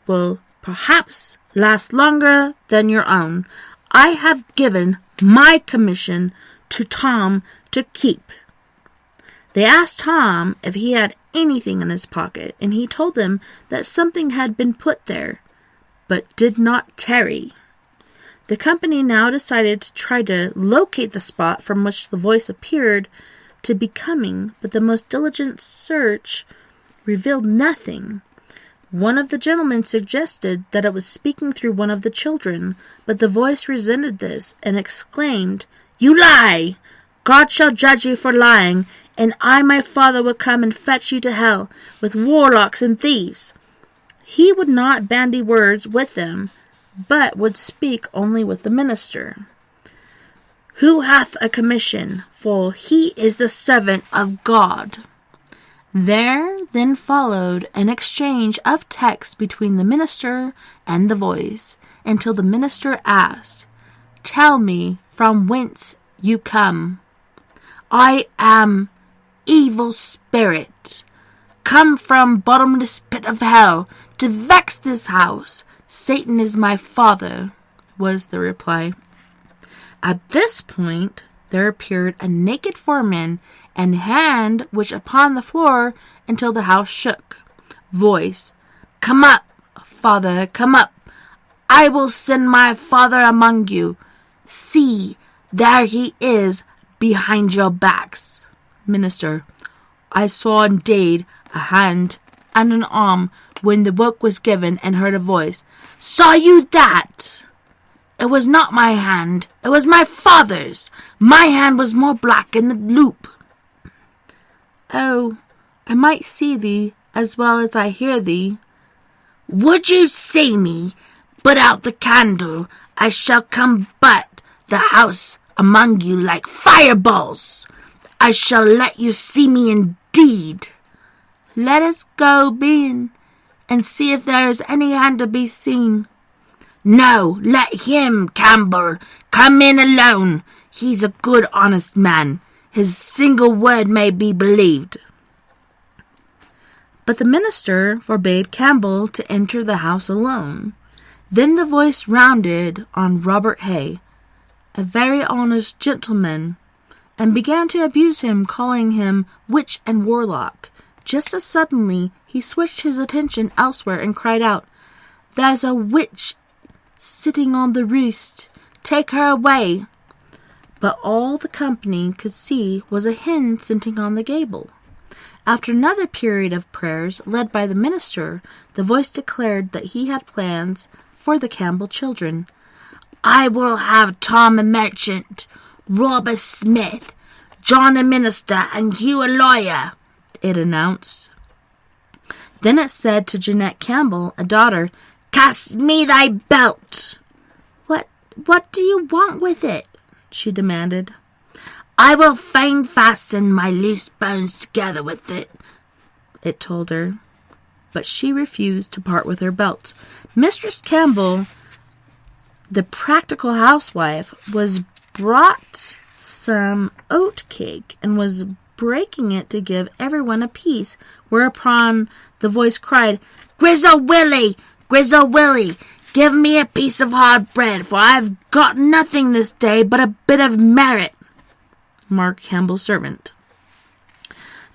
will perhaps last longer than your own. I have given my commission to Tom to keep." They asked Tom if he had anything in his pocket, and he told them that something had been put there, but did not tarry. The company now decided to try to locate the spot from which the voice appeared to be coming, but the most diligent search revealed nothing. One of the gentlemen suggested that it was speaking through one of the children, but the voice resented this and exclaimed, "You lie! God shall judge you for lying, and I, my father, will come and fetch you to hell with warlocks and thieves." He would not bandy words with them, but would speak only with the minister. Who hath a commission? For he is the servant of God. There then followed an exchange of texts between the minister and the voice, until the minister asked, Tell me from whence you come. I am evil spirit, come from bottomless pit of hell, to vex this house. Satan is my father, was the reply. At this point there appeared a naked foreman, and hand which upon the floor until the house shook. Voice, Come up, father, come up. I will send my father among you. See, there he is behind your backs. Minister, I saw indeed a hand and an arm when the work was given, and heard a voice. Saw you that? It was not my hand, it was my father's. My hand was more black in the loop. Oh, I might see thee as well as I hear thee. Would you see me? Put out the candle. I shall come but the house among you like fireballs. I shall let you see me indeed. Let us go in and see if there is any hand to be seen. No, let him, Campbell, come in alone. He's a good, honest man. His single word may be believed. But the minister forbade Campbell to enter the house alone. Then the voice rounded on Robert Hay, a very honest gentleman, and began to abuse him, calling him witch and warlock. Just as suddenly he switched his attention elsewhere and cried out, There's a witch sitting on the roost. Take her away. But all the company could see was a hen sitting on the gable. After another period of prayers led by the minister, the voice declared that he had plans for the Campbell children. I will have Tom a merchant, Rob a smith, John a minister, and Hugh a lawyer, it announced. Then it said to Jeanette Campbell, a daughter, Cast me thy belt. What do you want with it? She demanded. I will fain fasten my loose bones together with it told her. But she refused to part with her belt. Mistress Campbell, the practical housewife, was brought some oat cake and was breaking it to give everyone a piece, whereupon the voice cried, Grizzle Willie! Grizzle Willie! Give me a piece of hard bread, for I've got nothing this day but a bit of merit. Mark Campbell's servant.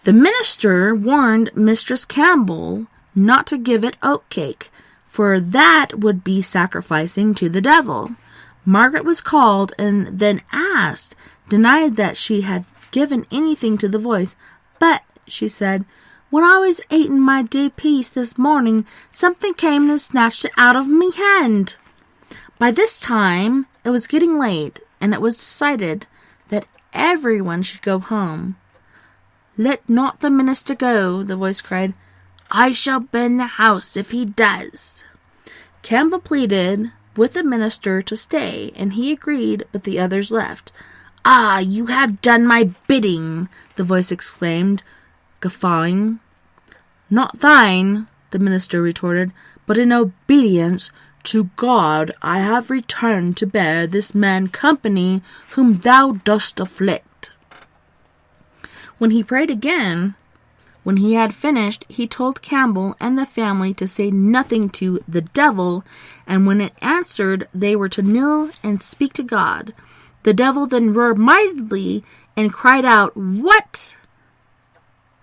The minister warned Mistress Campbell not to give it oatcake, for that would be sacrificing to the devil. Margaret was called and then asked, denied that she had given anything to the voice. But, she said, when I was eating my due piece this morning, something came and snatched it out of me hand. By this time, it was getting late, and it was decided that everyone should go home. Let not the minister go, the voice cried. I shall burn the house if he does. Campbell pleaded with the minister to stay, and he agreed, but the others left. Ah, you have done my bidding, the voice exclaimed, guffawing. Not thine, the minister retorted, but in obedience to God I have returned to bear this man company whom thou dost afflict. When he prayed again, when he had finished, he told Campbell and the family to say nothing to the devil, and when it answered, they were to kneel and speak to God. The devil then roared mightily and cried out, What?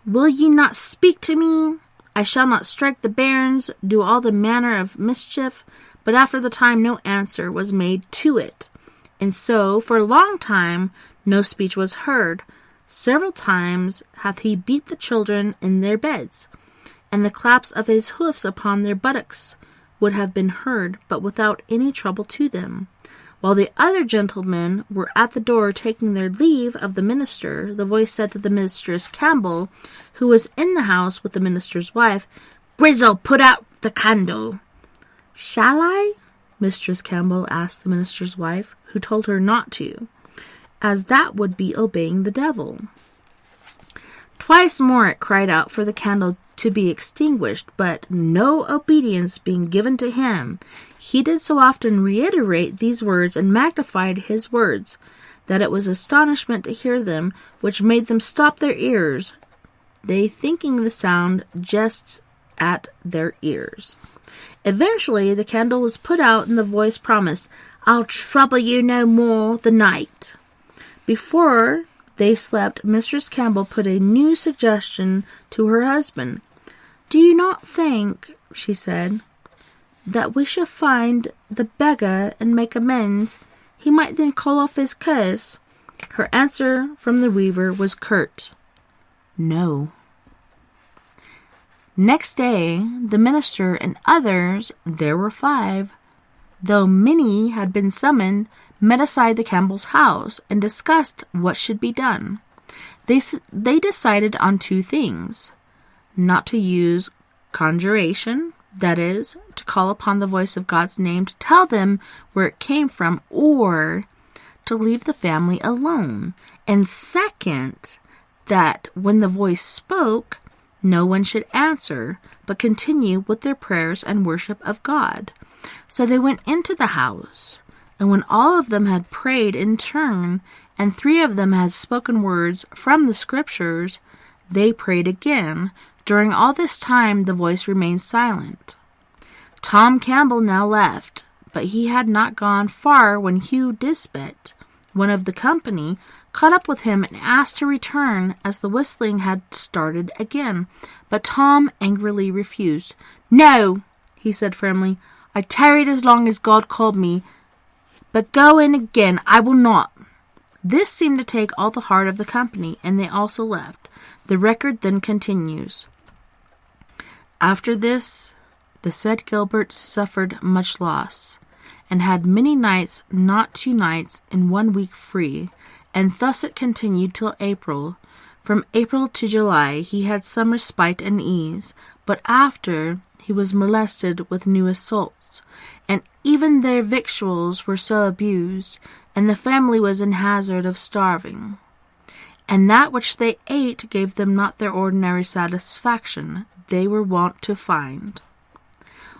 Will ye not speak to me? I shall not strike the bairns, do all the manner of mischief. But after the time no answer was made to it. And so, for a long time, no speech was heard. Several times hath he beat the children in their beds, and the claps of his hoofs upon their buttocks would have been heard, but without any trouble to them. While the other gentlemen were at the door taking their leave of the minister, the voice said to the mistress Campbell, who was in the house with the minister's wife, Grizzle, put out the candle. Shall I? Mistress Campbell asked the minister's wife, who told her not to, as that would be obeying the devil. Twice more it cried out for the candle to be extinguished, but no obedience being given to him, he did so often reiterate these words and magnified his words, that it was astonishment to hear them, which made them stop their ears, they thinking the sound just at their ears. Eventually, the candle was put out, and the voice promised, "I'll trouble you no more the night." Before they slept, Mistress Campbell put a new suggestion to her husband. "Do you not think," she said, "that we should find the beggar and make amends? He might then call off his curse." Her answer from the weaver was curt. No. Next day, the minister and others, there were 5, though many had been summoned, met aside the Campbell's house and discussed what should be done. They decided on 2 things: not to use conjuration, that is, to call upon the voice of God's name to tell them where it came from, or to leave the family alone, and second, that when the voice spoke, no one should answer, but continue with their prayers and worship of God. So they went into the house, and when all of them had prayed in turn, and 3 of them had spoken words from the Scriptures, they prayed again. During all this time, the voice remained silent. Tom Campbell now left, but he had not gone far when Hugh Dispet, one of the company, caught up with him and asked to return, as the whistling had started again. But Tom angrily refused. "No," he said firmly. "I tarried as long as God called me, but go in again I will not." This seemed to take all the heart of the company, and they also left. The record then continues. After this, the said Gilbert suffered much loss, and had many nights, not 2 nights, in 1 week free, and thus it continued till April. From April to July he had some respite and ease, but after he was molested with new assaults, and even their victuals were so abused, and the family was in hazard of starving. And that which they ate gave them not their ordinary satisfaction, they were wont to find.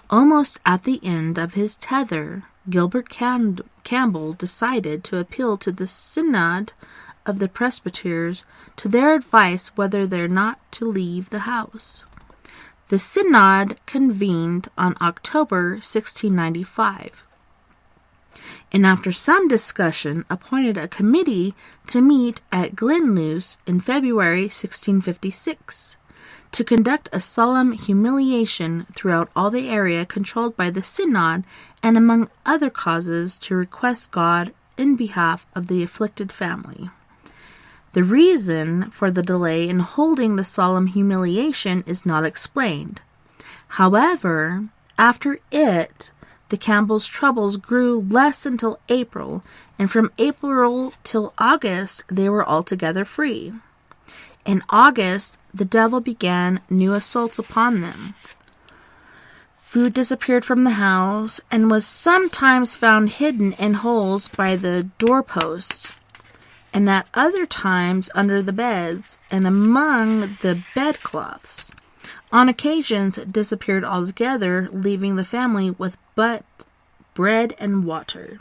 Almost at the end of his tether, Gilbert Campbell decided to appeal to the synod of the presbyters to their advice whether they're not to leave the house. The synod convened on October 1695, and after some discussion appointed a committee to meet at Glenluce in February 1656 to conduct a solemn humiliation throughout all the area controlled by the synod, and among other causes to request God in behalf of the afflicted family. The reason for the delay in holding the solemn humiliation is not explained. However, after it, the Campbells' troubles grew less until April, and from April till August they were altogether free. In August, the devil began new assaults upon them. Food disappeared from the house, and was sometimes found hidden in holes by the doorposts, and at other times under the beds and among the bedcloths. On occasions it disappeared altogether, leaving the family with but bread and water.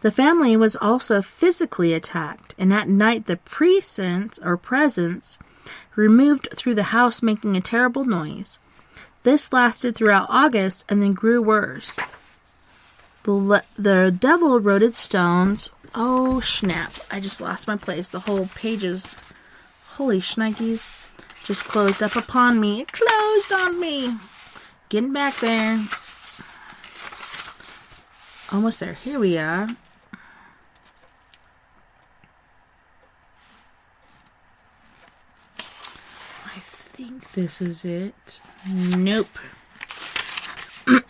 The family was also physically attacked, and at night the presence removed through the house, making a terrible noise. This lasted throughout August and then grew worse. The devil eroded stones. Oh, snap. I just lost my place. The whole pages, holy shnikes, just closed up upon me. It closed on me. Getting back there. Almost there. Here we are. I think this is it. Nope.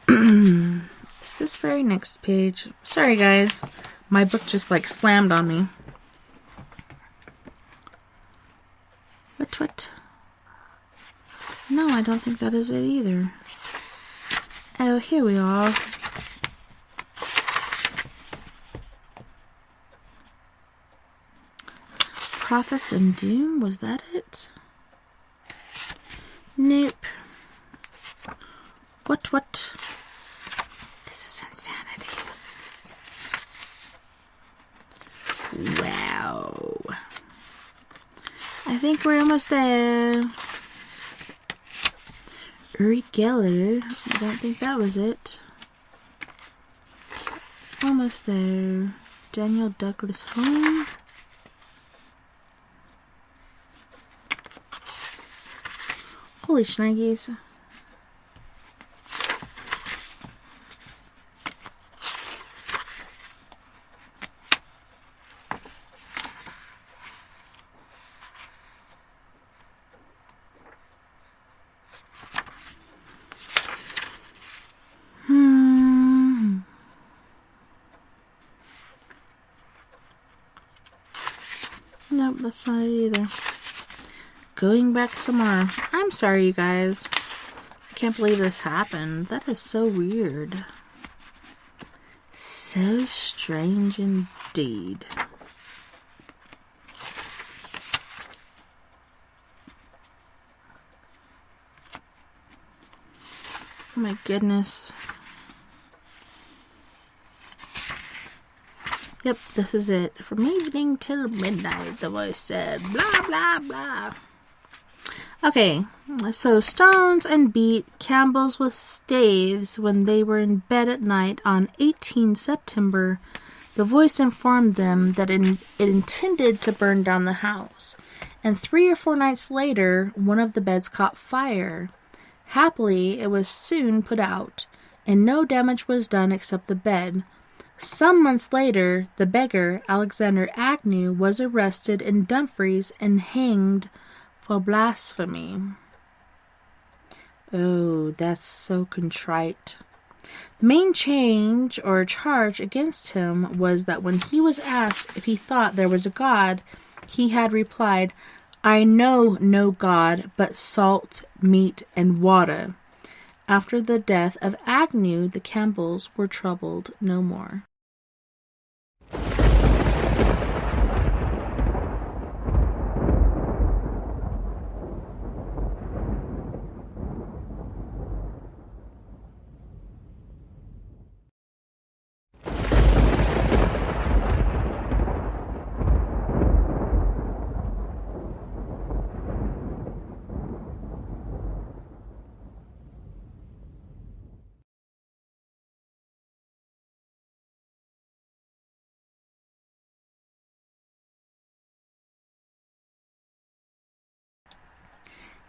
It's this very next page. Sorry, guys. My book just like slammed on me. What? No, I don't think that is it either. Oh, here we are. Prophets and Doom, was that it? Nope. What? This is insanity. Wow. I think we're almost there. Uri Geller. I don't think that was it. Almost there. Daniel Douglas Home. Holy shnikes. Nope, that's not it either. Going back some more. I'm sorry, you guys. I can't believe this happened. That is so weird. So strange indeed. Oh my goodness. Yep, this is it. From evening till midnight, the voice said, blah, blah, blah. Okay, so Stones and beat Campbells with staves when they were in bed at night on 18 September. The voice informed them that it intended to burn down the house. And 3 or 4 nights later, one of the beds caught fire. Happily, it was soon put out, and no damage was done except the bed. Some months later, the beggar, Alexander Agnew, was arrested in Dumfries and hanged for blasphemy. Oh, that's so contrite. The main change or charge against him was that when he was asked if he thought there was a God, he had replied, "I know no God but salt, meat, and water." After the death of Agnew, the Campbells were troubled no more.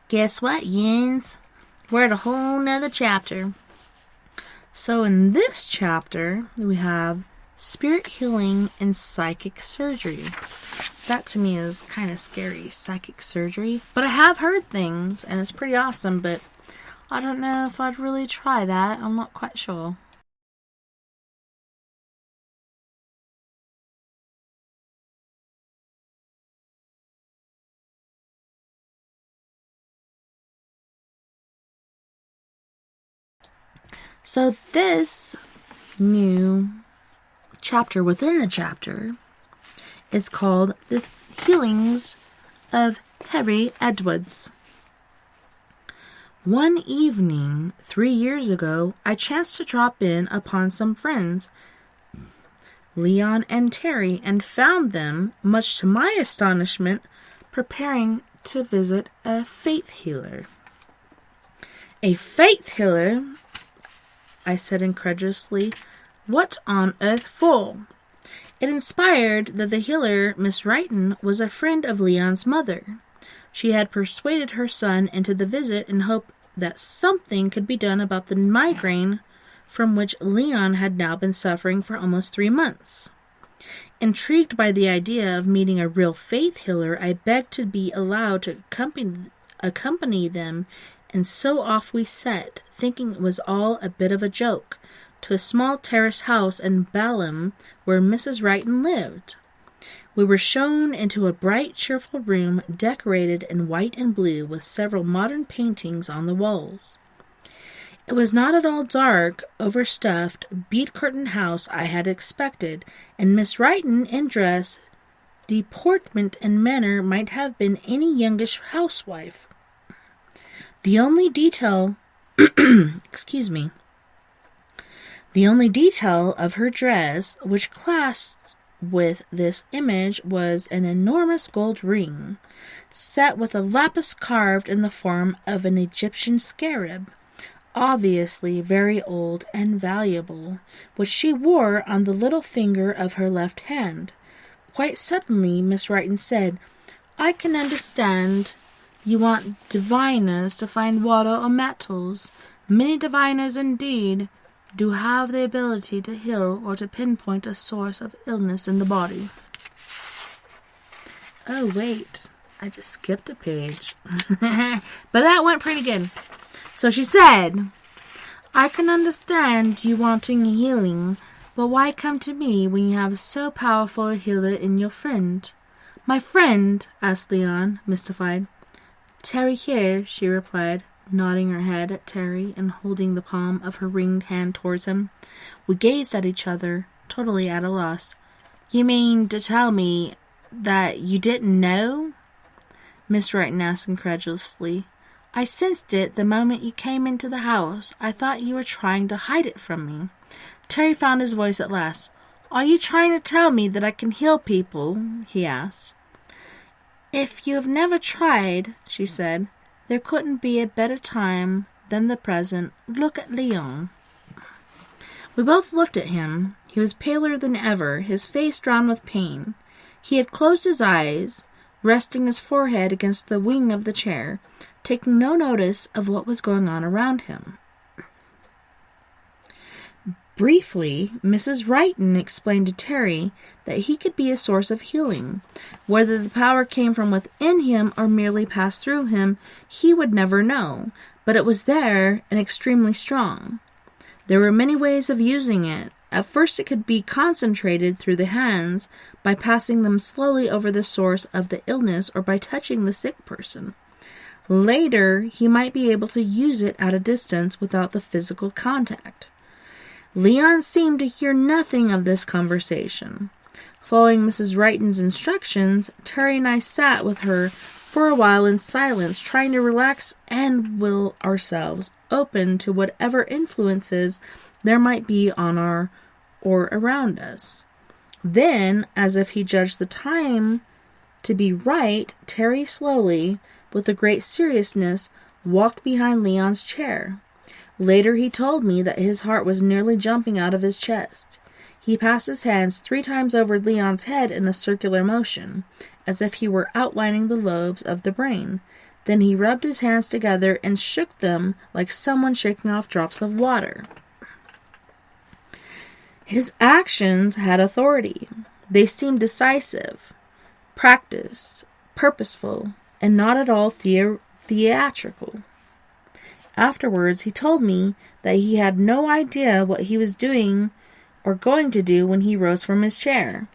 Guess what, yins? We're at a whole nother chapter. So in this chapter, we have spirit healing and psychic surgery. That to me is kind of scary, psychic surgery. But I have heard things, and it's pretty awesome, but I don't know if I'd really try that. I'm not quite sure. So this new chapter within the chapter is called The Healings of Harry Edwards. One evening, 3 years ago, I chanced to drop in upon some friends, Leon and Terry, and found them, much to my astonishment, preparing to visit a faith healer. A faith healer? I said incredulously. What on earth for? It inspired that the healer, Miss Wrighton, was a friend of Leon's mother. She had persuaded her son into the visit in hope that something could be done about the migraine from which Leon had now been suffering for almost 3 months. Intrigued by the idea of meeting a real faith healer, I begged to be allowed to accompany them, and so off we set, thinking it was all a bit of a joke, to a small terrace house in Balham where Mrs. Wrighton lived. We were shown into a bright, cheerful room decorated in white and blue with several modern paintings on the walls. It was not at all dark, overstuffed, bead-curtained house I had expected, and Miss Wrighton, in dress deportment and manner might have been any youngish housewife. The only detail the only detail of her dress which classed with this image was an enormous gold ring, set with a lapis carved in the form of an Egyptian scarab, obviously very old and valuable, which she wore on the little finger of her left hand. Quite suddenly, Miss Wrighton said, "I can understand you want diviners to find water or metals. Many diviners, indeed, do have the ability to heal or to pinpoint a source of illness in the body." Oh, wait. I just skipped a page. But that went pretty good. So she said, "I can understand you wanting healing, but why come to me when you have so powerful a healer in your friend?" "My friend?" asked Leon, mystified. "Terry here," she replied, nodding her head at Terry and holding the palm of her ringed hand towards him. We gazed at each other, totally at a loss. "You mean to tell me that you didn't know?" Miss Wrighton asked incredulously. "I sensed it the moment you came into the house. I thought you were trying to hide it from me." Terry found his voice at last. "Are you trying to tell me that I can heal people?" he asked. "If you have never tried," she said, "there couldn't be a better time than the present. Look at Leon." We both looked at him. He was paler than ever, his face drawn with pain. He had closed his eyes, resting his forehead against the wing of the chair, taking no notice of what was going on around him. Briefly, Mrs. Wrighton explained to Terry that he could be a source of healing. Whether the power came from within him or merely passed through him, he would never know, but it was there and extremely strong. There were many ways of using it. At first it could be concentrated through the hands by passing them slowly over the source of the illness or by touching the sick person. Later, he might be able to use it at a distance without the physical contact. Leon seemed to hear nothing of this conversation. Following Mrs. Wrighton's instructions, Terry and I sat with her for a while in silence, trying to relax and will ourselves open to whatever influences there might be on our or around us. Then, as if he judged the time to be right, Terry slowly, with a great seriousness, walked behind Leon's chair. Later he told me that his heart was nearly jumping out of his chest. He passed his hands 3 times over Leon's head in a circular motion, as if he were outlining the lobes of the brain. Then he rubbed his hands together and shook them like someone shaking off drops of water. His actions had authority. They seemed decisive, practiced, purposeful, and not at all theatrical. Afterwards, he told me that he had no idea what he was doing or going to do when he rose from his chair.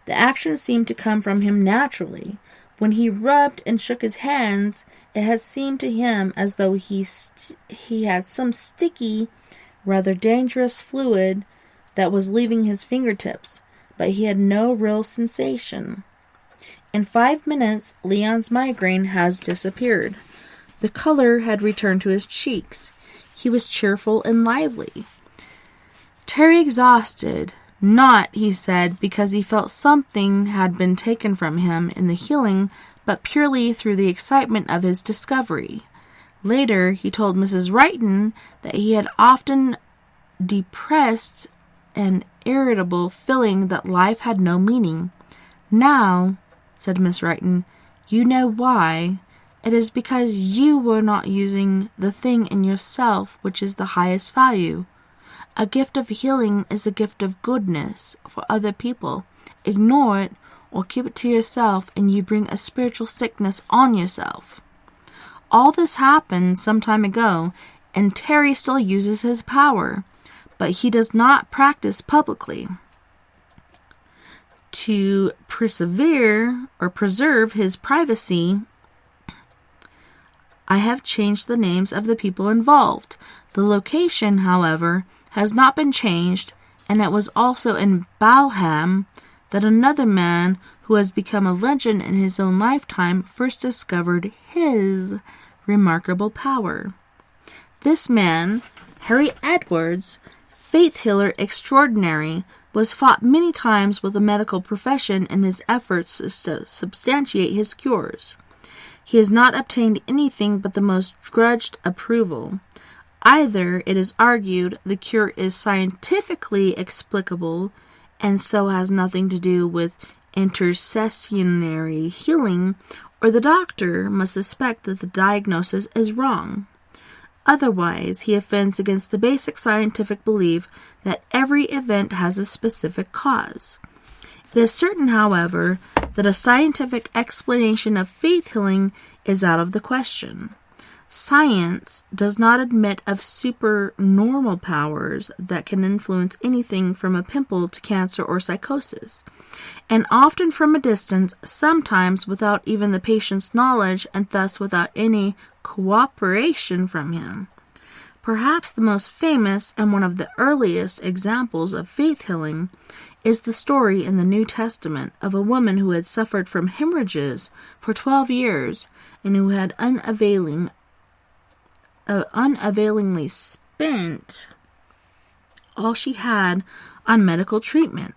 The action seemed to come from him naturally. When he rubbed and shook his hands, it had seemed to him as though he had some sticky, rather dangerous fluid that was leaving his fingertips, but he had no real sensation. In 5 minutes, Leon's migraine has disappeared. The color had returned to his cheeks. He was cheerful and lively. Terry exhausted, not, he said, because he felt something had been taken from him in the healing, but purely through the excitement of his discovery. Later, he told Mrs. Wrighton that he had often depressed and irritable feeling that life had no meaning. "Now," said Miss Wrighton, "you know why. It is because you were not using the thing in yourself which is the highest value. A gift of healing is a gift of goodness for other people. Ignore it or keep it to yourself and you bring a spiritual sickness on yourself." All this happened some time ago, and Terry still uses his power, but he does not practice publicly. To preserve his privacy, I have changed the names of the people involved. The location, however, has not been changed, and it was also in Balham that another man who who has become a legend in his own lifetime, first discovered his remarkable power. This man, Harry Edwards, faith healer extraordinary, was fought many times with the medical profession in his efforts to substantiate his cures. He has not obtained anything but the most grudged approval. Either, it is argued, the cure is scientifically explicable and so has nothing to do with intercessionary healing, or the doctor must suspect that the diagnosis is wrong. Otherwise, he offends against the basic scientific belief that every event has a specific cause. It is certain, however, that a scientific explanation of faith healing is out of the question. Science does not admit of supernormal powers that can influence anything from a pimple to cancer or psychosis, and often from a distance, sometimes without even the patient's knowledge and thus without any cooperation from him. Perhaps the most famous and one of the earliest examples of faith healing is the story in the New Testament of a woman who had suffered from hemorrhages for 12 years and who had unavailingly spent all she had on medical treatment.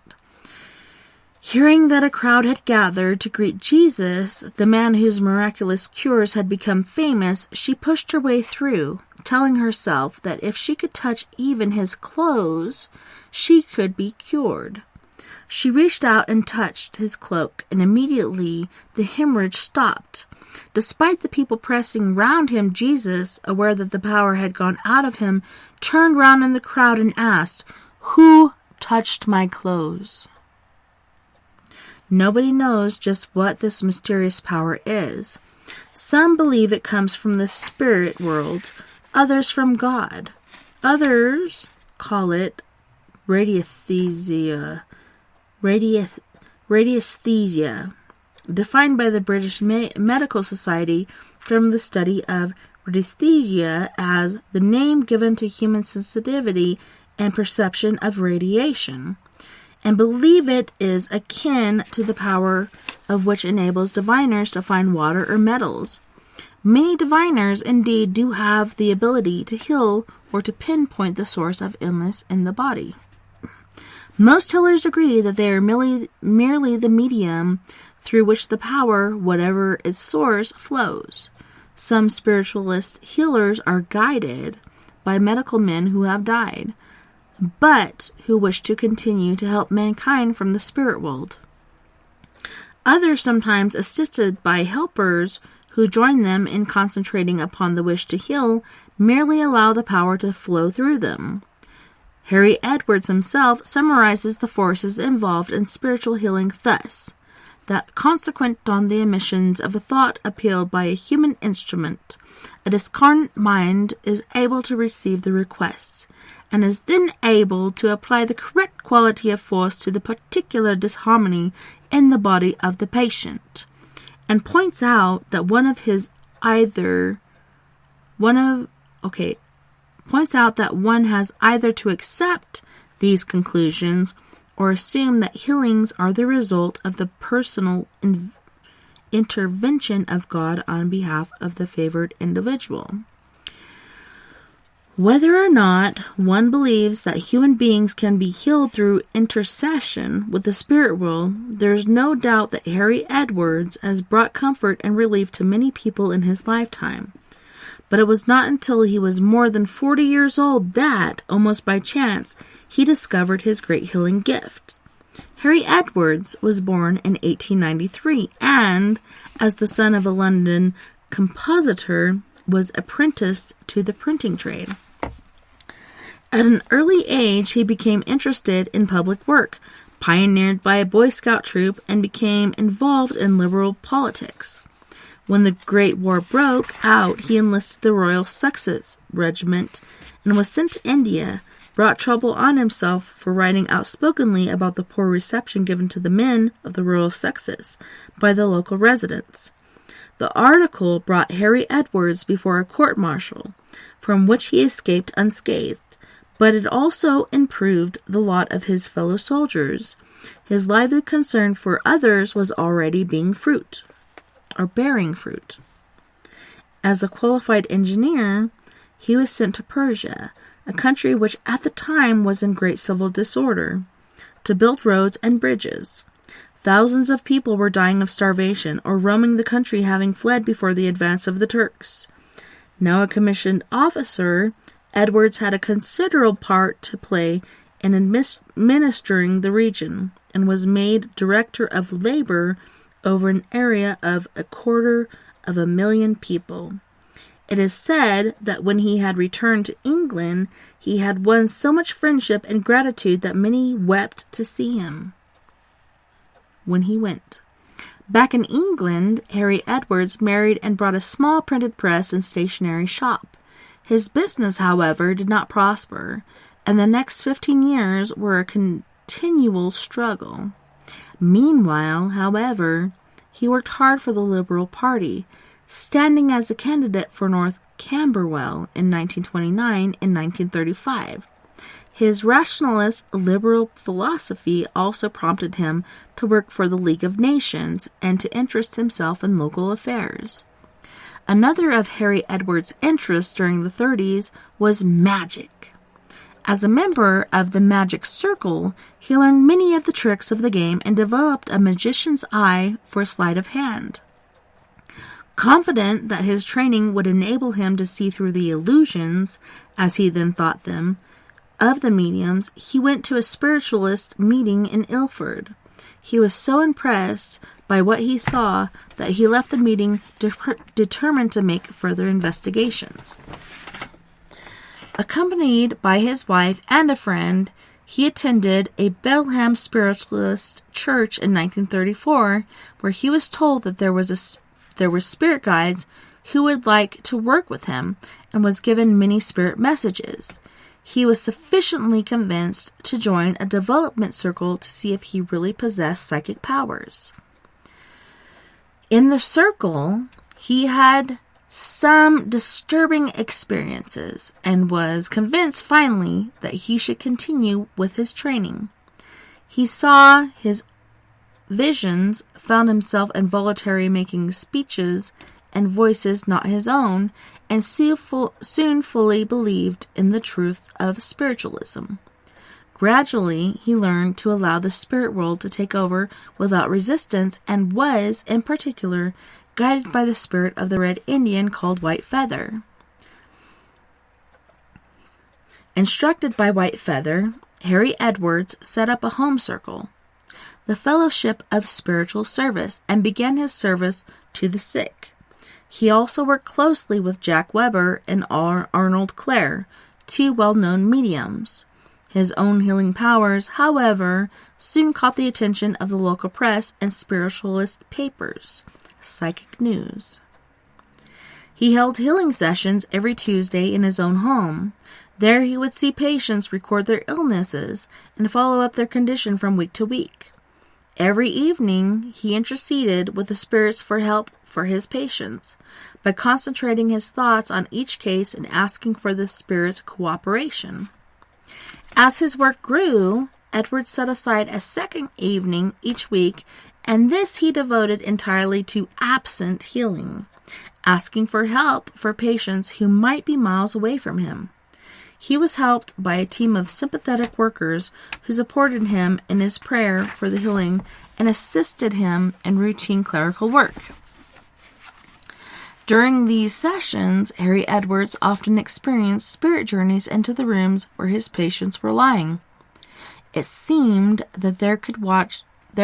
Hearing that a crowd had gathered to greet Jesus, the man whose miraculous cures had become famous, she pushed her way through, telling herself that if she could touch even his clothes, she could be cured. She reached out and touched his cloak, and immediately the hemorrhage stopped. Despite the people pressing round him, Jesus, aware that the power had gone out of him, turned round in the crowd and asked, "Who touched my clothes?" Nobody knows just what this mysterious power is. Some believe it comes from the spirit world, others from God. Others call it radiesthesia, defined by the British Medical Society from the study of radiesthesia as the name given to human sensitivity and perception of radiation, and believe it is akin to the power of which enables diviners to find water or metals. Many diviners indeed do have the ability to heal or to pinpoint the source of illness in the body. Most healers agree that they are merely the medium through which the power, whatever its source, flows. Some spiritualist healers are guided by medical men who have died, but who wish to continue to help mankind from the spirit world. Others, sometimes assisted by helpers who join them in concentrating upon the wish to heal, merely allow the power to flow through them. Harry Edwards himself summarizes the forces involved in spiritual healing thus: that consequent on the emissions of a thought appealed by a human instrument, a discordant mind is able to receive the request, and is then able to apply the correct quality of force to the particular disharmony in the body of the patient, and points out that one has either to accept these conclusions or assume that healings are the result of the personal intervention of God on behalf of the favored individual. Whether or not one believes that human beings can be healed through intercession with the spirit world, there is no doubt that Harry Edwards has brought comfort and relief to many people in his lifetime. But it was not until he was more than 40 years old that, almost by chance, he discovered his great healing gift. Harry Edwards was born in 1893 and, as the son of a London compositor, was apprenticed to the printing trade. At an early age, he became interested in public work, pioneered by a Boy Scout troop, and became involved in liberal politics. When the Great War broke out, he enlisted the Royal Sussex Regiment and was sent to India, brought trouble on himself for writing outspokenly about the poor reception given to the men of the Royal Sussex by the local residents. The article brought Harry Edwards before a court-martial, from which he escaped unscathed, but it also improved the lot of his fellow soldiers, His lively concern for others was already bearing fruit. As a qualified engineer, he was sent to Persia, a country which at the time was in great civil disorder, to build roads and bridges. Thousands of people were dying of starvation or roaming the country, having fled before the advance of the Turks. Now a commissioned officer, Edwards had a considerable part to play in administering the region, and was made director of labor over an area of 250,000 people. It is said that when he had returned to England, he had won so much friendship and gratitude that many wept to see him when he went. Back in England, Harry Edwards married and brought a small printed press and stationery shop. His business, however, did not prosper, and the next 15 years were a continual struggle. Meanwhile, however, he worked hard for the Liberal Party, standing as a candidate for North Camberwell in 1929 and 1935. His rationalist liberal philosophy also prompted him to work for the League of Nations and to interest himself in local affairs. Another of Harry Edwards' interests during the 30s was magic. As a member of the Magic Circle, he learned many of the tricks of the game and developed a magician's eye for sleight of hand. Confident that his training would enable him to see through the illusions, as he then thought them, of the mediums, he went to a spiritualist meeting in Ilford. He was so impressed by what he saw that he left the meeting determined to make further investigations. Accompanied by his wife and a friend, he attended a Belham spiritualist church in 1934, where he was told that there were spirit guides who would like to work with him, and was given many spirit messages. He was sufficiently convinced to join a development circle to see if he really possessed psychic powers. In the circle, he had some disturbing experiences and was convinced finally that he should continue with his training. He saw his visions, found himself involuntarily making speeches and voices not his own, and soon fully believed in the truth of spiritualism. Gradually, he learned to allow the spirit world to take over without resistance, and was, in particular, guided by the spirit of the Red Indian called White Feather. Instructed by White Feather, Harry Edwards set up a home circle, the Fellowship of Spiritual Service, and began his service to the sick. He also worked closely with Jack Weber and Arnold Clare, two well-known mediums. His own healing powers, however, soon caught the attention of the local press and spiritualist papers, Psychic News. He held healing sessions every Tuesday in his own home. There he would see patients record their illnesses and follow up their condition from week to week. Every evening, he interceded with the spirits for help for his patients by concentrating his thoughts on each case and asking for the spirits' cooperation. As his work grew, Edwards set aside a second evening each week, and this he devoted entirely to absent healing, asking for help for patients who might be miles away from him. He was helped by a team of sympathetic workers who supported him in his prayer for the healing and assisted him in routine clerical work. During these sessions, Harry Edwards often experienced spirit journeys into the rooms where his patients were lying. It seemed that there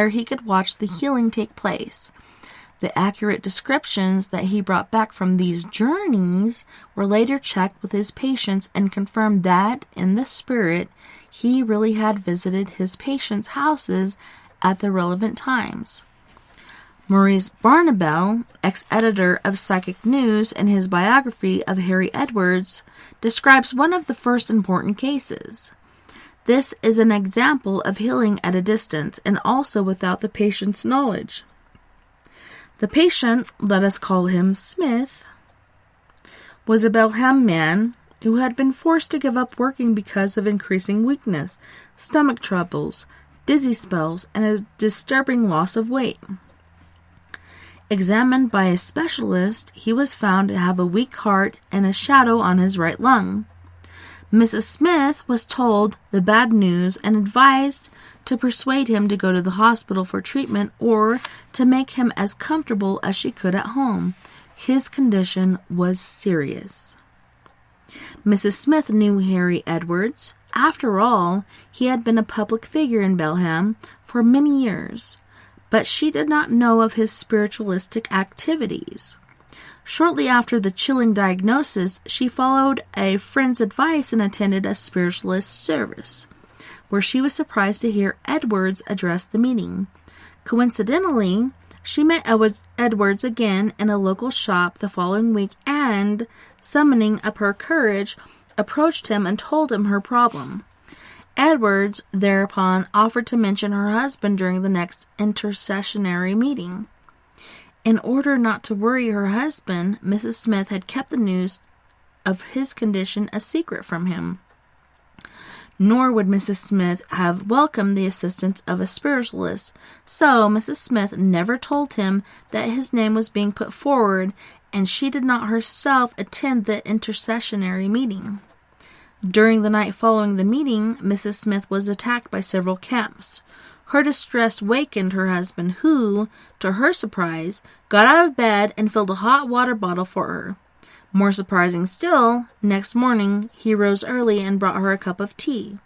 he could watch the healing take place. The accurate descriptions that he brought back from these journeys were later checked with his patients and confirmed that, in the spirit, he really had visited his patients' houses at the relevant times. Maurice Barnabell, ex-editor of Psychic News, in his biography of Harry Edwards, describes one of the first important cases. This is an example of healing at a distance and also without the patient's knowledge. The patient, let us call him Smith, was a Belham man who had been forced to give up working because of increasing weakness, stomach troubles, dizzy spells, and a disturbing loss of weight. Examined by a specialist, he was found to have a weak heart and a shadow on his right lung. Mrs. Smith was told the bad news and advised to persuade him to go to the hospital for treatment or to make him as comfortable as she could at home. His condition was serious. Mrs. Smith knew Harry Edwards. After all, he had been a public figure in Belham for many years, but she did not know of his spiritualistic activities. Shortly after the chilling diagnosis, she followed a friend's advice and attended a spiritualist service, where she was surprised to hear Edwards address the meeting. Coincidentally, she met Edwards again in a local shop the following week and, summoning up her courage, approached him and told him her problem. Edwards thereupon offered to mention her husband during the next intercessionary meeting. In order not to worry her husband, Mrs. Smith had kept the news of his condition a secret from him. Nor would Mrs. Smith have welcomed the assistance of a spiritualist, so Mrs. Smith never told him that his name was being put forward, and she did not herself attend the intercessionary meeting. During the night following the meeting, Mrs. Smith was attacked by several camps. Her distress wakened her husband, who, to her surprise, got out of bed and filled a hot water bottle for her. More surprising still, next morning he rose early and brought her a cup of tea.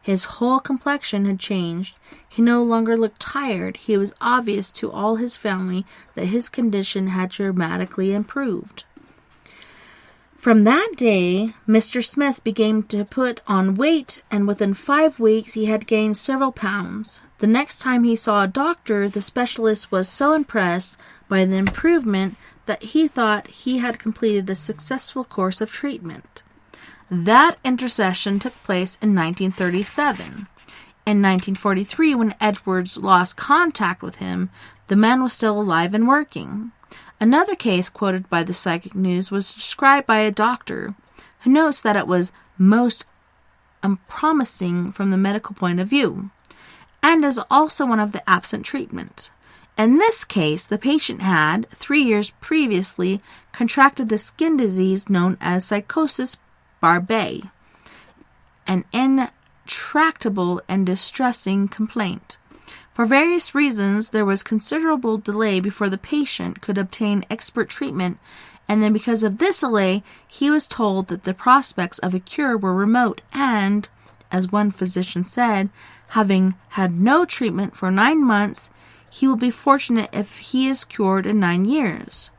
His whole complexion had changed. He no longer looked tired. It was obvious to all his family that his condition had dramatically improved. From that day, Mr. Smith began to put on weight, and within 5 weeks he had gained several pounds. The next time he saw a doctor, the specialist was so impressed by the improvement that he thought he had completed a successful course of treatment. That intercession took place in 1937. In 1943, when Edwards lost contact with him, the man was still alive and working. Another case quoted by the Psychic News was described by a doctor who notes that it was most unpromising from the medical point of view, and is also one of the absent treatment. In this case, the patient had, 3 years previously, contracted a skin disease known as psychosis barbae, an intractable and distressing complaint. For various reasons, there was considerable delay before the patient could obtain expert treatment, and then because of this delay, he was told that the prospects of a cure were remote and, as one physician said, having had no treatment for 9 months, he will be fortunate if he is cured in 9 years.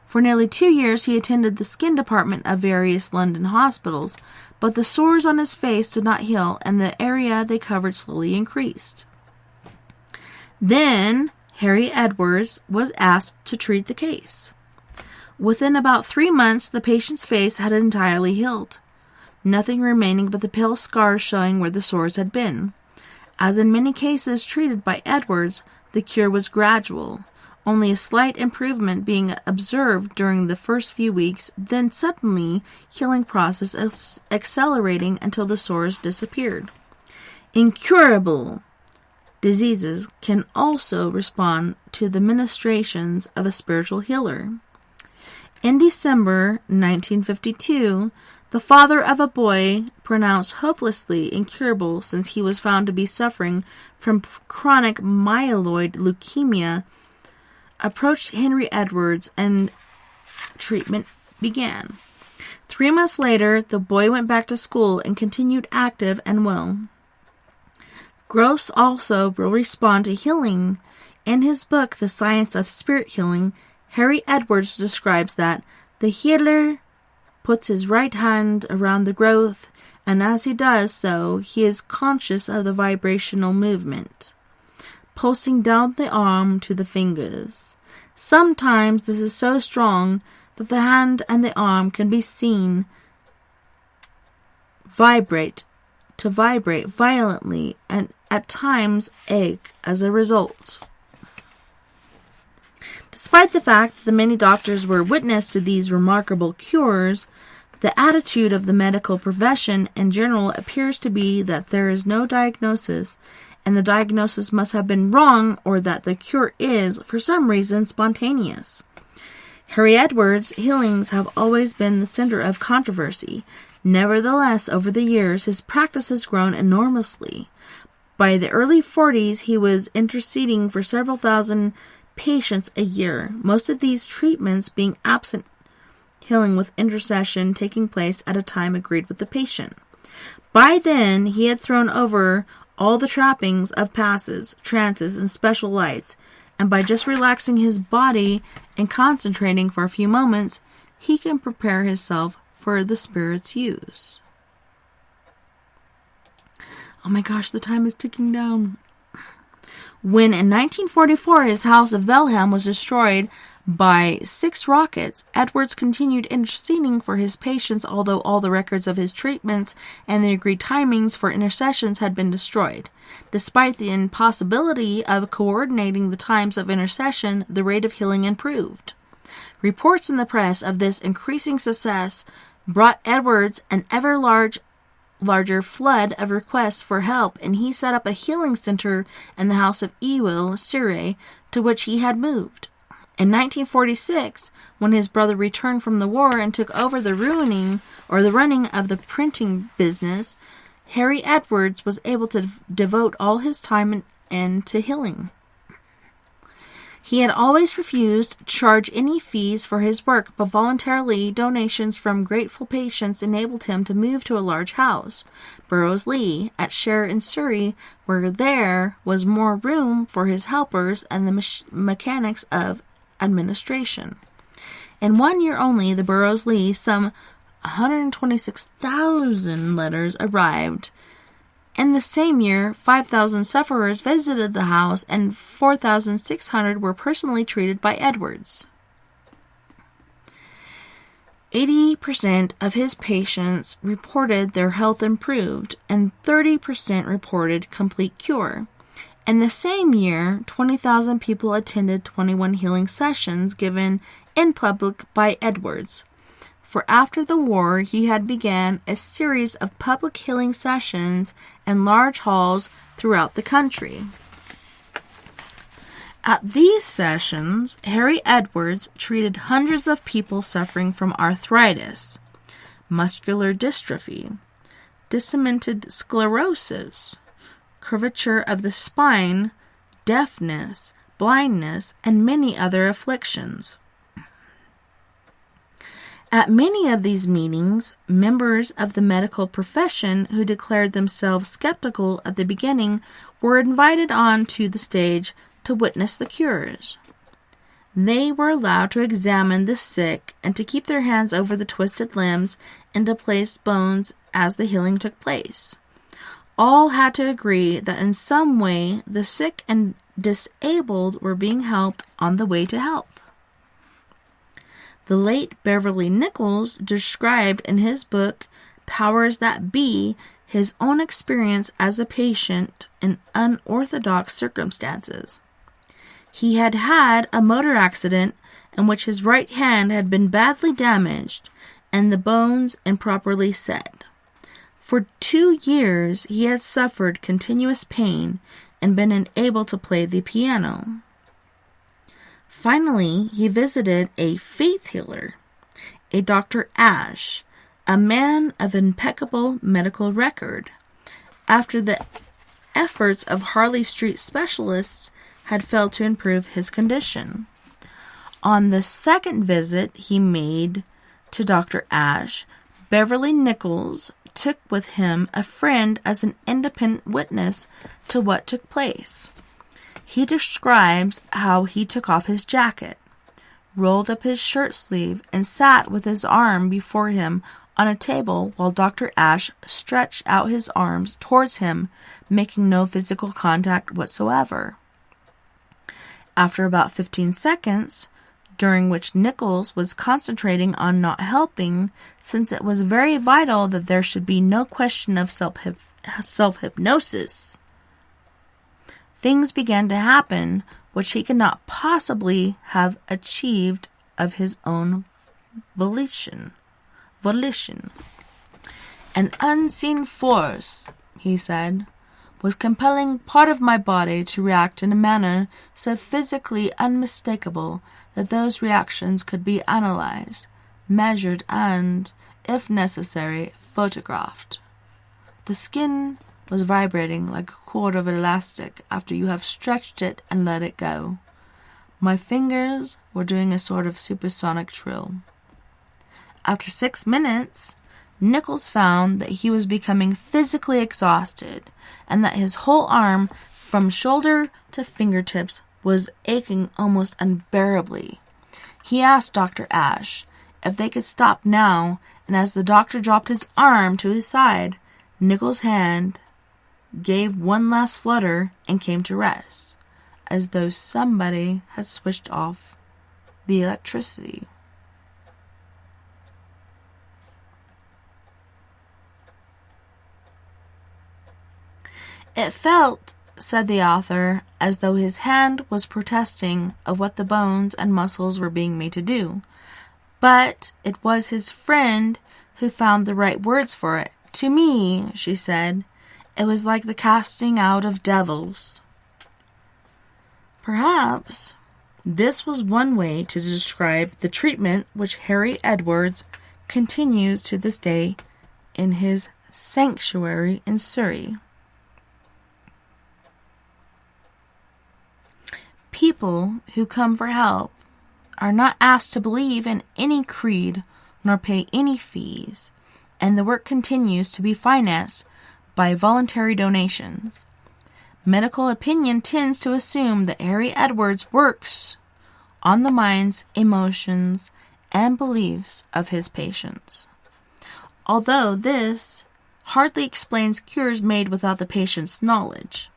For nearly 2 years, he attended the skin department of various London hospitals, but the sores on his face did not heal, and the area they covered slowly increased. Then, Harry Edwards was asked to treat the case. Within about 3 months, the patient's face had entirely healed, nothing remaining but the pale scars showing where the sores had been. As in many cases treated by Edwards, the cure was gradual, only a slight improvement being observed during the first few weeks, then suddenly healing process accelerating until the sores disappeared. Incurable diseases can also respond to the ministrations of a spiritual healer. In December 1952, the father of a boy pronounced hopelessly incurable since he was found to be suffering from chronic myeloid leukemia approached Henry Edwards and treatment began. 3 months later, the boy went back to school and continued active and well. Gross also will respond to healing. In his book, The Science of Spirit Healing, Harry Edwards describes that the healer puts his right hand around the growth, and as he does so, he is conscious of the vibrational movement, pulsing down the arm to the fingers. Sometimes this is so strong that the hand and the arm can be seen vibrate violently and at times ache as a result. Despite the fact that the many doctors were witness to these remarkable cures, the attitude of the medical profession in general appears to be that there is no diagnosis, and the diagnosis must have been wrong or that the cure is, for some reason, spontaneous. Harry Edwards' healings have always been the center of controversy. Nevertheless, over the years, his practice has grown enormously. By the early 40s, he was interceding for several thousand patients a year, most of these treatments being absent healing with intercession taking place at a time agreed with the patient. By then, he had thrown over all the trappings of passes, trances, and special lights, and by just relaxing his body and concentrating for a few moments, he can prepare himself for the Spirit's use. Oh my gosh, the time is ticking down. When in 1944 his house of Belham was destroyed by 6 rockets, Edwards continued interceding for his patients, although all the records of his treatments and the agreed timings for intercessions had been destroyed. Despite the impossibility of coordinating the times of intercession, the rate of healing improved. Reports in the press of this increasing success brought Edwards an ever larger flood of requests for help, and he set up a healing center in the house of Ewell, Surrey, to which he had moved. In 1946, when his brother returned from the war and took over the running of the printing business, Harry Edwards was able to devote all his time to healing. He had always refused to charge any fees for his work, but voluntarily donations from grateful patients enabled him to move to a large house, Burroughs-Lee, at Share in Surrey, where there was more room for his helpers and the mechanics of administration. In 1 year only, the Burroughs-Lee, some 126,000 letters arrived. In the same year, 5,000 sufferers visited the house and 4,600 were personally treated by Edwards. 80% of his patients reported their health improved and 30% reported complete cure. In the same year, 20,000 people attended 21 healing sessions given in public by Edwards. For after the war, he had begun a series of public healing sessions in large halls throughout the country. At these sessions, Harry Edwards treated hundreds of people suffering from arthritis, muscular dystrophy, disseminated sclerosis, curvature of the spine, deafness, blindness, and many other afflictions. At many of these meetings, members of the medical profession who declared themselves skeptical at the beginning were invited on to the stage to witness the cures. They were allowed to examine the sick and to keep their hands over the twisted limbs and to place bones as the healing took place. All had to agree that in some way the sick and disabled were being helped on the way to health. The late Beverly Nichols described in his book, Powers That Be, his own experience as a patient in unorthodox circumstances. He had had a motor accident in which his right hand had been badly damaged and the bones improperly set. For 2 years he had suffered continuous pain and been unable to play the piano. Finally, he visited a faith healer, a Dr. Ash, a man of impeccable medical record, after the efforts of Harley Street specialists had failed to improve his condition. On the second visit he made to Dr. Ash, Beverly Nichols took with him a friend as an independent witness to what took place. He describes how he took off his jacket, rolled up his shirt sleeve, and sat with his arm before him on a table while Dr. Ash stretched out his arms towards him, making no physical contact whatsoever. After about 15 seconds, during which Nichols was concentrating on not helping, since it was very vital that there should be no question of self-hypnosis, things began to happen which he could not possibly have achieved of his own volition. An unseen force, he said, was compelling part of my body to react in a manner so physically unmistakable that those reactions could be analyzed, measured, and, if necessary, photographed. The skin was vibrating like a cord of elastic after you have stretched it and let it go. My fingers were doing a sort of supersonic trill. After 6 minutes, Nichols found that he was becoming physically exhausted and that his whole arm, from shoulder to fingertips, was aching almost unbearably. He asked Dr. Ash if they could stop now, and as the doctor dropped his arm to his side, Nichols' hand gave one last flutter and came to rest, as though somebody had switched off the electricity. It felt, said the author, as though his hand was protesting of what the bones and muscles were being made to do. But it was his friend who found the right words for it. To me, she said, it was like the casting out of devils. Perhaps this was one way to describe the treatment which Harry Edwards continues to this day in his sanctuary in Surrey. People who come for help are not asked to believe in any creed nor pay any fees, and the work continues to be financed by voluntary donations. Medical opinion tends to assume that Harry Edwards works on the minds, emotions, and beliefs of his patients. Although this hardly explains cures made without the patient's knowledge.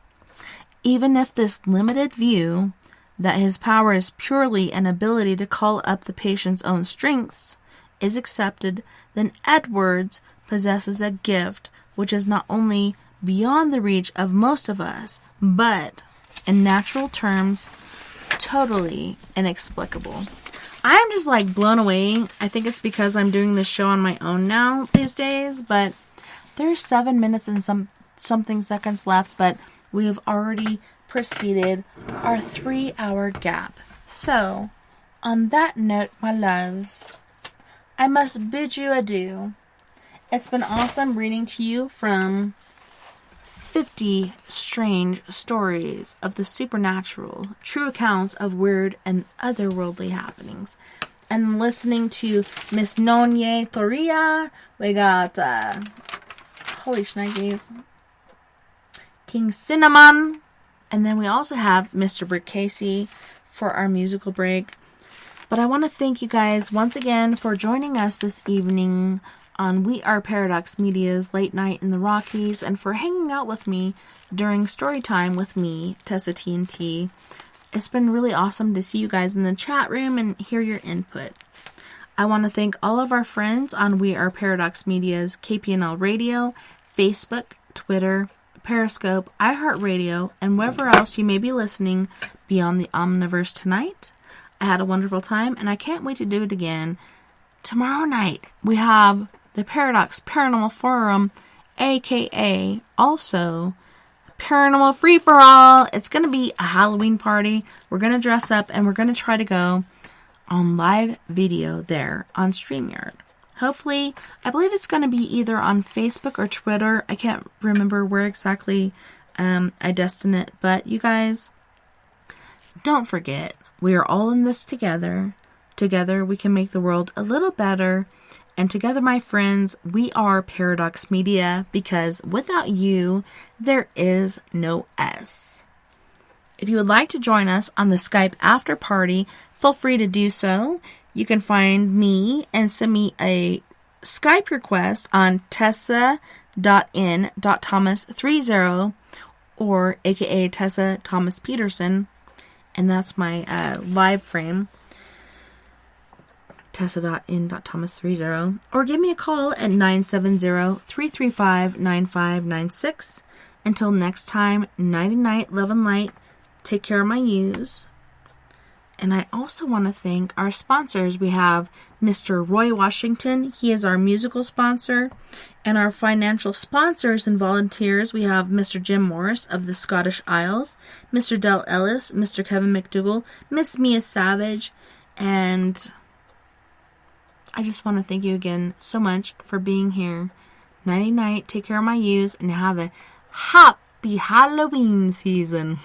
Even if this limited view that his power is purely an ability to call up the patient's own strengths is accepted, then Edwards possesses a gift which is not only beyond the reach of most of us, but, in natural terms, totally inexplicable. I'm just like blown away. I think it's because I'm doing this show on my own now these days, but there's 7 minutes and something seconds left, but we have already preceded our 3-hour gap. So, on that note, my loves, I must bid you adieu. It's been awesome reading to you from 50 strange stories of the supernatural, true accounts of weird and otherworldly happenings, and listening to Miss Nonye Toria. We got, holy shnikes, King Cinnamon, and then we also have Mr. Brick Casey for our musical break. But I want to thank you guys once again for joining us this evening on We Are Paradox Media's Late Night in the Rockies, and for hanging out with me during story time with me, TessaTNT. It's been really awesome to see you guys in the chat room and hear your input. I want to thank all of our friends on We Are Paradox Media's KPNL Radio, Facebook, Twitter, Periscope, iHeartRadio, and wherever else you may be listening beyond the Omniverse tonight. I had a wonderful time, and I can't wait to do it again. Tomorrow night, we have the Paradox Paranormal Forum, aka also Paranormal Free-for-All. It's going to be a Halloween party. We're going to dress up, and we're going to try to go on live video there on StreamYard. Hopefully, I believe it's going to be either on Facebook or Twitter. I can't remember where exactly I destined it. But you guys, don't forget, we are all in this together. Together, we can make the world a little better. And together, my friends, we are Paradox Media, because without you, there is no us. If you would like to join us on the Skype after party, feel free to do so. You can find me and send me a Skype request on Tessa.N.Thomas30, or aka Tessa Thomas Peterson, and that's my live frame, Tessa.N.Thomas30, or give me a call at 970-335-9596. Until next time, nighty night, love and light. Take care of my yous. And I also want to thank our sponsors. We have Mr. Roy Washington. He is our musical sponsor. And our financial sponsors and volunteers, we have Mr. Jim Morris of the Scottish Isles, Mr. Del Ellis, Mr. Kevin McDougall, Miss Mia Savage, and I just want to thank you again so much for being here. Nighty night, take care of my yous, and have a happy Halloween season.